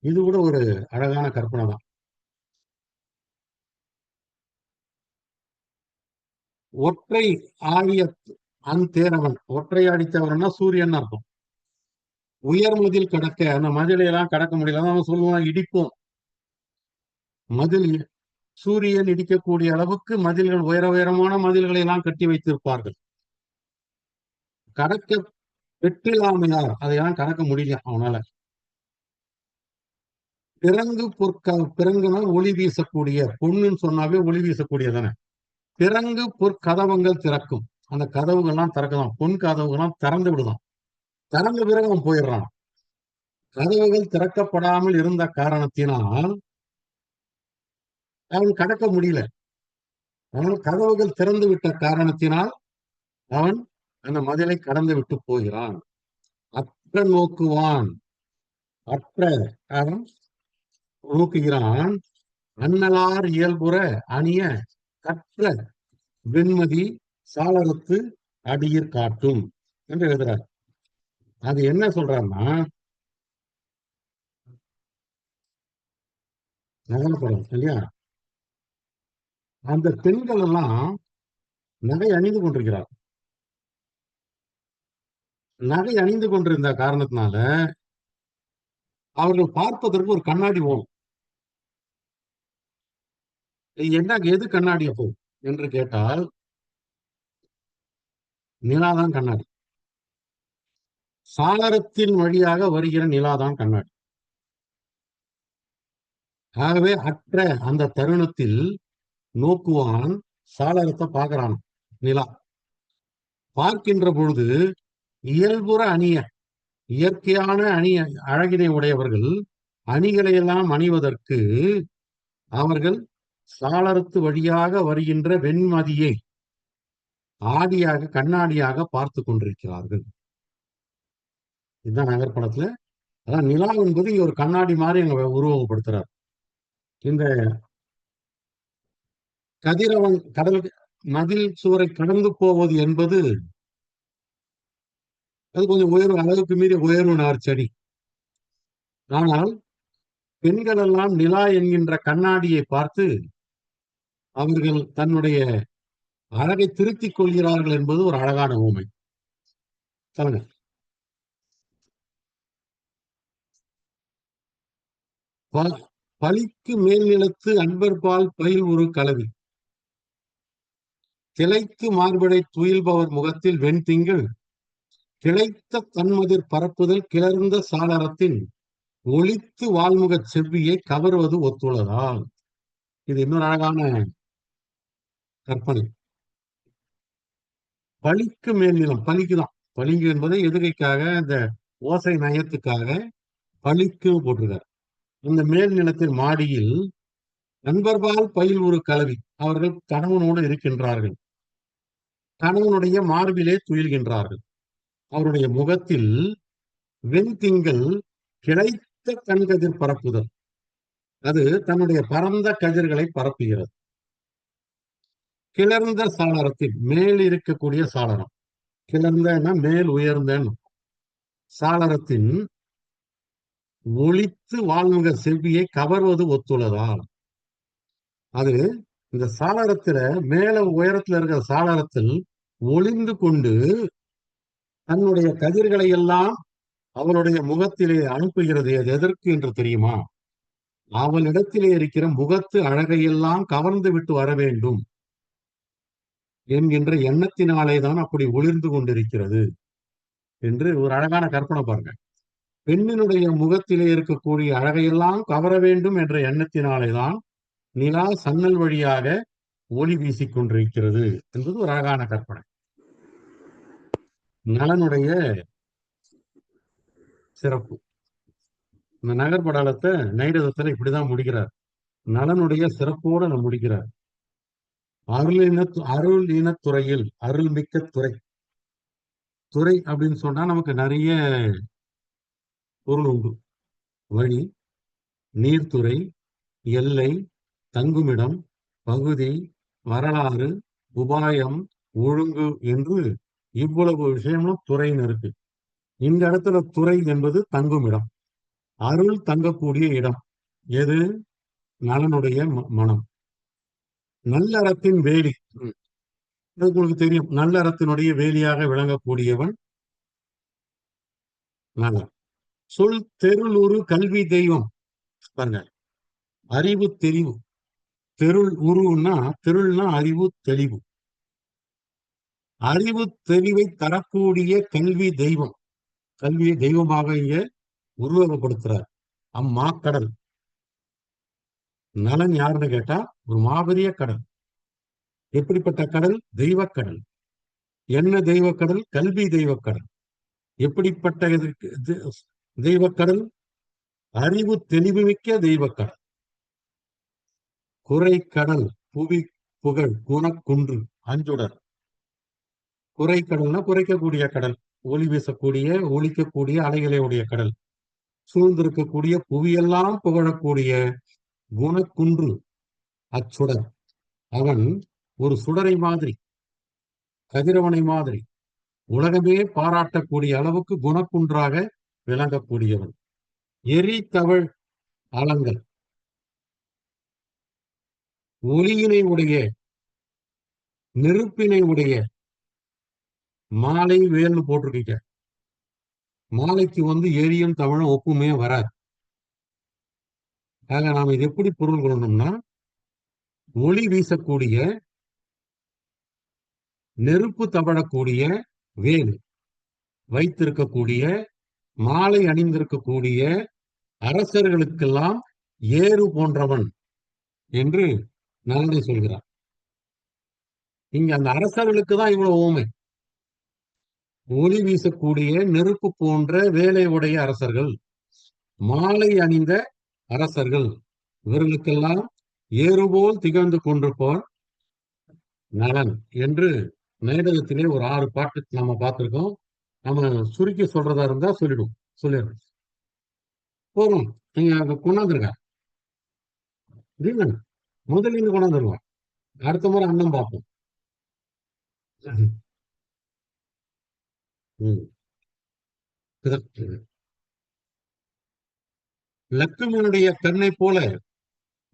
S5: இது கூட ஒரு அழகான கற்பனை தான். ஒற்றை ஆழிய அந்தேரவன், ஒற்றை அடித்தவர்னா சூரியன் அர்த்தம். உயர் மதில் கடக்க, அந்த மதிலை எல்லாம் கடக்க முடியல, அவன் சொல்லுவான் இடிப்போம். மதில், சூரியன் இடிக்கக்கூடிய அளவுக்கு மதில்கள், உயர உயரமான மதில்களை எல்லாம் கட்டி வைத்திருப்பார்கள். கடக்க வெற்றிலாமையார், அதையெல்லாம் கடக்க முடியல அவனால. பிறங்கு பிறங்குனா ஒளி வீசக்கூடிய, பொண்ணுன்னு சொன்னாவே ஒளி வீசக்கூடியதானே. பிறங்கு பொற்கதவங்கள் திறக்கும், அந்த கதவுகள்லாம் திறக்கலாம், பொன் கதவுகள்லாம் திறந்து விடுதான். திறந்த பிறகு அவன் போயிடுறான். கதவுகள் திறக்கப்படாமல் இருந்த காரணத்தினால் அவன் கடக்க முடியல. அவன் கதவுகள் திறந்து விட்ட காரணத்தினால் அவன் அந்த மதிலை கடந்து விட்டு போகிறான். அற்ற நோக்குவான், அற்ற அவன் நோக்குகிறான். அன்னலார் இயல்புற அணிய கற்ற வெண்மதி சாளரத்து அடியிற் காட்டும் என்று எழுதுறார். அது என்ன சொல்றாருன்னா, நகரப்படம் இல்லையா, அந்த பெண்கள் எல்லாம் நகை அணிந்து கொண்டிருக்கிறார். நகை அணிந்து கொண்டிருந்த காரணத்தினால அவர்கள் பார்ப்பதற்கு ஒரு கண்ணாடி போகும். என்ன, எது கண்ணாடி அப்போ என்று கேட்டால் நிலாதான் கண்ணாடி. சாளரத்தின் வழியாக வருகிற நிலாதான் கண்ணாடி. ஆகவே அற்ற அந்த தருணத்தில் நோக்குவான், சாளரத்தை பார்க்கிறான். நிலா பார்க்கின்ற பொழுது இயல்புற அணிய, இயற்கையான அழகினை உடையவர்கள் அணிகளை எல்லாம் அணிவதற்கு அவர்கள் சாளரத்து வழியாக வருகின்ற வெண்மதியை ஆடியாக, கண்ணாடியாக பார்த்து கொண்டிருக்கிறார்கள். இதுதான் நகர்படத்துல. அதான் நிலா என்பது இங்க ஒரு கண்ணாடி மாதிரி எங்க உருவகப்படுத்துறார். இந்த கதிரவன், மதில் சுவரை கடந்து போவது என்பது அது கொஞ்சம் உயர்வு, அளவுக்கு மீறி உயர்வு நார் செடி. ஆனால் பெண்கள் எல்லாம் நிலா என்கின்ற கண்ணாடியை பார்த்து அவர்கள் தன்னுடைய அழகை திருத்திக் கொள்கிறார்கள் என்பது ஒரு அழகான ஊமை. சொல்லுங்க. பலிக்கு மேல் நிலத்து அன்பர்பால் பயில் ஒரு கலவி கிளைத்து மார்படை துயில்பவர் முகத்தில் வெண்திங்கள் கிளைத்த தன்மதிர் பரப்புதல் கிளர்ந்த சாளரத்தின் ஒளித்து வாழ்முகச் செவ்வியை கவர்வது ஒத்துள்ளதால். இது இன்னொரு அழகான கற்பனை. பலிக்கு மேல் நிலம், பலிக்குதான், பளிங்கு என்பதை எதுகைக்காக, இந்த ஓசை நயத்துக்காக பலிக்கு போட்டிருக்கார். இந்த மேல் நிலத்தின் மாடியில் நண்பர்பால் பயில் ஒரு கலவி, அவர்கள் கணவனோடு இருக்கின்றார்கள், கணவனுடைய மார்பிலே துயில்கின்றார்கள், அவருடைய முகத்தில் வெண்திங்கள் கிடைத்த கண்கதிர் பரப்புதல், அது தன்னுடைய பரந்த கதிர்களை பரப்புகிறது. கிளர்ந்த சாளரத்தில், மேல் இருக்கக்கூடிய சாளரம், கிளர்ந்த மேல் உயர்ந்த சாளரத்தின் ஒளித்து வாழ்முக செவ்வியை கவர்வது ஒத்துள்ளதால். அது இந்த சாளரத்துல மேல உயரத்துல இருக்கிற சாளரத்தில் ஒளிந்து கொண்டு தன்னுடைய கதிர்களை எல்லாம் அவளுடைய முகத்திலே அனுப்புகிறது. அது எதற்கு என்று தெரியுமா? அவளிடத்திலே இருக்கிற முகத்து அழகையெல்லாம் கவர்ந்து விட்டு வர வேண்டும் என்கின்ற எண்ணத்தினாலே தான் அப்படி ஒளிர்ந்து கொண்டிருக்கிறது என்று ஒரு அழகான கற்பனை பாருங்க. பெண்ணினுடைய முகத்திலே இருக்கக்கூடிய அழகையெல்லாம் கவர வேண்டும் என்ற எண்ணத்தினாலே தான் நிலா சன்னல் வழியாக ஒளி வீசிக் கொண்டிருக்கிறது என்பது ஒரு அழகான கற்பனை. நலனுடைய சிறப்பு. இந்த நகர்படலத்தை நைடதத்துல இப்படிதான் முடிக்கிறார். நலனுடைய சிறப்போட நம்ம முடிக்கிறார். அருள் இனத்துறையில், அருள் மிக்க துறை. துறை அப்படின்னு சொன்னா நமக்கு நிறைய பொருள் உண்டு. வழி, நீர்த்துறை, எல்லை, தங்குமிடம், பகுதி, வரலாறு, உபாயம், ஒழுங்கு என்று இவ்வளவு விஷயமும் துறைன்னு இருக்கு. இந்த இடத்துல துறை என்பது தங்குமிடம், அருள் தங்கக்கூடிய இடம். எது? நலனுடைய மனம். நல்லறத்தின் வேலி, உங்களுக்கு தெரியும், நல்லறத்தினுடைய வேலியாக விளங்கக்கூடியவன் நலன். சொல் தெருளுரு கல்வி தெய்வம். பாருங்க, அறிவு தெளிவு. தெருள் உருன்னா, தெருள்னா அறிவு தெளிவு. அறிவு தெளிவை தரக்கூடிய கல்வி தெய்வம். கல்வியை தெய்வமாக இங்க உருவகப்படுத்துறார். அம்மாக்கடல். நலன் யாருன்னு கேட்டா ஒரு மாபெரிய கடல். எப்படிப்பட்ட கடல்? தெய்வக்கடல். என்ன தெய்வக்கடல்? கல்வி தெய்வக்கடல். எப்படிப்பட்ட தெய்வக்கடல்? அறிவு தெளிவுமிக்க தெய்வக்கடல். குறைக்கடல் புவி புகழ் குணக்குன்று அஞ்சுடர். குறைக்கடல்னா குறைக்கக்கூடிய கடல், ஒளி வீசக்கூடிய ஒளிக்கக்கூடிய அலைகளை உடைய கடல். சூழ்ந்திருக்கக்கூடிய புவியெல்லாம் புகழக்கூடிய குணக்குன்று அச்சுடர். அவன் ஒரு சுடரை மாதிரி, கதிரவனை மாதிரி, உலகமே பாராட்டக்கூடிய அளவுக்கு குணக்குன்றாக விளங்கக்கூடியவன். எரி தவழ் அலங்கள், ஒளியினை உடைய, நெருப்பினை உடைய. மாலை வேல்னு போட்டிருக்கீங்க. மாலைக்கு எரியும் தமிழும் ஒப்புமே வராது. ஆக நாம் இது எப்படி பொருள் கொள்ளணும்னா, ஒளி வீசக்கூடிய, நெருப்பு தவழக்கூடிய வேல் வைத்திருக்கக்கூடிய, மாலை அணிந்திருக்கக்கூடிய அரசர்களுக்கெல்லாம் ஏறு போன்றவன் என்று நலனை சொல்கிறார். இங்க அந்த அரசர்களுக்கு தான் இவ்வளவு ஊமை. ஒளி வீசக்கூடிய நெருப்பு போன்ற வேலை உடைய அரசர்கள், மாலை அணிந்த அரசர்கள், இவர்களுக்கெல்லாம் ஏறுபோல் திகழ்ந்து கொண்டிருப்போர் நலன் என்று மேடகத்திலே ஒரு 6 பாட்டு நம்ம பார்த்திருக்கோம். நம்ம சுருக்கி சொல்றதா இருந்தா சொல்லிடுறோம். போதும், நீங்க அங்க கொண்டாந்துருங்க. முதலில் கொண்டாந்துருவோம். அடுத்த முறை அண்ணன் பார்ப்போம். ம். லக்குமனுடைய கண்ணை போல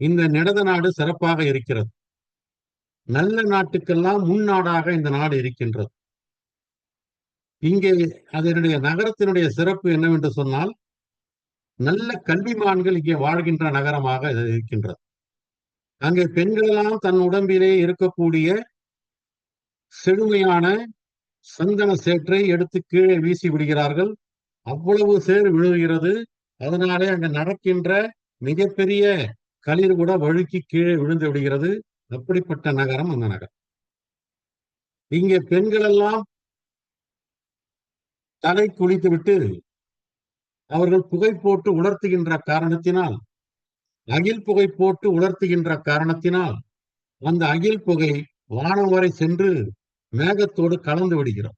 S5: இந்த நிடத நாடு சிறப்பாக இருக்கிறது. நல்ல நாட்டுக்கெல்லாம் முன்னாடாக இந்த நாடு இருக்கின்றது. இங்கே அதனுடைய நகரத்தினுடைய சிறப்பு என்னவென்று சொன்னால், நல்ல கல்விமான்கள் இங்கே வாழ்கின்ற நகரமாக இது இருக்கின்றது. அங்கே பெண்களெல்லாம் தன் உடம்பிலே இருக்கக்கூடிய செழுமையான சந்தன சேற்றை எடுத்து கீழே வீசி விடுகிறார்கள். அவ்வளவு சேர் விழுகிறது. அதனாலே அங்க நடக்கின்ற மிகப்பெரிய களிர் கூட வழுக்கி கீழே விழுந்து விடுகிறது. அப்படிப்பட்ட நகரம் அந்த நகரம். இங்கே பெண்கள் எல்லாம் தலை குளித்து விட்டு அவர்கள் புகை போட்டு உலர்த்துகின்ற காரணத்தினால், அகில் புகை போட்டு உலர்த்துகின்ற காரணத்தினால் அந்த அகில் புகை வானம் வரை சென்று மேகத்தோடு கலந்து விடுகிறது.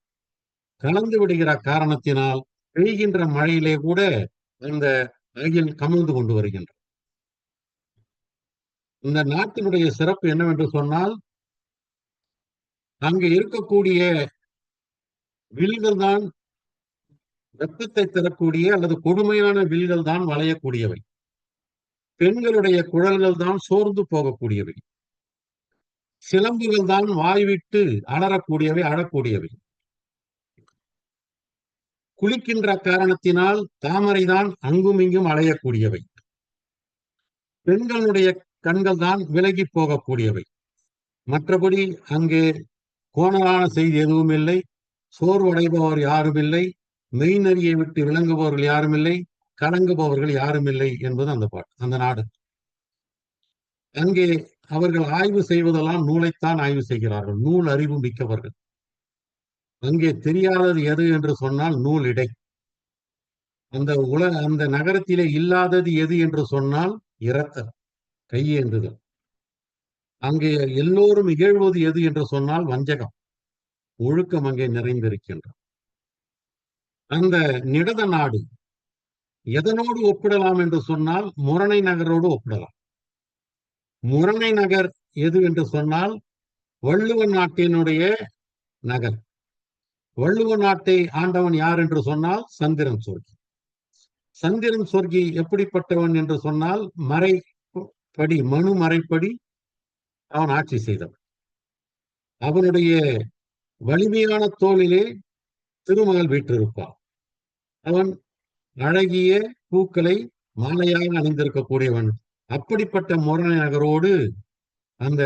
S5: கலந்து விடுகிற காரணத்தினால் பெய்கின்ற மழையிலே கூட அந்த அகில் கமிழ்ந்து கொண்டு வருகின்றது. இந்த நாட்டினுடைய சிறப்பு என்னவென்று சொன்னால், அங்கு இருக்கக்கூடிய வில்கள் தான் வெப்பத்தை தரக்கூடிய அல்லது கொடுமையான வில்கள் தான் வளையக்கூடியவை. பெண்களுடைய குழல்கள் தான் சோர்ந்து போகக்கூடியவை. சிலம்புகள் தான் வாய்விட்டு அலறக்கூடியவை, அழக்கூடியவை. குளிக்கின்ற காரணத்தினால் தாமரைதான் அங்கும் இங்கும் அலையக்கூடியவை. பெண்களுடைய கண்கள் தான் விலகி போகக்கூடியவை. மற்றபடி அங்கே கோணலான செய்தி எதுவும் இல்லை. சோர்வடைபவர் யாரும் இல்லை. மெய்நெறியை விட்டு விளங்குபவர்கள் யாரும் இல்லை. கலங்குபவர்கள் யாரும் இல்லை என்பது அந்த பாட்டு, அந்த நாடு. அங்கே அவர்கள் ஆய்வு செய்வதெல்லாம் நூலைத்தான் ஆய்வு செய்கிறார்கள். நூல் அறிவு மிக்கவர்கள். அங்கே தெரியாதது எது என்று சொன்னால் நூல் இடை. அந்த நகரத்திலே இல்லாதது எது என்று சொன்னால் இரத்தல், கையேந்துதல். அங்கே எல்லோரும் இகழ்வது எது என்று சொன்னால் வஞ்சகம், ஒழுக்கம் அங்கே நிறைந்திருக்கின்றது. அந்த நிடத நாடு எதனோடு ஒப்பிடலாம் என்று சொன்னால் முரணை நகரோடு ஒப்பிடலாம். முரணை நகர் எது என்று சொன்னால் வள்ளுவ நாட்டினுடைய நகர். வள்ளுவ நாட்டை ஆண்டவன் யார் என்று சொன்னால் சந்திரன் சொர்க்கி. சந்திரன் சொர்க்கி எப்படிப்பட்டவன் என்று சொன்னால் மறைப்படி, மனு மறைப்படி அவன் ஆட்சி செய்தவன். அவனுடைய வலிமையான தோளிலே திருமகள் வீற்றிருப்பான். அவன் அழகிய பூக்களை மாலையாக அணிந்திருக்கக்கூடியவன். அப்படிப்பட்ட முரணை நகரோடு அந்த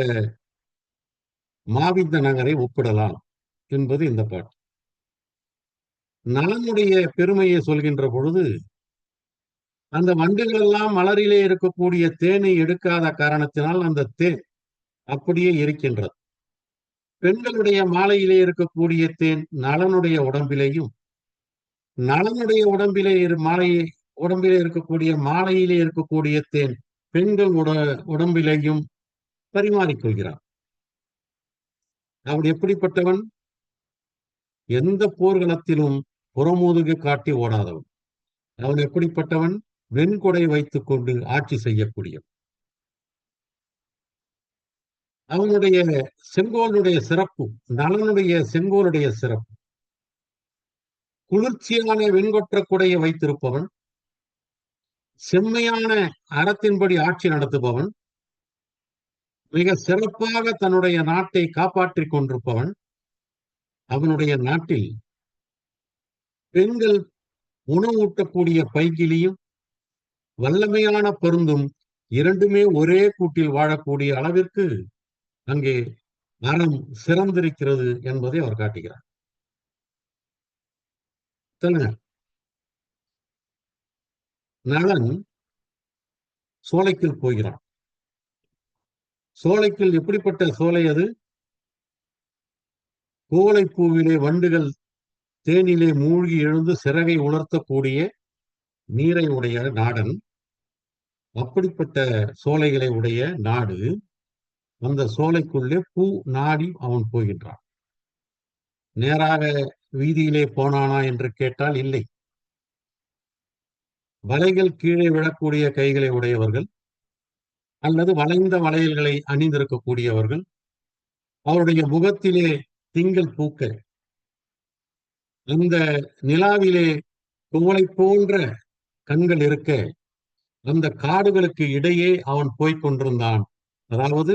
S5: மாவிந்த நகரை ஒப்பிடலாம் என்பது இந்த பாட்டு. நலனுடைய பெருமையை சொல்கின்ற பொழுது, அந்த வண்டுகள் எல்லாம் மலரிலே இருக்கக்கூடிய தேனை எடுக்காத காரணத்தினால் அந்த தேன் அப்படியே இருக்கின்றது. பெண்களுடைய மாலையிலே இருக்கக்கூடிய தேன் நலனுடைய உடம்பிலேயும், நலனுடைய உடம்பிலே உடம்பிலே இருக்கக்கூடிய மாலையிலே இருக்கக்கூடிய தேன் பெண்கள் உடம்பிலேயும் பரிமாறிக்கொள்கிறார். அவன் எப்படிப்பட்டவன்? எந்த போர்க்களத்திலும் புறமுதுகு காட்டி ஓடாதவன். அவன் எப்படிப்பட்டவன்? வெண்கொடை வைத்துக் கொண்டு ஆட்சி செய்யக்கூடியவன். அவனுடைய செங்கோலுடைய சிறப்பு, நலனுடைய செங்கோலுடைய சிறப்பு, குளிர்ச்சியான வெண்கொற்ற குடையை வைத்திருப்பவன், செம்மையான அறத்தின்படி ஆட்சி நடத்துபவன், மிக சிறப்பாக தன்னுடைய நாட்டை காப்பாற்றிக் கொண்டிருப்பவன். அவனுடைய நாட்டில் பெண்கள் உணவூட்டக்கூடிய பைக்கிலியும் வல்லமையான பருந்தும் இரண்டுமே ஒரே கூட்டில் வாழக்கூடிய அளவிற்கு அங்கே அறம் சிறந்திருக்கிறது என்பதை அவர் காட்டுகிறார். நலன் சோலைக்குள் போகிறான். சோலைக்குள் எப்படிப்பட்ட சோலை அது? கோலைப்பூவிலே வண்டுகள் தேனிலே மூழ்கி எழுந்து சிறகை உலர்த்தக்கூடிய நீரை உடைய நாடன். அப்படிப்பட்ட சோலைகளை உடைய நாடு. அந்த சோலைக்குள்ளே பூ நாடி அவன் போகின்றான். நேராக வீதியிலே போனானா என்று கேட்டால் இல்லை. வலைகள் கீழே விழக்கூடிய கைகளை உடையவர்கள் அல்லது வளைந்த வளையல்களை அணிந்திருக்கக்கூடியவர்கள், அவருடைய முகத்திலே திங்கள் பூக்க அந்த நிலாவிலே குவளை போன்ற கண்கள் இருக்க அந்த காடுகளுக்கு இடையே அவன் போய்க் கொண்டிருந்தான். அதாவது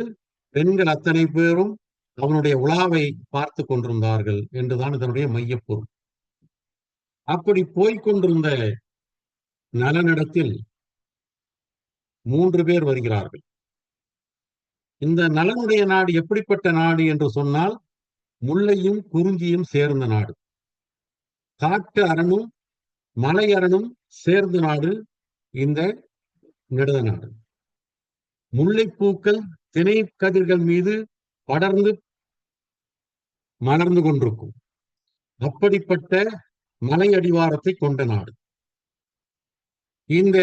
S5: பெண்கள் அத்தனை பேரும் அவனுடைய உலாவை பார்த்து கொண்டிருந்தார்கள் என்றுதான் இதனுடைய மையப்பொருள். அப்படி போய்க் கொண்டிருந்த நலனிடத்தில் 3 பேர் வருகிறார்கள். இந்த நலனுடைய நாடு எப்படிப்பட்ட நாடு என்று சொன்னால், முல்லையும் குறிஞ்சியும் சேர்ந்த நாடு. காட்டு அரணும் மலை அரணும் சேர்ந்த நாடு இந்த நிடத நாடு. முல்லைப்பூக்கள் திணை கதிர்கள் மீது படர்ந்து மலர்ந்து கொண்டிருக்கும். அப்படிப்பட்ட மலை அடிவாரத்தை கொண்ட நாடு. இந்த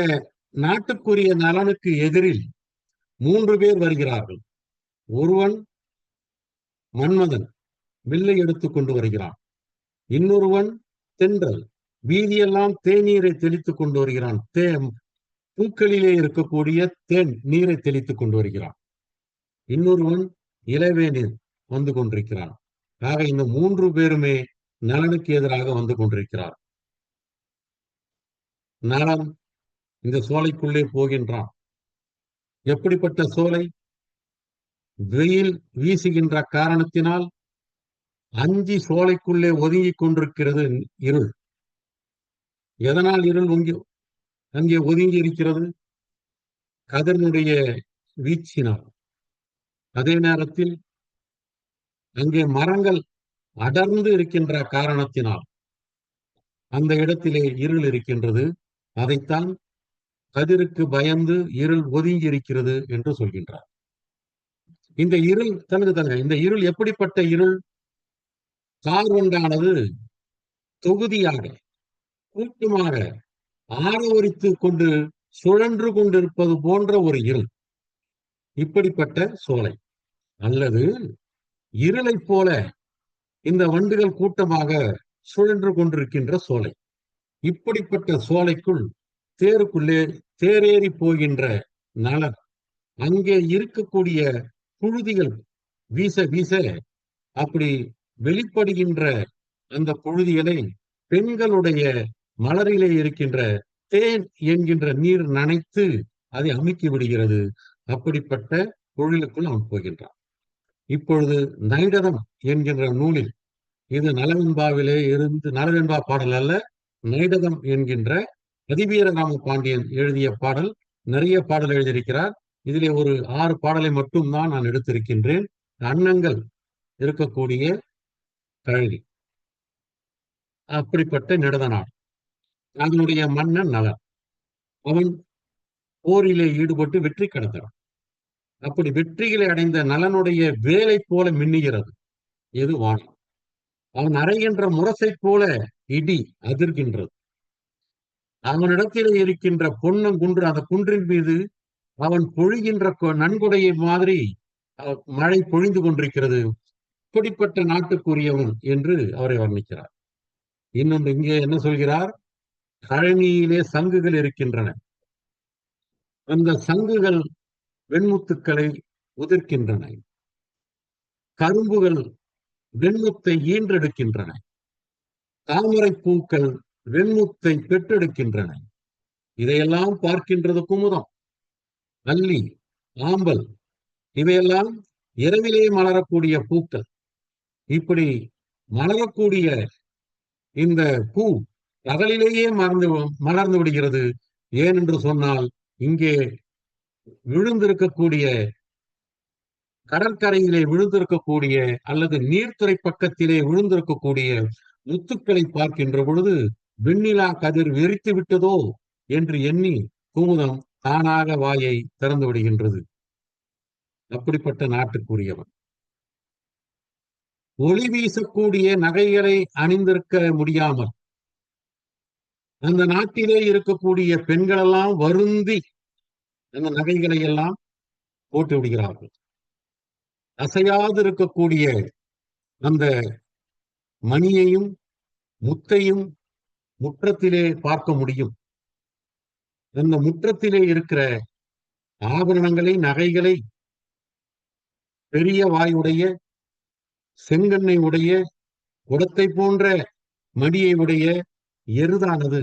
S5: நாட்டுக்குரிய நலனுக்கு எதிரில் 3 பேர் வருகிறார்கள். ஒருவன் மன்மதன் வில்லை எடுத்துக் கொண்டு வருகிறான். இன்னொருவன் தென்றல் வீதியெல்லாம் தேநீரை தெளித்துக் கொண்டு வருகிறான். பூக்களிலே இருக்கக்கூடிய தேன் நீரை தெளித்துக் கொண்டு வருகிறான். இன்னொருவன் இளவேநீர் வந்து கொண்டிருக்கிறான். ஆக இந்த 3 பேருமே நலனுக்கு எதிராக வந்து கொண்டிருக்கிறார். நலன் இந்த சோலைக்குள்ளே போகின்றான். எப்படிப்பட்ட சோலை? வெயில் வீசுகின்ற காரணத்தினால் அஞ்சி சோலைக்குள்ளே ஒதுங்கிக் கொண்டிருக்கிறது இருள். எதனால் இருள் அங்கே ஒதுங்கி இருக்கிறது? கதிரனுடைய வீச்சினால். அதே நேரத்தில் அங்கே மரங்கள் அடர்ந்து இருக்கின்ற காரணத்தினால் அந்த இடத்திலே இருள் இருக்கின்றது. அதைத்தான் கதிருக்கு பயந்து இருள் ஒதுங்கி இருக்கிறது என்று சொல்கின்றார். இந்த இருள் இந்த இருள் எப்படிப்பட்ட இருள்? கார்வண்டானது தொகுதியாக கூட்டமாக ஆரோரித்து கொண்டு சுழன்று கொண்டிருப்பது போன்ற ஒரு இருள். இப்படிப்பட்ட சோலை. அல்லது இருளைப் போல இந்த வண்டுகள் கூட்டமாக சுழன்று கொண்டிருக்கின்ற சோலை. இப்படிப்பட்ட சோலைக்குள் தேருக்குள்ளே தேரேறி போகின்ற நலன் அங்கே இருக்கக்கூடிய புழுதிகள் வீச வீச அப்படி வெளிப்படுகின்ற அந்த புழுதிகளை பெண்களுடைய மலரிலே இருக்கின்ற தேன் என்கின்ற நீர் நனைத்து அதை அமுக்கி விடுகிறது. அப்படிப்பட்ட பொழிலுக்குள் அவன் போகின்றான். இப்பொழுது நைடதம் என்கின்ற நூலில், இது நலவெண்பாவிலே இருந்து நலவெண்பா பாடல் அல்ல, நைடதம் என்கின்ற அதிவீரராம பாண்டியன் எழுதிய பாடல். நிறைய பாடல் எழுதியிருக்கிறார். இதிலே ஒரு 6 பாடலை மட்டும்தான் நான் எடுத்திருக்கின்றேன். அன்னங்கள் இருக்கக்கூடிய கழனி. அப்படிப்பட்ட நிடத நாடு. அதனுடைய மன்னன் நலன். அவன் போரிலே ஈடுபட்டு வெற்றி கடந்தான். அப்படி வெற்றிகளை அடைந்த நலனுடைய வேலை போல மின்னுகிறது எது? வானம். அவன் அறைகின்ற முரசை போல இடி அதிர்கின்றது. அவனிடத்திலே இருக்கின்ற பொன்னங்குன்று, அந்த குன்றின் மீது அவன் பொழிகின்ற நன்கொடையை மாதிரி மழை பொழிந்து கொண்டிருக்கிறது. இப்படிப்பட்ட நாட்டுக்குரியவன் என்று அவரை வர்ணிக்கிறார். இன்னொன்று இங்கே என்ன சொல்கிறார்? கழனியிலே சங்குகள் இருக்கின்றன. அந்த சங்குகள் வெண்முத்துக்களை உதிர்க்கின்றன. கரும்புகள் வெண்முத்தை ஈன்றெடுக்கின்றன. தாமரை பூக்கள் வெண்முத்தை பெற்றெடுக்கின்றன. இதையெல்லாம் பார்க்கின்றது குமுதம், அல்லி, ஆம்பல். இவையெல்லாம் இரவிலே மலரக்கூடிய பூக்கள். இப்படி மலரக்கூடிய இந்த பூ பகலிலேயே மலர்ந்து விடுகிறது. ஏனென்று சொன்னால், இங்கே விழுந்திருக்கக்கூடிய கடற்கரையிலே விழுந்திருக்கக்கூடிய அல்லது நீர்த்துறை பக்கத்திலே விழுந்திருக்கக்கூடிய முத்துக்களை பார்க்கின்ற பொழுது வெண்ணிலா கதிர் வெறித்து விட்டதோ என்று எண்ணி குமுதம் தானாக வாயை திறந்து விடுகின்றது. அப்படிப்பட்ட நாட்டுக்குரியவன். ஒளி வீசக்கூடிய நகைகளை அணிந்திருக்க முடியாமல் அந்த நாட்டிலே இருக்கக்கூடிய பெண்களெல்லாம் வருந்தி அந்த நகைகளை எல்லாம் போட்டு விடுகிறார்கள். அசையாது இருக்கக்கூடிய அந்த மணியையும் முத்தையும் முற்றத்திலே பார்க்க முடியும். அந்த முற்றத்திலே இருக்கிற ஆபரணங்களை, நகைகளை பெரிய வாயுடைய செங்கண்ணை உடைய குடத்தை போன்ற மடியை உடைய எருதானது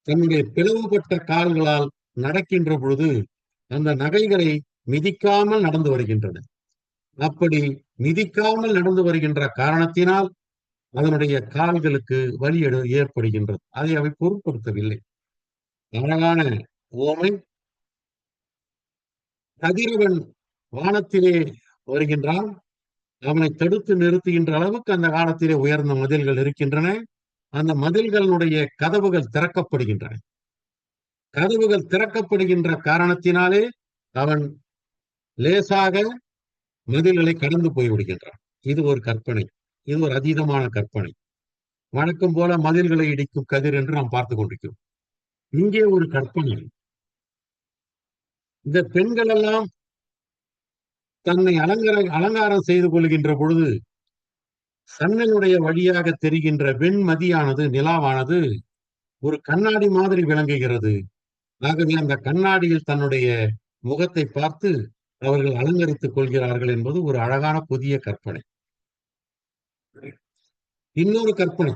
S5: தன்னுடைய பிளவுபட்ட கால்களால் நடக்கின்ற பொழுது அந்த நகைகளை மிதிக்காமல் நடந்து வருகின்றன. அப்படி மிதிக்காமல் நடந்து வருகின்ற காரணத்தினால் அதனுடைய கால்களுக்கு வலி ஏற்படுகின்றது. அதை அவை பொருட்படுத்தவில்லை. அழகான ஓமை. கதிரவன் வானத்திலே வருகின்றான். அவனை தடுத்து நிறுத்துகின்ற அளவுக்கு அந்த காலத்திலே உயர்ந்த மதில்கள் இருக்கின்றன. அந்த மதில்களுடைய கதவுகள் திறக்கப்படுகின்றன. கதவுகள் திறக்கப்படுகின்ற காரணத்தினாலே அவன் லேசாக மதில்களை கடந்து போய்விடுகின்றான். இது ஒரு கற்பனை. இது ஒரு அதீதமான கற்பனை. வழக்கம் போல மதில்களை இடிக்கும் கதிர் என்று நாம் பார்த்துக் கொண்டிருக்கிறோம். இங்கே ஒரு கற்பனை. இந்த பெண்கள் எல்லாம் தன்னை அலங்காரம் செய்து கொள்கின்ற பொழுது சன்னனுடைய வழியாக தெரிகின்ற வெண்மதியானது, நிலாவானது ஒரு கண்ணாடி மாதிரி விளங்குகிறது. ஆகவே அந்த கண்ணாடியில் தன்னுடைய முகத்தை பார்த்து அவர்கள் அலங்கரித்துக் கொள்கிறார்கள் என்பது ஒரு அழகான புதிய கற்பனை. இன்னொரு கற்பனை,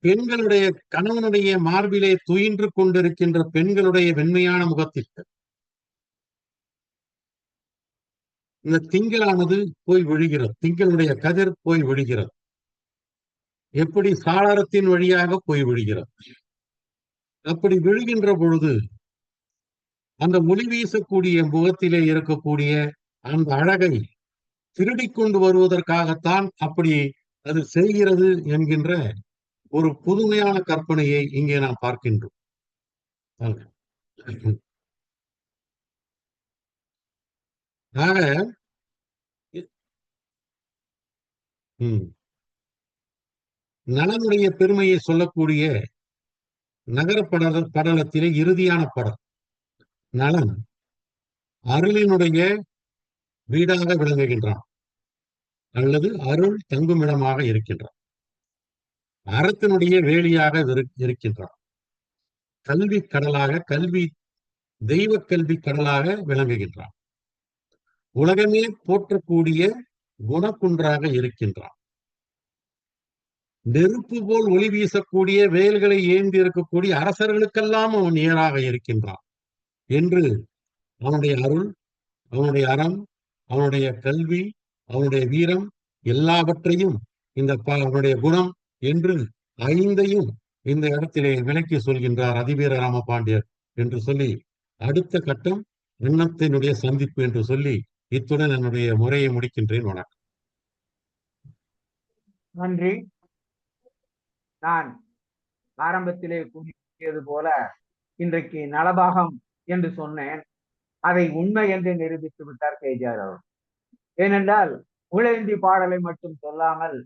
S5: பெண்களுடைய கணவனுடைய மார்பிலே துயின்று கொண்டிருக்கின்ற பெண்களுடைய வெண்மையான முகத்திற்கு இந்த திங்களானது போய் விழுகிறது. திங்களுடைய கதிர் போய் விழுகிறது. எப்படி சாளரத்தின் வழியாக போய் விழுகிறது. அப்படி விழுகின்ற பொழுது அந்த ஒளி வீசக்கூடிய முகத்திலே இருக்கக்கூடிய அந்த அழகை திருடிக் கொண்டு வருவதற்காகத்தான் அப்படி அது செய்கிறது என்கின்ற ஒரு புதுமையான கற்பனையை இங்கே நாம் பார்க்கின்றோம். ஆக நலனுடைய பெருமையை சொல்லக்கூடிய நகர படலத்திலே இறுதியான படம் நலன் அருளினுடைய வீடாக விளங்குகின்றான் அல்லது அருள் தங்குமிடமாக இருக்கின்றான். அறத்தினுடைய வேலியாக இருக்கின்றான். கல்வி கடலாக, தெய்வ கல்வி கடலாக விளங்குகின்றான். உலகமே போற்றக்கூடிய குணக்குன்றாக இருக்கின்றான். நெருப்பு போல் ஒளி வீசக்கூடிய வேல்களை ஏந்தி இருக்கக்கூடிய அரசர்களுக்கெல்லாம் அவன் நேராக இருக்கின்றான் என்று அவனுடைய அருள், அவனுடைய அறம், அவனுடைய கல்வி, அவனுடைய வீரம் எல்லாவற்றையும் அவனுடைய குணம் என்று ஐந்தையும் இந்த இடத்திலே விளக்கி சொல்கின்றார் அதிவீர ராமபாண்டியர் என்று சொல்லி, அடுத்த கட்டம் எண்ணத்தினுடைய சந்திப்பு என்று சொல்லி இத்துடன் என்னுடைய முறையை முடிக்கின்றேன். வணக்கம்.
S1: நன்றி. நான் ஆரம்பத்திலே கூறியது போல இன்றைக்கு நலபாகம் என்று சொன்னேன். அதை உண்மை என்று நிரூபித்து விட்டார் கேஜிஆர் அவர். ஏனென்றால் புகழேந்தி பாடலை மட்டும் சொல்லாமல்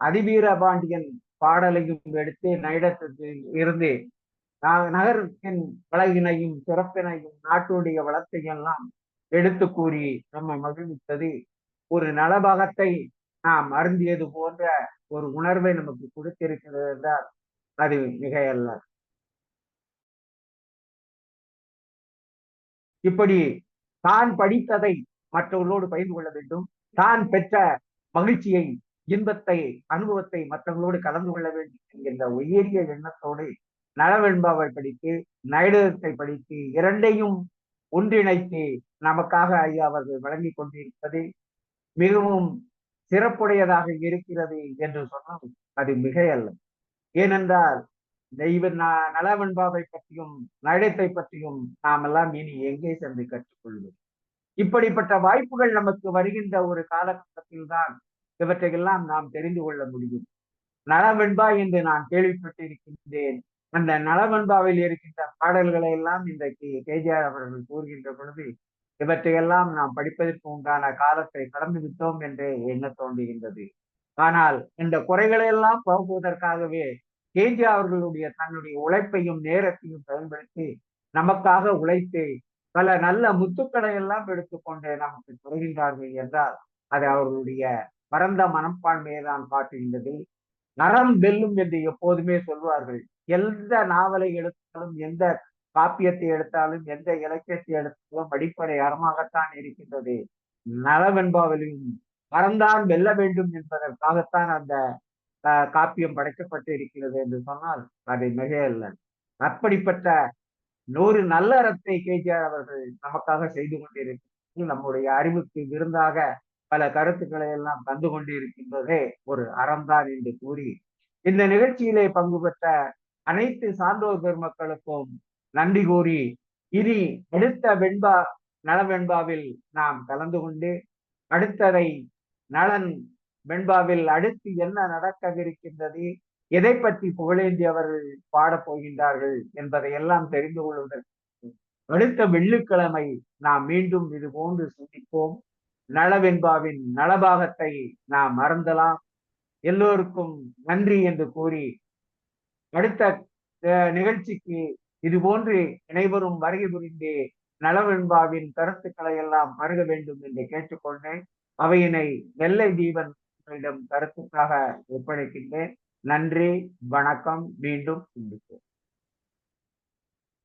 S1: அதிவீர பாண்டியன் பாடலையும் எடுத்து நைடத்தில் இருந்து நகரத்தின் அழகினையும் சிறப்பினையும் நாட்டுடைய வளத்தையெல்லாம் எடுத்து கூறி நம்மை மகிழ்வித்தது ஒரு நலபாகத்தை நாம் அருந்தியது போன்ற ஒரு உணர்வை நமக்கு கொடுத்திருக்கிறது என்றால் அது மிகையல்ல. இப்படி தான் படித்ததை மற்றவர்களோடு பகிர்ந்து கொள்ள வேண்டும். தான் பெற்ற மகிழ்ச்சியை, இன்பத்தை, அனுபவத்தை மற்றவர்களோடு கலந்து கொள்ள வேண்டும் என்கின்ற உயரிய எண்ணத்தோடு நலவெண்பாவை படித்து நைடத்தை படித்து இரண்டையும் ஒன்றிணைத்து நமக்காக ஐயா அவர்கள் வழங்கி கொண்டிருப்பது மிகவும் சிறப்புடையதாக இருக்கிறது என்று சொன்னால் அது மிகையல்ல. ஏனென்றால் நலவெண்பாவை பற்றியும் நைடத்தை பற்றியும் நாம் எல்லாம் இனி எங்கே சென்று கற்றுக்கொள்வோம்? இப்படிப்பட்ட வாய்ப்புகள் நமக்கு வருகின்ற ஒரு காலகட்டத்தில் தான் இவற்றையெல்லாம் நாம் தெரிந்து கொள்ள முடியும். நலவெண்பா என்று நான் கேள்விப்பட்டிருக்கின்றேன். அந்த நலவெண்பாவில் இருக்கின்ற பாடல்களை எல்லாம் இன்றைக்கு கேஜிஆர் அவர்கள் கூறுகின்ற பொழுது இவற்றையெல்லாம் நாம் படிப்பதற்கு உண்டான காலத்தை கடந்து விட்டோம் என்று எண்ண தோன்றுகின்றது. ஆனால் இந்த குறைகளை எல்லாம் போக்குவதற்காகவே கேஜிஆர் அவர்களுடைய தன்னுடைய உழைப்பையும் நேரத்தையும் பயன்படுத்தி நமக்காக உழைத்து பல நல்ல முத்துக்களை எல்லாம் எடுத்துக்கொண்டு நமக்கு தருகின்றார்கள் என்றால் அது அவர்களுடைய பரந்த மனப்பான்மையை தான் காட்டுகின்றது. நரம் வெல்லும் என்று எப்போதுமே சொல்வார்கள். எந்த நாவலை எடுத்தாலும், எந்த காப்பியத்தை எடுத்தாலும், எந்த இலக்கியத்தை எடுத்தாலும் அடிப்படை அறமாகத்தான் இருக்கின்றது. நலவெண்பாவிலும் அறந்தான் வெல்ல வேண்டும் என்பதற்காகத்தான் அந்த காப்பியம் படைக்கப்பட்டு இருக்கிறது என்று சொன்னால் அது மிகையல்ல. அப்படிப்பட்ட 100 நல்ல அறத்தை கேஜிஆர் அவர்கள் நமக்காக செய்து கொண்டிருக்கிறது. நம்முடைய அறிவுக்கு விருந்தாக பல கருத்துக்களை எல்லாம் தந்து கொண்டிருக்கின்றதே ஒரு அறம்தான் என்று கூறி, இந்த நிகழ்ச்சியிலே பங்கு பெற்ற அனைத்து சான்றோர் பெருமக்களுக்கும் நன்றி கூறி, இனி அடுத்த நலவெண்பாவில் நாம் கலந்து கொண்டு அடுத்ததை நலன் வெண்பாவில் அடுத்து என்ன நடக்கவிருக்கின்றது, எதை பற்றி புகழேந்தி அவர்கள் பாடப் போகின்றார்கள் என்பதை எல்லாம் தெரிந்து கொள்வதற்கு அடுத்த வெள்ளிக்கிழமை நாம் மீண்டும் இது போன்று சந்திப்போம். நலவெண்பாவின் நலபாகத்தை நாம் மறந்தலாம். எல்லோருக்கும் நன்றி என்று கூறி அடுத்த நிகழ்ச்சிக்கு இது போன்று அனைவரும் வருகை புரிந்து நலவெண்பாவின் கருத்துக்களை எல்லாம் பருக வேண்டும் என்று கேட்டுக்கொண்டேன். அவையினை நெல்லை தீபன் கருத்துக்காக ஒப்படைக்கின்றேன். நன்றி, வணக்கம். மீண்டும் சந்திப்போம்.